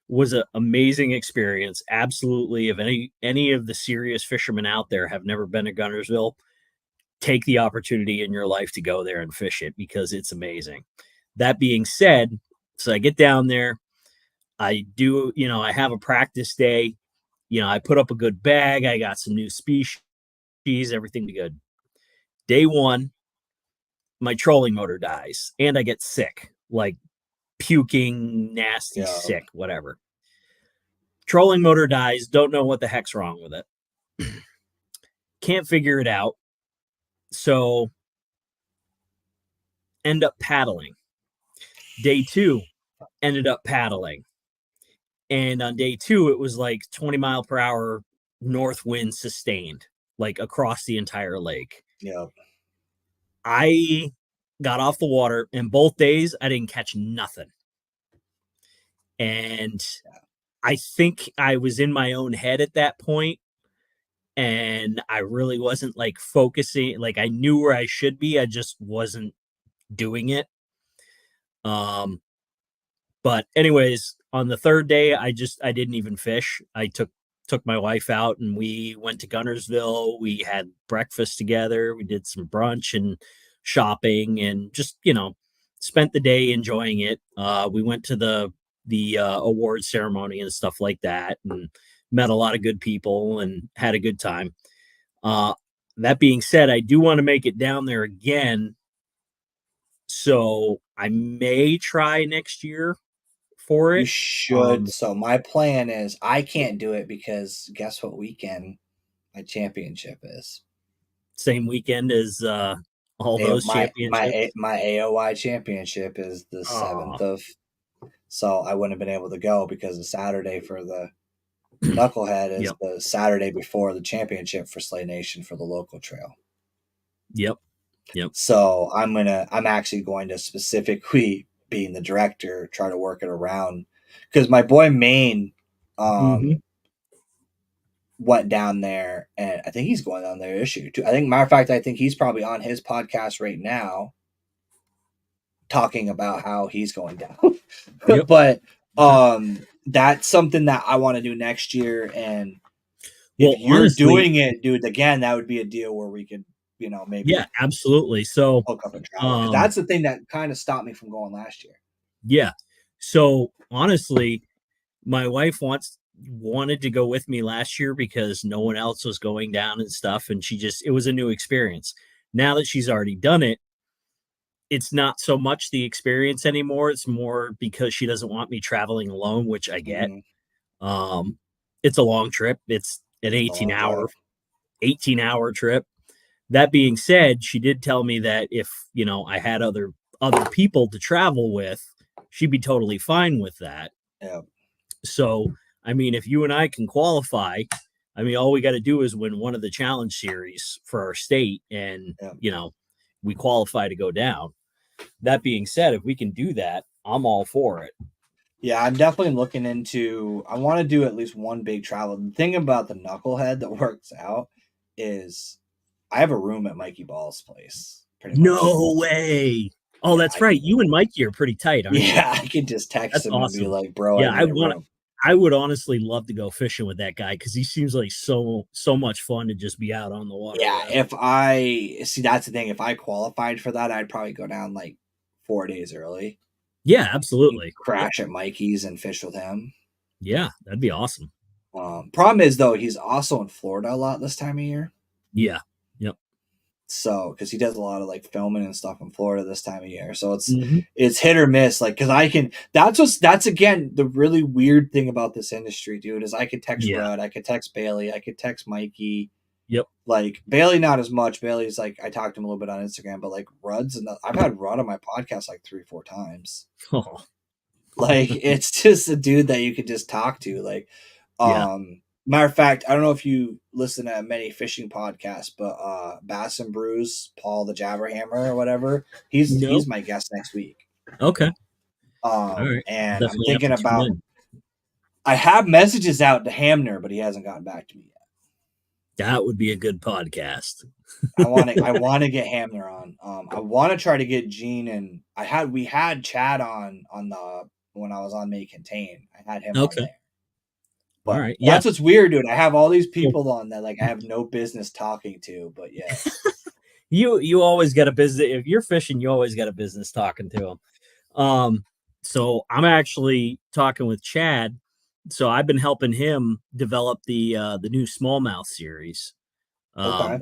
[SPEAKER 2] was an amazing experience. Absolutely. If any of the serious fishermen out there have never been to Gunnersville, take the opportunity in your life to go there and fish it because it's amazing. That being said, so I get down there, I do, I have a practice day, I put up a good bag, I got some new species, everything good. Day one, my trolling motor dies and I get sick, like puking, nasty,
[SPEAKER 1] Yeah.
[SPEAKER 2] sick, whatever. Trolling motor dies, don't know what the heck's wrong with it. Can't figure it out. So end up paddling. Day two, ended up paddling. And on day two, it was like 20-mile-per-hour north wind sustained, like across the entire lake.
[SPEAKER 1] Yep.
[SPEAKER 2] I got off the water, and both days I didn't catch nothing. And I think I was in my own head at that point, and I really wasn't like focusing. Like I knew where I should be, I just wasn't doing it. But anyways, on the third day, I didn't even fish. I took my wife out and we went to Gunnersville. We had breakfast together. We did some brunch and shopping and just, spent the day enjoying it. We went to the award ceremony and stuff like that and met a lot of good people and had a good time. Uh, that being said, I do want to make it down there again. So I may try next year for
[SPEAKER 1] You
[SPEAKER 2] it.
[SPEAKER 1] should.
[SPEAKER 2] Um,
[SPEAKER 1] So my plan is I can't do it because guess what weekend my championship is?
[SPEAKER 2] Same weekend as all
[SPEAKER 1] A-
[SPEAKER 2] those
[SPEAKER 1] my my
[SPEAKER 2] championships.
[SPEAKER 1] my AOY championship is the
[SPEAKER 2] Oh,
[SPEAKER 1] 7th of, so I wouldn't have been able to go because the Saturday for the Knucklehead is
[SPEAKER 2] yep,
[SPEAKER 1] the Saturday before the championship for Slay Nation for the local trail.
[SPEAKER 2] yep, yep.
[SPEAKER 1] So I'm actually going to specifically being the director try to work it around because my boy Maine
[SPEAKER 2] Hmm.
[SPEAKER 1] um went down there and I think he's going down there this year too. I think matter of fact I think he's probably on his podcast right now talking about how he's going down.
[SPEAKER 2] Yep.
[SPEAKER 1] But that's something that I want to do next year, and if
[SPEAKER 2] Well,
[SPEAKER 1] you're
[SPEAKER 2] honestly,
[SPEAKER 1] doing it, dude, again, that would be a deal where we could,
[SPEAKER 2] yeah,
[SPEAKER 1] maybe
[SPEAKER 2] absolutely. So,
[SPEAKER 1] hook up and travel because
[SPEAKER 2] um,
[SPEAKER 1] that's the thing that kind of stopped me from going last year.
[SPEAKER 2] yeah. So honestly, my wife wanted to go with me last year because no one else was going down and stuff, and it was a new experience. Now that she's already done it, it's not so much the experience anymore. It's more because she doesn't want me traveling alone, which I get.
[SPEAKER 1] Mm-hmm.
[SPEAKER 2] Um, it's a long trip. It's an
[SPEAKER 1] It's a long drive.
[SPEAKER 2] 18-hour trip. That being said, she did tell me that if, I had other people to travel with, she'd be totally fine with that.
[SPEAKER 1] Yeah.
[SPEAKER 2] So, I mean, if you and I can qualify, I mean, all we got to do is win one of the challenge series for our state, and
[SPEAKER 1] Yeah.
[SPEAKER 2] we qualify to go down. That being said, if we can do that, I'm all for it.
[SPEAKER 1] Yeah, I'm definitely looking into. I want to do at least one big travel. The thing about the knucklehead that works out is I have a room at Mikey Ball's place, pretty much.
[SPEAKER 2] No way. Oh,
[SPEAKER 1] Yeah,
[SPEAKER 2] that's right. You and Mikey are pretty tight, aren't you?
[SPEAKER 1] yeah, I could just text
[SPEAKER 2] That's
[SPEAKER 1] him and be
[SPEAKER 2] awesome.
[SPEAKER 1] like, "Bro, I
[SPEAKER 2] Yeah,
[SPEAKER 1] need a room."
[SPEAKER 2] I would honestly love to go fishing with that guy because he seems like so much fun to just be out on the water
[SPEAKER 1] Yeah,
[SPEAKER 2] with.
[SPEAKER 1] if I see, that's the thing. If I qualified for that, I'd probably go down like 4 days early.
[SPEAKER 2] Yeah,
[SPEAKER 1] You
[SPEAKER 2] absolutely. Yep.
[SPEAKER 1] crash at Mikey's and fish with him.
[SPEAKER 2] Yeah, that'd be awesome.
[SPEAKER 1] Problem is though, he's also in Florida a lot this time of year.
[SPEAKER 2] Yeah. Yep.
[SPEAKER 1] So, because he does a lot of like filming and stuff in Florida this time of year, so
[SPEAKER 2] Mm-hmm.
[SPEAKER 1] it's hit or miss. Like, because I can. That's again the really weird thing about this industry, dude. Is I could text
[SPEAKER 2] Yeah.
[SPEAKER 1] Rudd, I could text Bailey, I could text Mikey.
[SPEAKER 2] Yep.
[SPEAKER 1] Like Bailey, not as much. Bailey's like I talked to him a little bit on Instagram, but like Rudd's and I've had Rudd on my podcast like 3-4 times.
[SPEAKER 2] Oh,
[SPEAKER 1] Like it's just a dude that you could just talk to. Like,
[SPEAKER 2] yeah.
[SPEAKER 1] matter of fact, I don't know if you listen to many fishing podcasts, but Bass and Brews, Paul the Jabberhammer or whatever,
[SPEAKER 2] Nope.
[SPEAKER 1] he's my guest next week.
[SPEAKER 2] Okay. All right.
[SPEAKER 1] And I'm
[SPEAKER 2] Definitely have
[SPEAKER 1] thinking
[SPEAKER 2] to tune
[SPEAKER 1] about.
[SPEAKER 2] in.
[SPEAKER 1] I have messages out to Hamner, but he hasn't gotten back to me yet.
[SPEAKER 2] That would be a good podcast.
[SPEAKER 1] I want to get Hamner on. I want to try to get Gene, and we had Chad on the when I was on May Contain. I had him on
[SPEAKER 2] Okay.
[SPEAKER 1] there.
[SPEAKER 2] All
[SPEAKER 1] But
[SPEAKER 2] right. Yeah.
[SPEAKER 1] that's what's weird, dude. I have all these people on that like I have no business talking to, but yeah.
[SPEAKER 2] You always got a business. If you're fishing, you always got a business talking to them. So I'm actually talking with Chad. So I've been helping him develop the new smallmouth series.
[SPEAKER 1] Okay.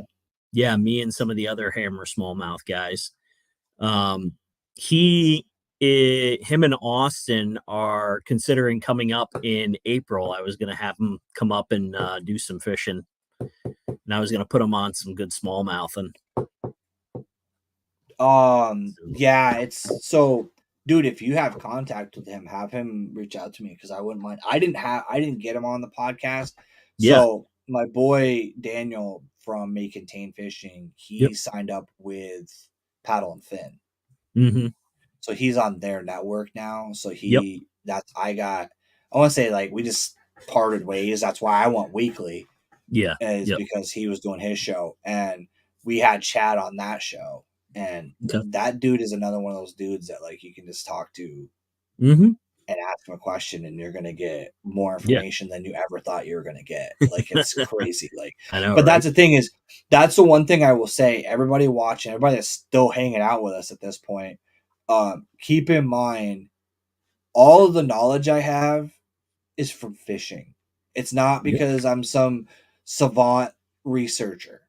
[SPEAKER 2] Yeah, me and some of the other Hammer smallmouth guys. Him and Austin are considering coming up in April. I was going to have him come up and do some fishing, and I was going to put him on some good smallmouth. And
[SPEAKER 1] yeah, it's so, dude. If you have contact with him, have him reach out to me because I wouldn't mind. I didn't get him on the podcast,
[SPEAKER 2] yeah,
[SPEAKER 1] so my boy Daniel from May Contain Fishing, he signed up with Paddle and Fin.
[SPEAKER 2] Mm-hmm.
[SPEAKER 1] So he's on their network now. So I want to say like we just parted ways. That's why I went weekly.
[SPEAKER 2] Yeah.
[SPEAKER 1] Is because he was doing his show and we had Chad on that show. And that dude is another one of those dudes that like you can just talk to and ask him a question and you're gonna get more information than you ever thought you were gonna get. Like it's crazy. Like
[SPEAKER 2] I know.
[SPEAKER 1] But that's the thing is that's the one thing I will say, everybody watching, everybody that's still hanging out with us at this point. Keep in mind, all of the knowledge I have is from fishing. It's not because I'm some savant researcher.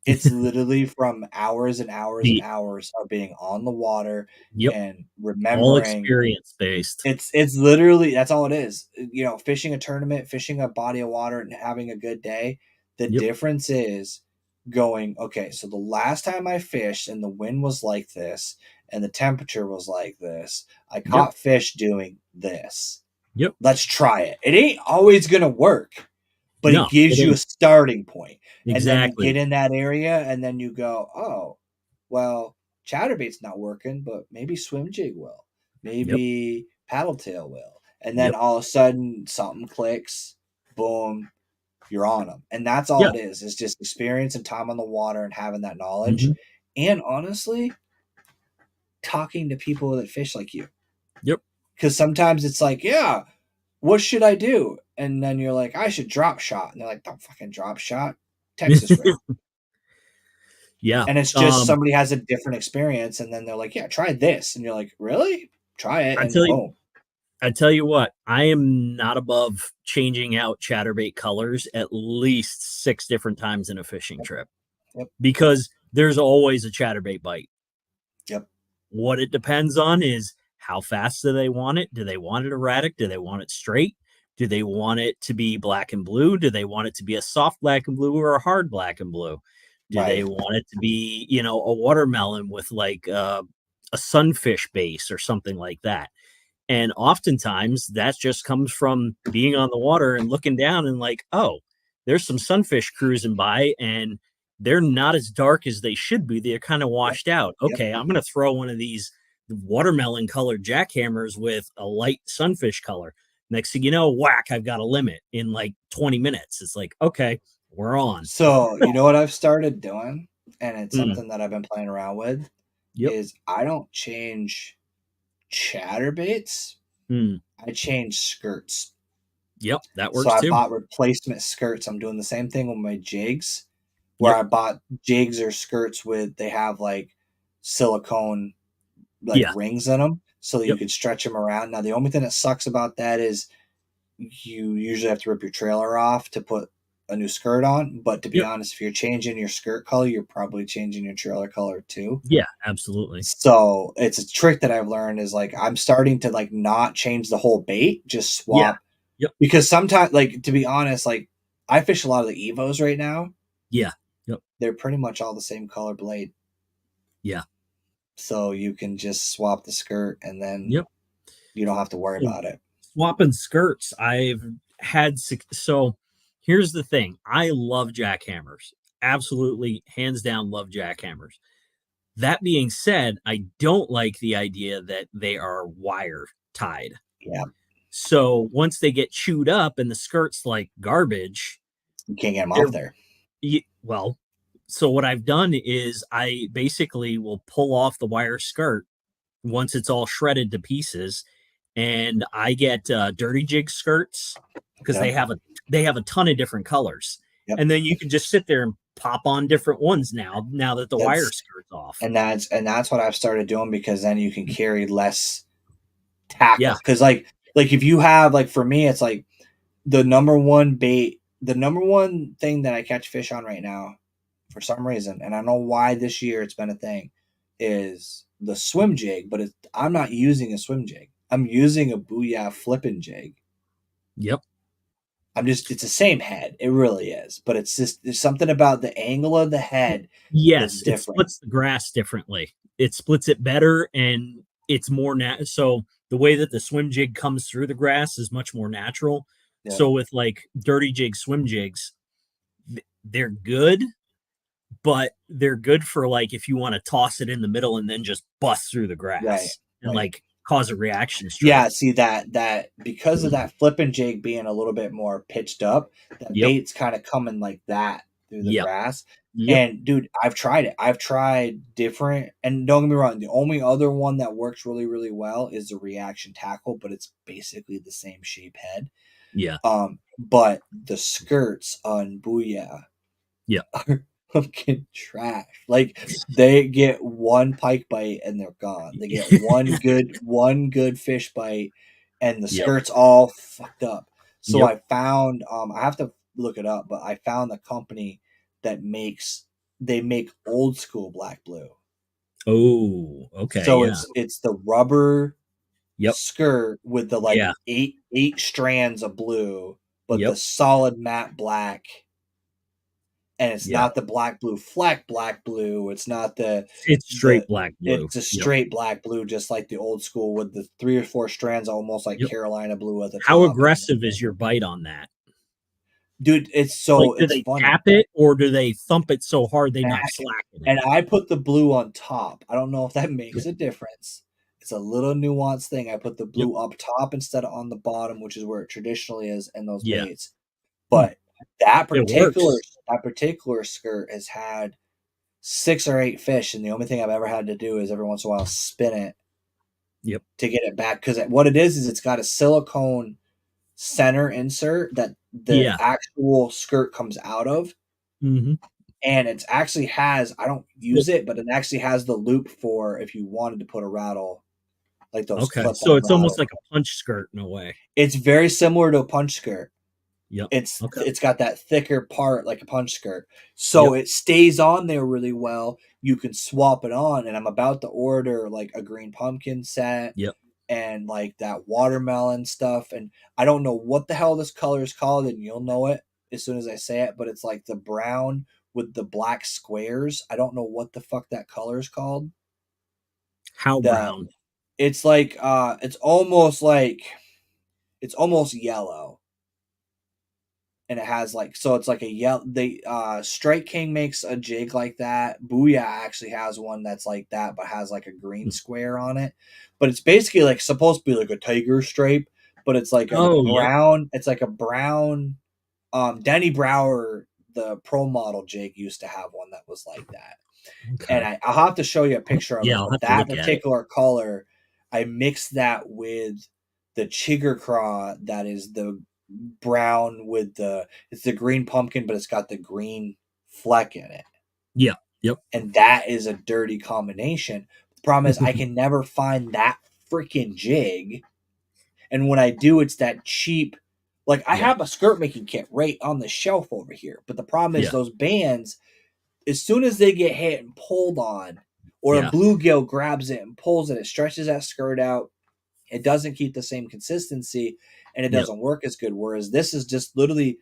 [SPEAKER 1] It's literally from hours and hours and hours of being on the water and remembering.
[SPEAKER 2] All experience based.
[SPEAKER 1] It's literally, that's all it is. You know, fishing a tournament, fishing a body of water and having a good day. The difference is going, okay, so the last time I fished and the wind was like this and the temperature was like this, I caught fish doing this. Let's try it. It ain't always going to work, but it gives you a starting point.
[SPEAKER 2] Exactly.
[SPEAKER 1] And then you get in that area and then you go, oh, well, chatterbait's not working, but maybe swim jig will. Maybe paddle tail will. And then all of a sudden something clicks, boom, you're on them. And that's all it is. It's just experience and time on the water and having that knowledge. And honestly, talking to people that fish like you. Because sometimes it's like, yeah, what should I do? And then you're like, I should drop shot. And they're like, don't fucking drop shot. Texas rig. And it's just somebody has a different experience. And then they're like, yeah, try this. And you're like, really? Try it. And boom.
[SPEAKER 2] I tell you what, I am not above changing out chatterbait colors at least 6 different times in a fishing trip. Because there's always a chatterbait bite.
[SPEAKER 1] Yep.
[SPEAKER 2] What it depends on is how fast do they want it? Do they want it erratic? Do they want it straight? Do they want it to be black and blue? Do they want it to be a soft black and blue or a hard black and blue? Do they
[SPEAKER 1] Right.
[SPEAKER 2] want it to be, a watermelon with like a sunfish base or something like that? And oftentimes that just comes from being on the water and looking down and like, oh, there's some sunfish cruising by and they're not as dark as they should be. They're kind of
[SPEAKER 1] Yep.
[SPEAKER 2] washed out.
[SPEAKER 1] Yep.
[SPEAKER 2] Okay, I'm going to throw one of these watermelon colored jackhammers with a light sunfish color. Next thing you know, whack, I've got a limit in like 20 minutes. It's like, okay, we're on.
[SPEAKER 1] So, you know what I've started doing, and it's
[SPEAKER 2] Mm,
[SPEAKER 1] something that I've been playing around with,
[SPEAKER 2] yep.
[SPEAKER 1] is I don't change chatterbaits,
[SPEAKER 2] Mm,
[SPEAKER 1] I change skirts.
[SPEAKER 2] yep. That
[SPEAKER 1] So
[SPEAKER 2] works
[SPEAKER 1] I
[SPEAKER 2] too.
[SPEAKER 1] bought replacement skirts. I'm doing the same thing with my jigs, where
[SPEAKER 2] Yep.
[SPEAKER 1] I bought jigs or skirts with they have like silicone like
[SPEAKER 2] Yeah.
[SPEAKER 1] rings in them so that you
[SPEAKER 2] Yep.
[SPEAKER 1] could stretch them around. Now the only thing that sucks about that is you usually have to rip your trailer off to put a new skirt on. But to be
[SPEAKER 2] Yep.
[SPEAKER 1] honest, if you're changing your skirt color, you're probably changing your trailer color too.
[SPEAKER 2] Yeah. Absolutely.
[SPEAKER 1] So it's a trick that I've learned is like I'm starting to like not change the whole bait, just
[SPEAKER 2] Yeah.
[SPEAKER 1] swap
[SPEAKER 2] Yep.
[SPEAKER 1] because sometimes like to be honest, like I fish a lot of the Evos right now.
[SPEAKER 2] Yeah. Yep.
[SPEAKER 1] They're pretty much all the same color blade.
[SPEAKER 2] Yeah.
[SPEAKER 1] So you can just swap the skirt and then
[SPEAKER 2] Yep.
[SPEAKER 1] you don't have to worry
[SPEAKER 2] So
[SPEAKER 1] about it.
[SPEAKER 2] swapping skirts, I've had so here's the thing. I love jackhammers. Absolutely, hands down, love jackhammers. That being said, I don't like the idea that they are wire tied.
[SPEAKER 1] Yeah.
[SPEAKER 2] So once they get chewed up and the skirt's like garbage,
[SPEAKER 1] You can't get them
[SPEAKER 2] they're
[SPEAKER 1] off there.
[SPEAKER 2] well. So what I've done is I basically will pull off the wire skirt once it's all shredded to pieces, and I get dirty jig skirts because
[SPEAKER 1] Yep.
[SPEAKER 2] they have a ton of different colors,
[SPEAKER 1] Yep.
[SPEAKER 2] and then you can just sit there and pop on different ones now that the wire
[SPEAKER 1] That's
[SPEAKER 2] skirt's off.
[SPEAKER 1] and that's what I've started doing because then you can carry less tackle.
[SPEAKER 2] Yeah,
[SPEAKER 1] Because like if you have like for me, it's like the number one bait, the number one thing that I catch fish on right now, for some reason, and I don't know why this year it's been a thing, is the swim jig. But I'm not using a swim jig. I'm using a Booyah flipping jig.
[SPEAKER 2] yep,
[SPEAKER 1] It's the same head. It really is. But it's just, there's something about the angle of the head that's
[SPEAKER 2] yes, it
[SPEAKER 1] different.
[SPEAKER 2] splits the grass differently. It splits it better, and it's more so the way that the swim jig comes through the grass is much more natural.
[SPEAKER 1] Yeah.
[SPEAKER 2] So with like dirty jig swim jigs, they're good, but they're good for like if you want to toss it in the middle and then just bust through the
[SPEAKER 1] Right.
[SPEAKER 2] grass and
[SPEAKER 1] Right.
[SPEAKER 2] like cause a reaction stroke.
[SPEAKER 1] Yeah, see that because of that flipping jig being a little bit more pitched up, that
[SPEAKER 2] Yep.
[SPEAKER 1] bait's kind of coming like that through the
[SPEAKER 2] Yep.
[SPEAKER 1] grass.
[SPEAKER 2] Yep.
[SPEAKER 1] And dude, I've tried it. I've tried different, and don't get me wrong, the only other one that works really, really well is the reaction tackle, but it's basically the same shape head.
[SPEAKER 2] Yeah.
[SPEAKER 1] But the skirts on Booyah
[SPEAKER 2] Yeah.
[SPEAKER 1] are fucking trash. Like they get one pike bite and they're gone. They get one good fish bite and the
[SPEAKER 2] Yep.
[SPEAKER 1] skirt's all fucked up. So
[SPEAKER 2] Yep.
[SPEAKER 1] I found I have to look it up, but I found the company that they make old school black blue.
[SPEAKER 2] Oh, okay.
[SPEAKER 1] So
[SPEAKER 2] Yeah.
[SPEAKER 1] it's the rubber
[SPEAKER 2] Yep.
[SPEAKER 1] skirt with the like
[SPEAKER 2] Yeah.
[SPEAKER 1] eight strands of blue, but
[SPEAKER 2] Yep.
[SPEAKER 1] the solid matte black. And it's
[SPEAKER 2] Yeah.
[SPEAKER 1] not the black blue fleck black blue. It's not
[SPEAKER 2] It's straight black blue.
[SPEAKER 1] it's a
[SPEAKER 2] Yep.
[SPEAKER 1] straight black blue, just like the old school with the 3 or 4 strands, almost like
[SPEAKER 2] Yep.
[SPEAKER 1] Carolina blue at the
[SPEAKER 2] How
[SPEAKER 1] top.
[SPEAKER 2] aggressive is your bite on that?
[SPEAKER 1] Dude, it's
[SPEAKER 2] Like, do
[SPEAKER 1] it's
[SPEAKER 2] they
[SPEAKER 1] funny.
[SPEAKER 2] tap it or do they thump it so hard they
[SPEAKER 1] And
[SPEAKER 2] knock
[SPEAKER 1] I,
[SPEAKER 2] slack in it?
[SPEAKER 1] and I put the blue on top. I don't know if that makes a difference. It's a little nuanced thing. I put the blue up top instead of on the bottom, which is where it traditionally is in those
[SPEAKER 2] Yeah.
[SPEAKER 1] baits. But that
[SPEAKER 2] It works.
[SPEAKER 1] particular skirt has had 6 or 8 fish, and the only thing I've ever had to do is every once in a while spin it
[SPEAKER 2] Yep.
[SPEAKER 1] to get it back. Because what it is it's got a silicone center insert that the actual skirt comes out of.
[SPEAKER 2] Mm-hmm.
[SPEAKER 1] And it actually has, I don't use it, but it actually has the loop for if you wanted to put a rattle, like those
[SPEAKER 2] Okay.
[SPEAKER 1] clip-on
[SPEAKER 2] So it's almost
[SPEAKER 1] rattle.
[SPEAKER 2] like a punch skirt in a way.
[SPEAKER 1] It's very similar to a punch skirt.
[SPEAKER 2] Yep. Okay.
[SPEAKER 1] It's got that thicker part like a punch skirt, so
[SPEAKER 2] Yep.
[SPEAKER 1] it stays on there really well. You can swap it on, and I'm about to order like a green pumpkin set
[SPEAKER 2] Yep.
[SPEAKER 1] and like that watermelon stuff, and I don't know what the hell this color is called, and you'll know it as soon as I say it, but it's like the brown with the black squares. I don't know what the fuck that color is called.
[SPEAKER 2] How
[SPEAKER 1] The
[SPEAKER 2] brown?
[SPEAKER 1] It's it's almost yellow, and it has like, so it's like a yellow. They Strike King makes a jig like that. Booyah actually has one that's like that, but has like a green square on it. But it's basically like supposed to be like a tiger stripe, but it's like a
[SPEAKER 2] Oh, yep.
[SPEAKER 1] brown. It's like a brown. Denny Brower, the pro model jig, used to have one that was like that. And
[SPEAKER 2] Okay.
[SPEAKER 1] I'll have to show you a picture of
[SPEAKER 2] Yeah,
[SPEAKER 1] it.
[SPEAKER 2] I'll
[SPEAKER 1] But
[SPEAKER 2] have to
[SPEAKER 1] that
[SPEAKER 2] look at it.
[SPEAKER 1] particular color, I mixed that with the Chigger Craw that is the brown with it's the green pumpkin, but it's got the green fleck in it.
[SPEAKER 2] Yeah. Yep.
[SPEAKER 1] And that is a dirty combination. The problem is I can never find that freaking jig. And when I do, it's that cheap. Like I
[SPEAKER 2] Yeah.
[SPEAKER 1] have a skirt making kit right on the shelf over here. But the problem is
[SPEAKER 2] Yeah.
[SPEAKER 1] those bands, as soon as they get hit and pulled on, or a
[SPEAKER 2] Yeah.
[SPEAKER 1] bluegill grabs it and pulls it, it stretches that skirt out. It doesn't keep the same consistency, and it
[SPEAKER 2] Yep.
[SPEAKER 1] doesn't work as good. Whereas this is just literally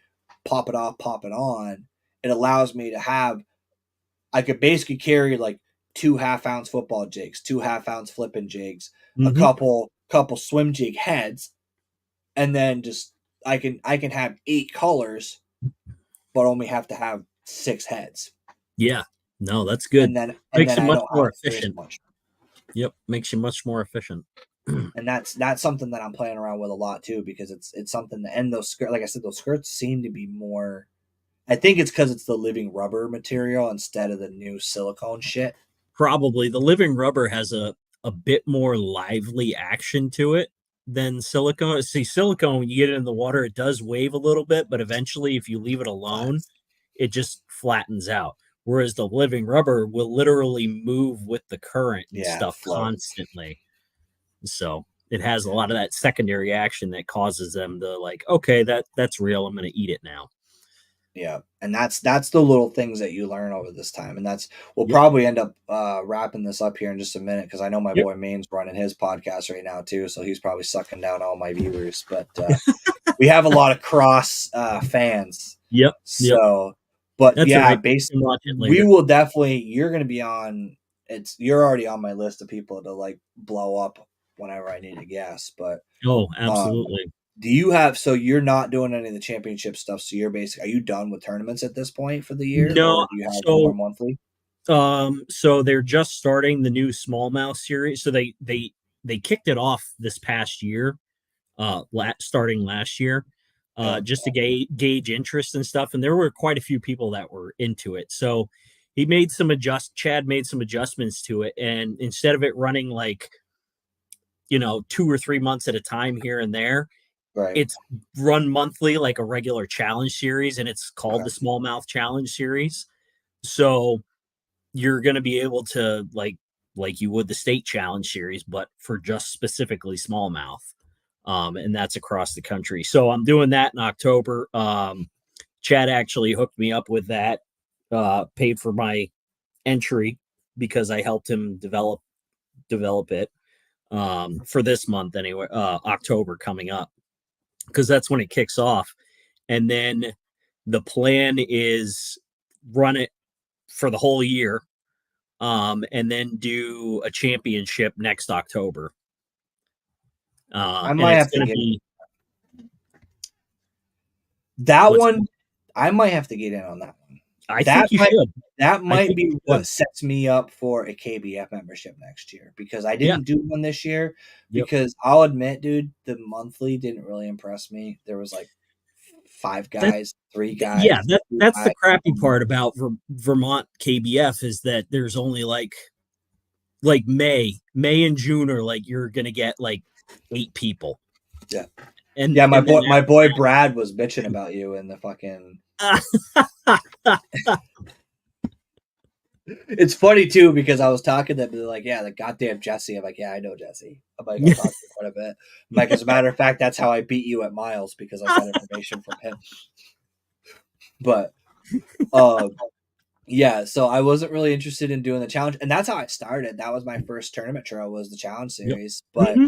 [SPEAKER 1] pop it off, pop it on. It allows me to have, I could basically carry like 2 half-ounce football jigs, 2 half-ounce flipping jigs, a
[SPEAKER 2] Mm-hmm.
[SPEAKER 1] couple swim jig heads, and then just I can have 8 colors, but only have to have 6 heads.
[SPEAKER 2] Yeah. No, that's good.
[SPEAKER 1] And
[SPEAKER 2] Makes
[SPEAKER 1] then
[SPEAKER 2] you
[SPEAKER 1] I
[SPEAKER 2] much
[SPEAKER 1] don't have
[SPEAKER 2] more
[SPEAKER 1] to carry as
[SPEAKER 2] efficient.
[SPEAKER 1] much.
[SPEAKER 2] Yep. Makes you much more efficient.
[SPEAKER 1] And that's something that I'm playing around with a lot too, because it's something that, and those skirt, like I said, those skirts seem to be more. I think it's because it's the living rubber material instead of the new silicone shit.
[SPEAKER 2] Probably the living rubber has a bit more lively action to it than silicone. See, silicone, when you get it in the water, it does wave a little bit, but eventually, if you leave it alone, it just flattens out. Whereas the living rubber will literally move with the current and
[SPEAKER 1] Yeah,
[SPEAKER 2] stuff
[SPEAKER 1] float.
[SPEAKER 2] constantly. So it has a lot of that secondary action that causes them to like, okay, that's real. I'm going to eat it now.
[SPEAKER 1] Yeah, and that's the little things that you learn over this time, and that's we'll
[SPEAKER 2] Yep.
[SPEAKER 1] probably end up wrapping this up here in just a minute, because I know my
[SPEAKER 2] Yep.
[SPEAKER 1] boy Maine's running his podcast right now too, so he's probably sucking down all my viewers. But we have a lot of cross fans,
[SPEAKER 2] Yep. Yep.
[SPEAKER 1] so but
[SPEAKER 2] That's all
[SPEAKER 1] yeah,
[SPEAKER 2] right. We
[SPEAKER 1] basically
[SPEAKER 2] can watch it
[SPEAKER 1] we
[SPEAKER 2] later.
[SPEAKER 1] will definitely. You're going to be on. You're already on my list of people to like blow up whenever I need a guest, but
[SPEAKER 2] Oh,
[SPEAKER 1] um,
[SPEAKER 2] absolutely.
[SPEAKER 1] do you have, so you're not doing any of the championship stuff, so you're basically, are you done with tournaments at this point for the year,
[SPEAKER 2] No,
[SPEAKER 1] or do you have more
[SPEAKER 2] so
[SPEAKER 1] monthly?
[SPEAKER 2] so they're just starting the new smallmouth series. So they kicked it off this past year, starting last year,
[SPEAKER 1] Oh,
[SPEAKER 2] just to gauge interest and stuff. And there were quite a few people that were into it. So Chad made some adjustments to it, and instead of it running like 2 or 3 months at a time here and there,
[SPEAKER 1] right.
[SPEAKER 2] it's run monthly like a regular challenge series, and it's called the
[SPEAKER 1] Okay.
[SPEAKER 2] Smallmouth Challenge Series. So you're going to be able to like you would the state challenge series, but for just specifically smallmouth. And that's across the country. So I'm doing that in October. Chad actually hooked me up with that, paid for my entry because I helped him develop it, for this month anyway, October coming up, because that's when it kicks off. And then the plan is run it for the whole year, and then do a championship next October.
[SPEAKER 1] I
[SPEAKER 2] And
[SPEAKER 1] might
[SPEAKER 2] it's
[SPEAKER 1] have to
[SPEAKER 2] going to
[SPEAKER 1] get
[SPEAKER 2] be
[SPEAKER 1] that
[SPEAKER 2] what's
[SPEAKER 1] one. I might have to get in on that one.
[SPEAKER 2] I
[SPEAKER 1] That
[SPEAKER 2] think you
[SPEAKER 1] might
[SPEAKER 2] should.
[SPEAKER 1] that
[SPEAKER 2] I
[SPEAKER 1] might
[SPEAKER 2] think
[SPEAKER 1] be
[SPEAKER 2] you
[SPEAKER 1] what
[SPEAKER 2] should.
[SPEAKER 1] sets me up for a KBF membership next year, because I
[SPEAKER 2] Yeah.
[SPEAKER 1] didn't do one this year,
[SPEAKER 2] Yep.
[SPEAKER 1] because I'll admit, dude, the monthly didn't really impress me. There was like 5
[SPEAKER 2] That
[SPEAKER 1] guys, 3
[SPEAKER 2] yeah,
[SPEAKER 1] guys, 2
[SPEAKER 2] that's the
[SPEAKER 1] guys.
[SPEAKER 2] crappy part about Vermont KBF is that there's only like May and June are like you're going to get like 8 people.
[SPEAKER 1] Yeah.
[SPEAKER 2] And
[SPEAKER 1] Yeah, my
[SPEAKER 2] and then
[SPEAKER 1] boy Brad was bitching about you in the fucking.
[SPEAKER 2] after
[SPEAKER 1] It's funny too because I was talking to them. They're like, "Yeah, the goddamn Jessie." I'm like, "Yeah, I know Jessie." I'm like, "I talked to him quite a bit." I'm like, "As a matter of fact, that's how I beat you at miles because I got information from him." But um, yeah, so I wasn't really interested in doing the challenge, and that's how I started. That was my first tournament trail was the challenge
[SPEAKER 2] Yep.
[SPEAKER 1] series, but
[SPEAKER 2] Hmm.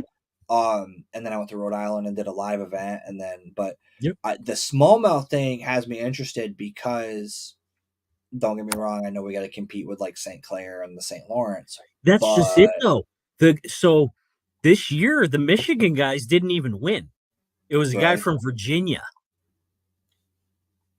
[SPEAKER 1] and then I went to Rhode Island and did a live event, and then
[SPEAKER 2] Yep.
[SPEAKER 1] the smallmouth thing has me interested because don't get me wrong, I know we got to compete with like St. Clair and the St. Lawrence,
[SPEAKER 2] That's just
[SPEAKER 1] but
[SPEAKER 2] it, though. So this year, the Michigan guys didn't even win. It was a guy
[SPEAKER 1] right,
[SPEAKER 2] from Virginia.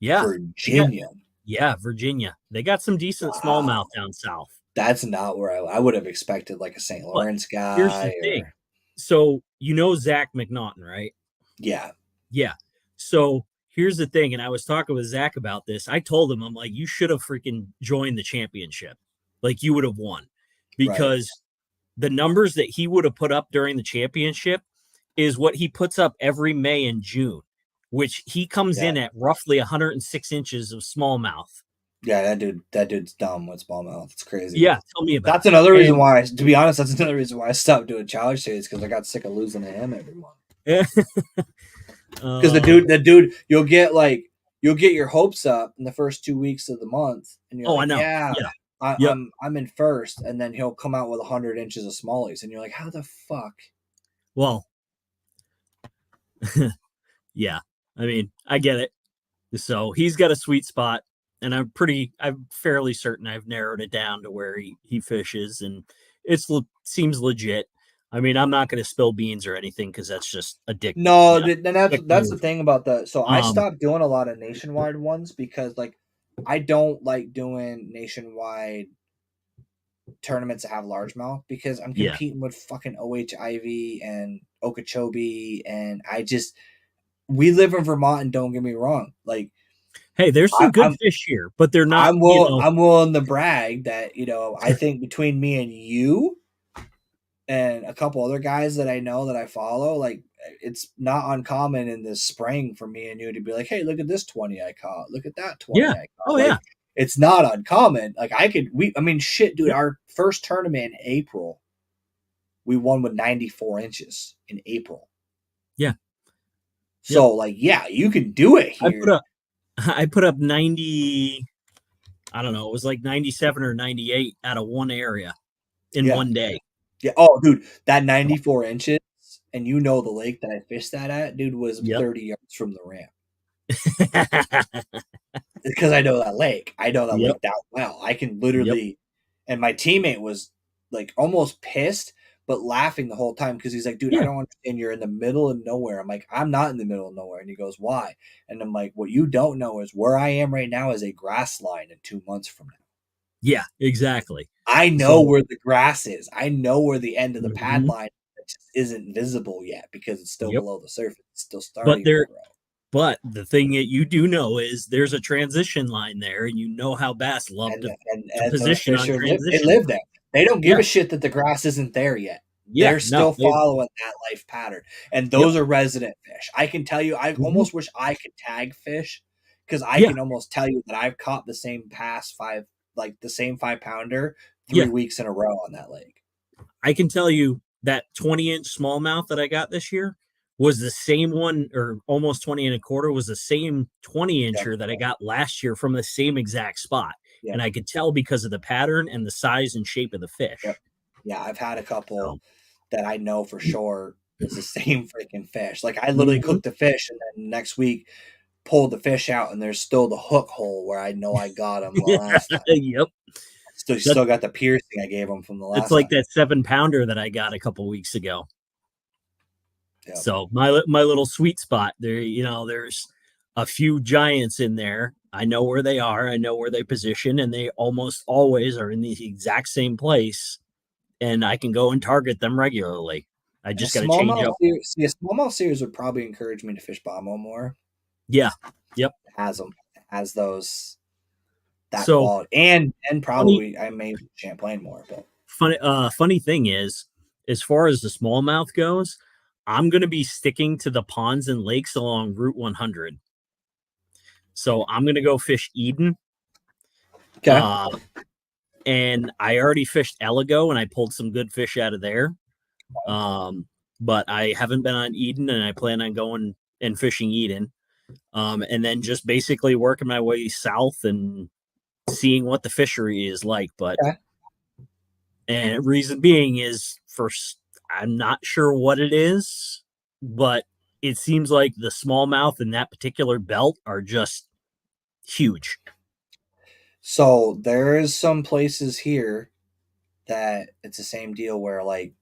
[SPEAKER 2] Yeah, they got
[SPEAKER 1] Virginia,
[SPEAKER 2] Virginia. They got some decent smallmouth
[SPEAKER 1] wow,
[SPEAKER 2] down south.
[SPEAKER 1] that's not where I would have expected like a St.
[SPEAKER 2] But
[SPEAKER 1] Lawrence
[SPEAKER 2] here's the
[SPEAKER 1] guy
[SPEAKER 2] thing.
[SPEAKER 1] or
[SPEAKER 2] So you know Zach McNaughton, right?
[SPEAKER 1] yeah,
[SPEAKER 2] Yeah. So here's the thing, and I was talking with Zach about this. I told him, I'm like, you should have freaking joined the championship. Like you would have won.
[SPEAKER 1] right,
[SPEAKER 2] Because the numbers that he would have put up during the championship is what he puts up every May and June, which he comes
[SPEAKER 1] yeah.
[SPEAKER 2] in at roughly 106 inches of smallmouth.
[SPEAKER 1] Yeah, that dude's dumb with smallmouth. It's crazy.
[SPEAKER 2] Yeah, tell me about
[SPEAKER 1] That's
[SPEAKER 2] it.
[SPEAKER 1] another reason
[SPEAKER 2] And
[SPEAKER 1] why, to be honest, that's another reason why I stopped doing challenge series because I got sick of losing to him every month. Because
[SPEAKER 2] uh,
[SPEAKER 1] the dude, you'll get your hopes up in the first 2 weeks of the month, and you're
[SPEAKER 2] oh, I
[SPEAKER 1] like,
[SPEAKER 2] know.
[SPEAKER 1] yeah,
[SPEAKER 2] Yeah. Yep.
[SPEAKER 1] I'm in first, and then he'll come out with 100 inches of smallies, and you're like, how the fuck?
[SPEAKER 2] Well, yeah. I mean, I get it. So he's got a sweet spot, and I'm fairly certain I've narrowed it down to where he fishes, and seems legit. I mean, I'm not going to spill beans or anything because that's just a
[SPEAKER 1] No,
[SPEAKER 2] yeah,
[SPEAKER 1] then
[SPEAKER 2] dick
[SPEAKER 1] that's the
[SPEAKER 2] move.
[SPEAKER 1] thing about the. So I
[SPEAKER 2] Um,
[SPEAKER 1] stopped doing a lot of nationwide ones because like I don't like doing nationwide tournaments that have largemouth because I'm
[SPEAKER 2] yeah.
[SPEAKER 1] competing with fucking OH and Okeechobee, and we live in Vermont, and don't get me wrong, like
[SPEAKER 2] Hey, there's
[SPEAKER 1] I,
[SPEAKER 2] some good
[SPEAKER 1] I'm
[SPEAKER 2] fish here, but they're not.
[SPEAKER 1] I'm willing to brag that I think between me and you and a couple other guys that I know that I follow, like it's not uncommon in the spring for me and you to be like, hey, look at this 20 I caught, look at that 20
[SPEAKER 2] Yeah.
[SPEAKER 1] I caught.
[SPEAKER 2] Oh yeah.
[SPEAKER 1] Like it's not uncommon. Like I mean shit, dude,
[SPEAKER 2] Yep.
[SPEAKER 1] our first tournament in April, we won with 94 inches in April.
[SPEAKER 2] Yeah. Yep.
[SPEAKER 1] So like, yeah, you can do it
[SPEAKER 2] I put
[SPEAKER 1] here.
[SPEAKER 2] up I put up 90. I don't know. It was like 97 or 98 out of one area in
[SPEAKER 1] Yeah.
[SPEAKER 2] one day.
[SPEAKER 1] Yeah. Oh, dude, that 94 inches, and the lake that I fished that at, dude, was
[SPEAKER 2] Yep.
[SPEAKER 1] 30 yards from the ramp. Because I know that lake. I know that
[SPEAKER 2] Yep.
[SPEAKER 1] lake that well. I can
[SPEAKER 2] Yep.
[SPEAKER 1] literally, and my teammate was like almost pissed, but laughing the whole time because he's like, dude, I
[SPEAKER 2] Yeah.
[SPEAKER 1] don't understand. You're in the middle of nowhere. I'm like, I'm not in the middle of nowhere. And he goes, why? And I'm like, what you don't know is where I am right now is a grass line in 2 months from now.
[SPEAKER 2] Yeah. Exactly.
[SPEAKER 1] I know
[SPEAKER 2] So,
[SPEAKER 1] where the grass is. I know where the end of the pad
[SPEAKER 2] mhm,
[SPEAKER 1] line just isn't visible yet because it's still
[SPEAKER 2] yep.
[SPEAKER 1] below the surface. It's still
[SPEAKER 2] But
[SPEAKER 1] starting to
[SPEAKER 2] there,
[SPEAKER 1] grow.
[SPEAKER 2] but the thing that you do know is there's a transition line there, and you know how bass love to
[SPEAKER 1] And those
[SPEAKER 2] position
[SPEAKER 1] fish
[SPEAKER 2] on
[SPEAKER 1] they
[SPEAKER 2] transition
[SPEAKER 1] live
[SPEAKER 2] line.
[SPEAKER 1] there. They don't give
[SPEAKER 2] Yeah.
[SPEAKER 1] a shit that the grass isn't there yet.
[SPEAKER 2] Yeah.
[SPEAKER 1] They're
[SPEAKER 2] No.
[SPEAKER 1] still following that life pattern, and
[SPEAKER 2] Yep.
[SPEAKER 1] those are resident fish. I can tell you, I
[SPEAKER 2] Mhm.
[SPEAKER 1] almost wish I could tag fish because I
[SPEAKER 2] Yeah.
[SPEAKER 1] can almost tell you that I've caught the same past five, like the same 5 pounder,
[SPEAKER 2] Yeah.
[SPEAKER 1] 3 weeks in a row on that lake.
[SPEAKER 2] I can tell you that 20-inch smallmouth that I got this year was the same one, or almost 20 and a quarter was the same 20
[SPEAKER 1] Yep,
[SPEAKER 2] incher that I got last year from the same exact spot.
[SPEAKER 1] yep,
[SPEAKER 2] And I could tell because of the pattern and the size and shape of the
[SPEAKER 1] yep.
[SPEAKER 2] fish.
[SPEAKER 1] Yeah, I've had a couple
[SPEAKER 2] So,
[SPEAKER 1] that I know for sure is the same freaking fish. Like I literally
[SPEAKER 2] mhm.
[SPEAKER 1] cooked the fish, and then next week pulled the fish out, and there's still the hook hole where I know I got him the last time.
[SPEAKER 2] Yep. That,
[SPEAKER 1] Still got the piercing I gave him from the
[SPEAKER 2] it's
[SPEAKER 1] last
[SPEAKER 2] like
[SPEAKER 1] time.
[SPEAKER 2] that 7 pounder that I got a couple weeks ago.
[SPEAKER 1] Yep.
[SPEAKER 2] So my little sweet spot there, there's a few giants in there. I know where they are. I know where they position, and they almost always are in the exact same place. And I can go and target them regularly. I
[SPEAKER 1] And
[SPEAKER 2] just got to change up.
[SPEAKER 1] a smallmouth series would probably encourage me to fish bombo more.
[SPEAKER 2] Yeah. Yep.
[SPEAKER 1] It has them. It has those that
[SPEAKER 2] So
[SPEAKER 1] quality, and
[SPEAKER 2] funny,
[SPEAKER 1] probably I may Champlain more, but
[SPEAKER 2] funny thing is, as far as the smallmouth goes, I'm going to be sticking to the ponds and lakes along Route 100. So I'm going to go fish Eden.
[SPEAKER 1] okay.
[SPEAKER 2] Uh, and I already fished Eligo, and I pulled some good fish out of there. But I haven't been on Eden, and I plan on going and fishing Eden. And then just basically working my way south and seeing what the fishery is like. But
[SPEAKER 1] Okay.
[SPEAKER 2] and reason being is first, I'm not sure what it is, but it seems like the smallmouth in that particular belt are just huge.
[SPEAKER 1] So there is some places here that it's the same deal where like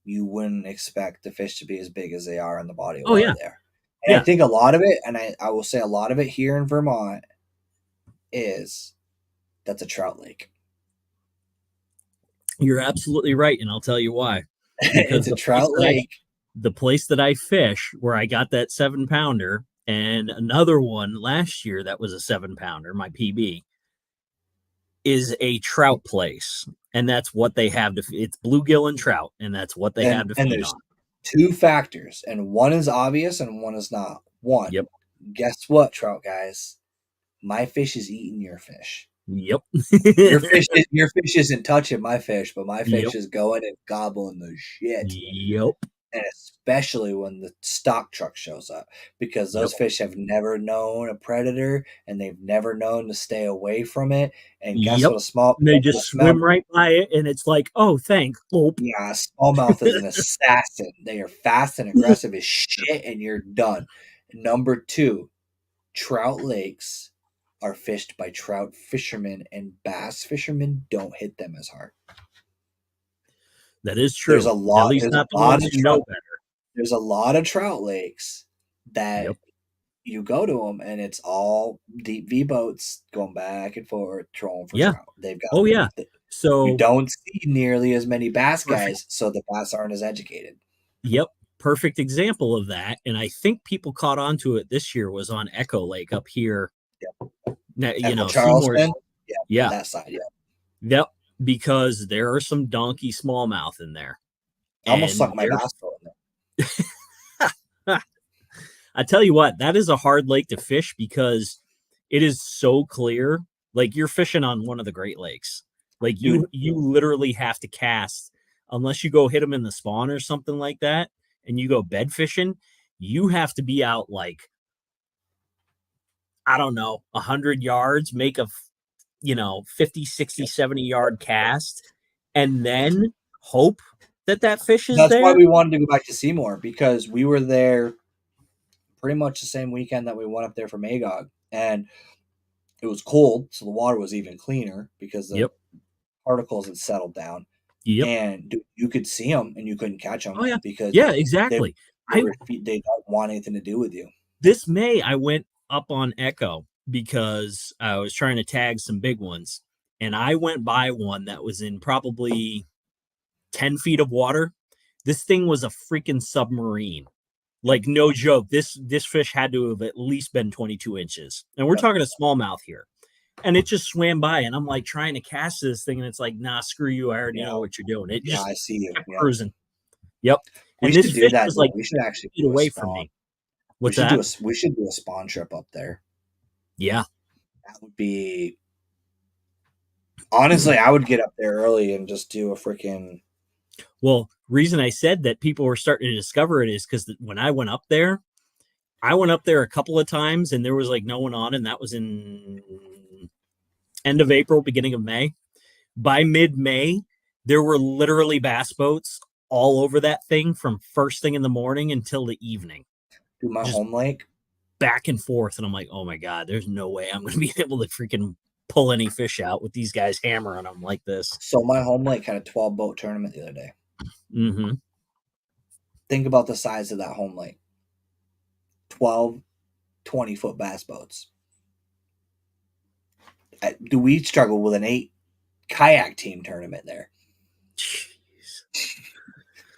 [SPEAKER 1] you wouldn't expect the fish to be as big as they are in the body of
[SPEAKER 2] Oh
[SPEAKER 1] water
[SPEAKER 2] yeah,
[SPEAKER 1] there. And I
[SPEAKER 2] yeah,
[SPEAKER 1] think a lot of it, and I will say a lot of it here in Vermont is that's a trout lake.
[SPEAKER 2] you're absolutely right, and I'll tell you why.
[SPEAKER 1] It's
[SPEAKER 2] Because
[SPEAKER 1] a trout lake.
[SPEAKER 2] the place that I fish, where I got that 7 pounder, and another one last year that was a 7 pounder, my PB, is a trout place, and that's what they have to. It's bluegill and trout, and that's what they have to
[SPEAKER 1] And
[SPEAKER 2] feed
[SPEAKER 1] there's
[SPEAKER 2] on.
[SPEAKER 1] two factors, and one is obvious and one is not. One,
[SPEAKER 2] Yep,
[SPEAKER 1] guess what, trout guys? My fish is eating your fish.
[SPEAKER 2] yep,
[SPEAKER 1] Your fish isn't touching my fish, but my
[SPEAKER 2] yep,
[SPEAKER 1] fish is going and gobbling the shit.
[SPEAKER 2] yep,
[SPEAKER 1] And especially when the stock truck shows up, because
[SPEAKER 2] yep,
[SPEAKER 1] those fish have never known a predator and they've never known to stay away from it. And guess
[SPEAKER 2] yep.
[SPEAKER 1] what?
[SPEAKER 2] They
[SPEAKER 1] Guess what
[SPEAKER 2] just
[SPEAKER 1] a smell?
[SPEAKER 2] swim right by it, and it's like, oh, thanks. Oh,
[SPEAKER 1] Yeah, a smallmouth is an assassin. They are fast and aggressive as shit, and you're done. Number two, trout lakes are fished by trout fishermen, and bass fishermen don't hit them as hard.
[SPEAKER 2] that is true. At least
[SPEAKER 1] There's a
[SPEAKER 2] not the
[SPEAKER 1] lot
[SPEAKER 2] ones
[SPEAKER 1] of
[SPEAKER 2] who know
[SPEAKER 1] trout
[SPEAKER 2] better.
[SPEAKER 1] there's a lot of trout lakes that
[SPEAKER 2] Yep.
[SPEAKER 1] you go to them and it's all deep V boats going back and forth trolling for
[SPEAKER 2] Yeah.
[SPEAKER 1] trout. They've got
[SPEAKER 2] Oh yeah.
[SPEAKER 1] you
[SPEAKER 2] So
[SPEAKER 1] don't see nearly as many bass
[SPEAKER 2] perfect.
[SPEAKER 1] guys, so the bass aren't as educated.
[SPEAKER 2] Yep. Perfect example of that. And I think people caught on to it this year was on Echo Lake up here.
[SPEAKER 1] Yep.
[SPEAKER 2] Now,
[SPEAKER 1] Echo
[SPEAKER 2] Seymour's.
[SPEAKER 1] Charleston, yeah,
[SPEAKER 2] Yeah.
[SPEAKER 1] that side, yeah.
[SPEAKER 2] Yep. Because there are some donkey smallmouth in there.
[SPEAKER 1] I almost
[SPEAKER 2] And
[SPEAKER 1] sunk my bass pro in
[SPEAKER 2] there. I tell you what, that is a hard lake to fish because it is so clear. Like you're fishing on one of the Great Lakes. Like
[SPEAKER 1] there. Dude,
[SPEAKER 2] you literally have to cast unless you go hit them in the spawn or something like that and you go bed fishing, you have to be out like I don't know, 100 yards, make a 50, 60, 70 yard cast and then hope that that fish is
[SPEAKER 1] that's why
[SPEAKER 2] there.
[SPEAKER 1] we wanted to go back to Seymour, because we were there pretty much the same weekend that we went up there for Magog, and it was cold, so the water was even cleaner because the
[SPEAKER 2] Yep.
[SPEAKER 1] particles had settled down.
[SPEAKER 2] Yep.
[SPEAKER 1] And you could see them and you couldn't catch them
[SPEAKER 2] Oh yeah.
[SPEAKER 1] because
[SPEAKER 2] Yeah,
[SPEAKER 1] they
[SPEAKER 2] exactly. I
[SPEAKER 1] they don't want anything to do with you.
[SPEAKER 2] This May I went up on Echo because I was trying to tag some big ones, and I went by one that was in probably 10 feet of water. This thing was a freaking submarine.
[SPEAKER 1] Yep.
[SPEAKER 2] Like no joke. This fish had to have at least been 22 inches. And we're
[SPEAKER 1] Yep.
[SPEAKER 2] talking a smallmouth here. And it just swam by, and I'm like trying to cast this thing, and it's like, nah, screw you. I already know what you're doing. It
[SPEAKER 1] Yeah,
[SPEAKER 2] just
[SPEAKER 1] I see you.
[SPEAKER 2] kept
[SPEAKER 1] Yep.
[SPEAKER 2] cruising. Yep.
[SPEAKER 1] We
[SPEAKER 2] And this
[SPEAKER 1] should do
[SPEAKER 2] fish
[SPEAKER 1] that,
[SPEAKER 2] was
[SPEAKER 1] dude.
[SPEAKER 2] like
[SPEAKER 1] We should actually
[SPEAKER 2] feet
[SPEAKER 1] do a
[SPEAKER 2] away from
[SPEAKER 1] spawn.
[SPEAKER 2] me. What's that?
[SPEAKER 1] We should do a spawn trip up there.
[SPEAKER 2] Yeah.
[SPEAKER 1] That would be honestly, I would get up there early and just do a freaking.
[SPEAKER 2] Well, reason I said that people were starting to discover it is because when I went up there a couple of times and there was like no one on, and that was in end of April, beginning of May. By mid-May, there were literally bass boats all over that thing from first thing in the morning until the evening.
[SPEAKER 1] Do my
[SPEAKER 2] Just
[SPEAKER 1] home lake.
[SPEAKER 2] back and forth. And I'm like, oh my God, there's no way I'm going to be able to freaking pull any fish out with these guys hammering them like this.
[SPEAKER 1] So my home lake had a 12 boat tournament the other day.
[SPEAKER 2] Mm-hmm.
[SPEAKER 1] Think about the size of that home lake. 12 20-foot bass boats. Do we struggle with an 8 kayak team tournament there?
[SPEAKER 2] Jeez.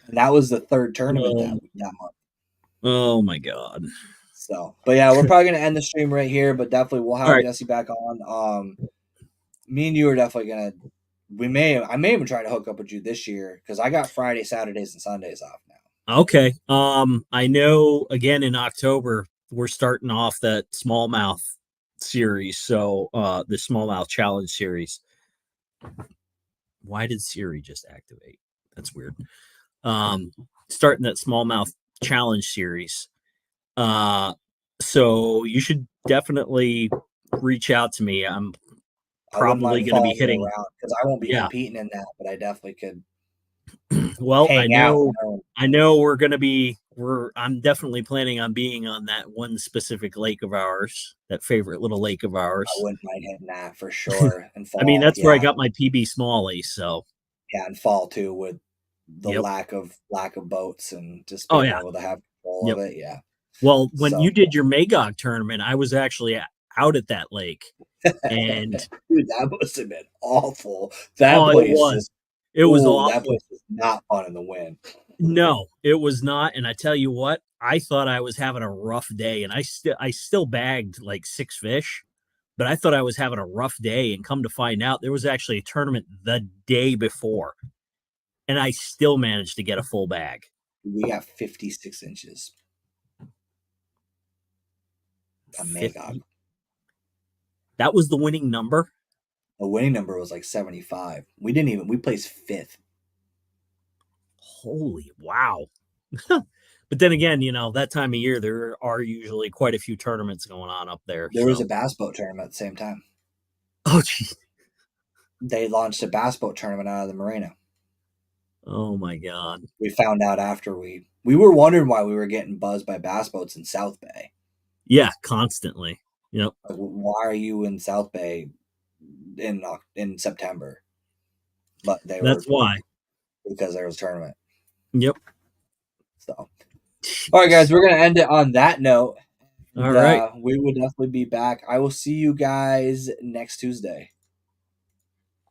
[SPEAKER 1] And that was the third tournament that month.
[SPEAKER 2] Oh my God.
[SPEAKER 1] So, but yeah, we're probably gonna end the stream right here. But definitely, we'll have
[SPEAKER 2] Right.
[SPEAKER 1] Jessie back on. Me and you are definitely gonna. I may even try to hook up with you this year because I got Friday, Saturdays, and Sundays off now.
[SPEAKER 2] Okay. I know again in October we're starting off that smallmouth series. So the smallmouth challenge series. Why did Siri just activate? That's weird. Starting that smallmouth challenge series. So you should definitely reach out to me. I'm
[SPEAKER 1] I wouldn't
[SPEAKER 2] probably
[SPEAKER 1] mind
[SPEAKER 2] going to be
[SPEAKER 1] following you
[SPEAKER 2] hitting.
[SPEAKER 1] around because I won't be
[SPEAKER 2] Yeah.
[SPEAKER 1] competing in that, but I definitely could
[SPEAKER 2] Well,
[SPEAKER 1] hang out. You know,
[SPEAKER 2] I know we're going to be. I'm definitely planning on being on that one specific lake of ours, that favorite little lake of
[SPEAKER 1] I
[SPEAKER 2] ours.
[SPEAKER 1] wouldn't mind hitting that for sure in
[SPEAKER 2] I mean,
[SPEAKER 1] fall.
[SPEAKER 2] that's where I
[SPEAKER 1] Yeah,
[SPEAKER 2] got my PB Smalley. So,
[SPEAKER 1] yeah, in fall too with the
[SPEAKER 2] yep.
[SPEAKER 1] lack of boats and just
[SPEAKER 2] Oh
[SPEAKER 1] being
[SPEAKER 2] yeah.
[SPEAKER 1] able to have control of
[SPEAKER 2] Yep.
[SPEAKER 1] it. Yeah.
[SPEAKER 2] Well, when
[SPEAKER 1] So,
[SPEAKER 2] you did your Magog tournament, I was actually out at that lake,
[SPEAKER 1] dude,
[SPEAKER 2] and
[SPEAKER 1] that must have been awful. That
[SPEAKER 2] oh, it
[SPEAKER 1] place
[SPEAKER 2] was.
[SPEAKER 1] is
[SPEAKER 2] It was
[SPEAKER 1] that
[SPEAKER 2] awful.
[SPEAKER 1] place is not fun in the wind.
[SPEAKER 2] No, it was not. And I tell you what, I thought I was having a rough day, and I still bagged like 6 fish, but I thought I was having a rough day. And come to find out, there was actually a tournament the day before, and I still managed to get a full bag.
[SPEAKER 1] We got 56 inches. A Magog.
[SPEAKER 2] 50. That was the winning number.
[SPEAKER 1] The winning number was like 75. We placed fifth.
[SPEAKER 2] Holy wow. But then again, that time of year, there are usually quite a few tournaments going on up there.
[SPEAKER 1] There was
[SPEAKER 2] So,
[SPEAKER 1] a bass boat tournament at the same time.
[SPEAKER 2] oh, geez.
[SPEAKER 1] They launched a bass boat tournament out of the marina.
[SPEAKER 2] Oh, my God.
[SPEAKER 1] We found out after we were wondering why we were getting buzzed by bass boats in South Bay.
[SPEAKER 2] Yeah, constantly. Yep.
[SPEAKER 1] Like, why are you in South Bay in September? But they
[SPEAKER 2] That's
[SPEAKER 1] were
[SPEAKER 2] why.
[SPEAKER 1] because there was a tournament.
[SPEAKER 2] Yep.
[SPEAKER 1] So, all right, guys,
[SPEAKER 2] Jeez.
[SPEAKER 1] we're gonna end it on that note.
[SPEAKER 2] All
[SPEAKER 1] And,
[SPEAKER 2] right.
[SPEAKER 1] we will definitely be back. I will see you guys next Tuesday.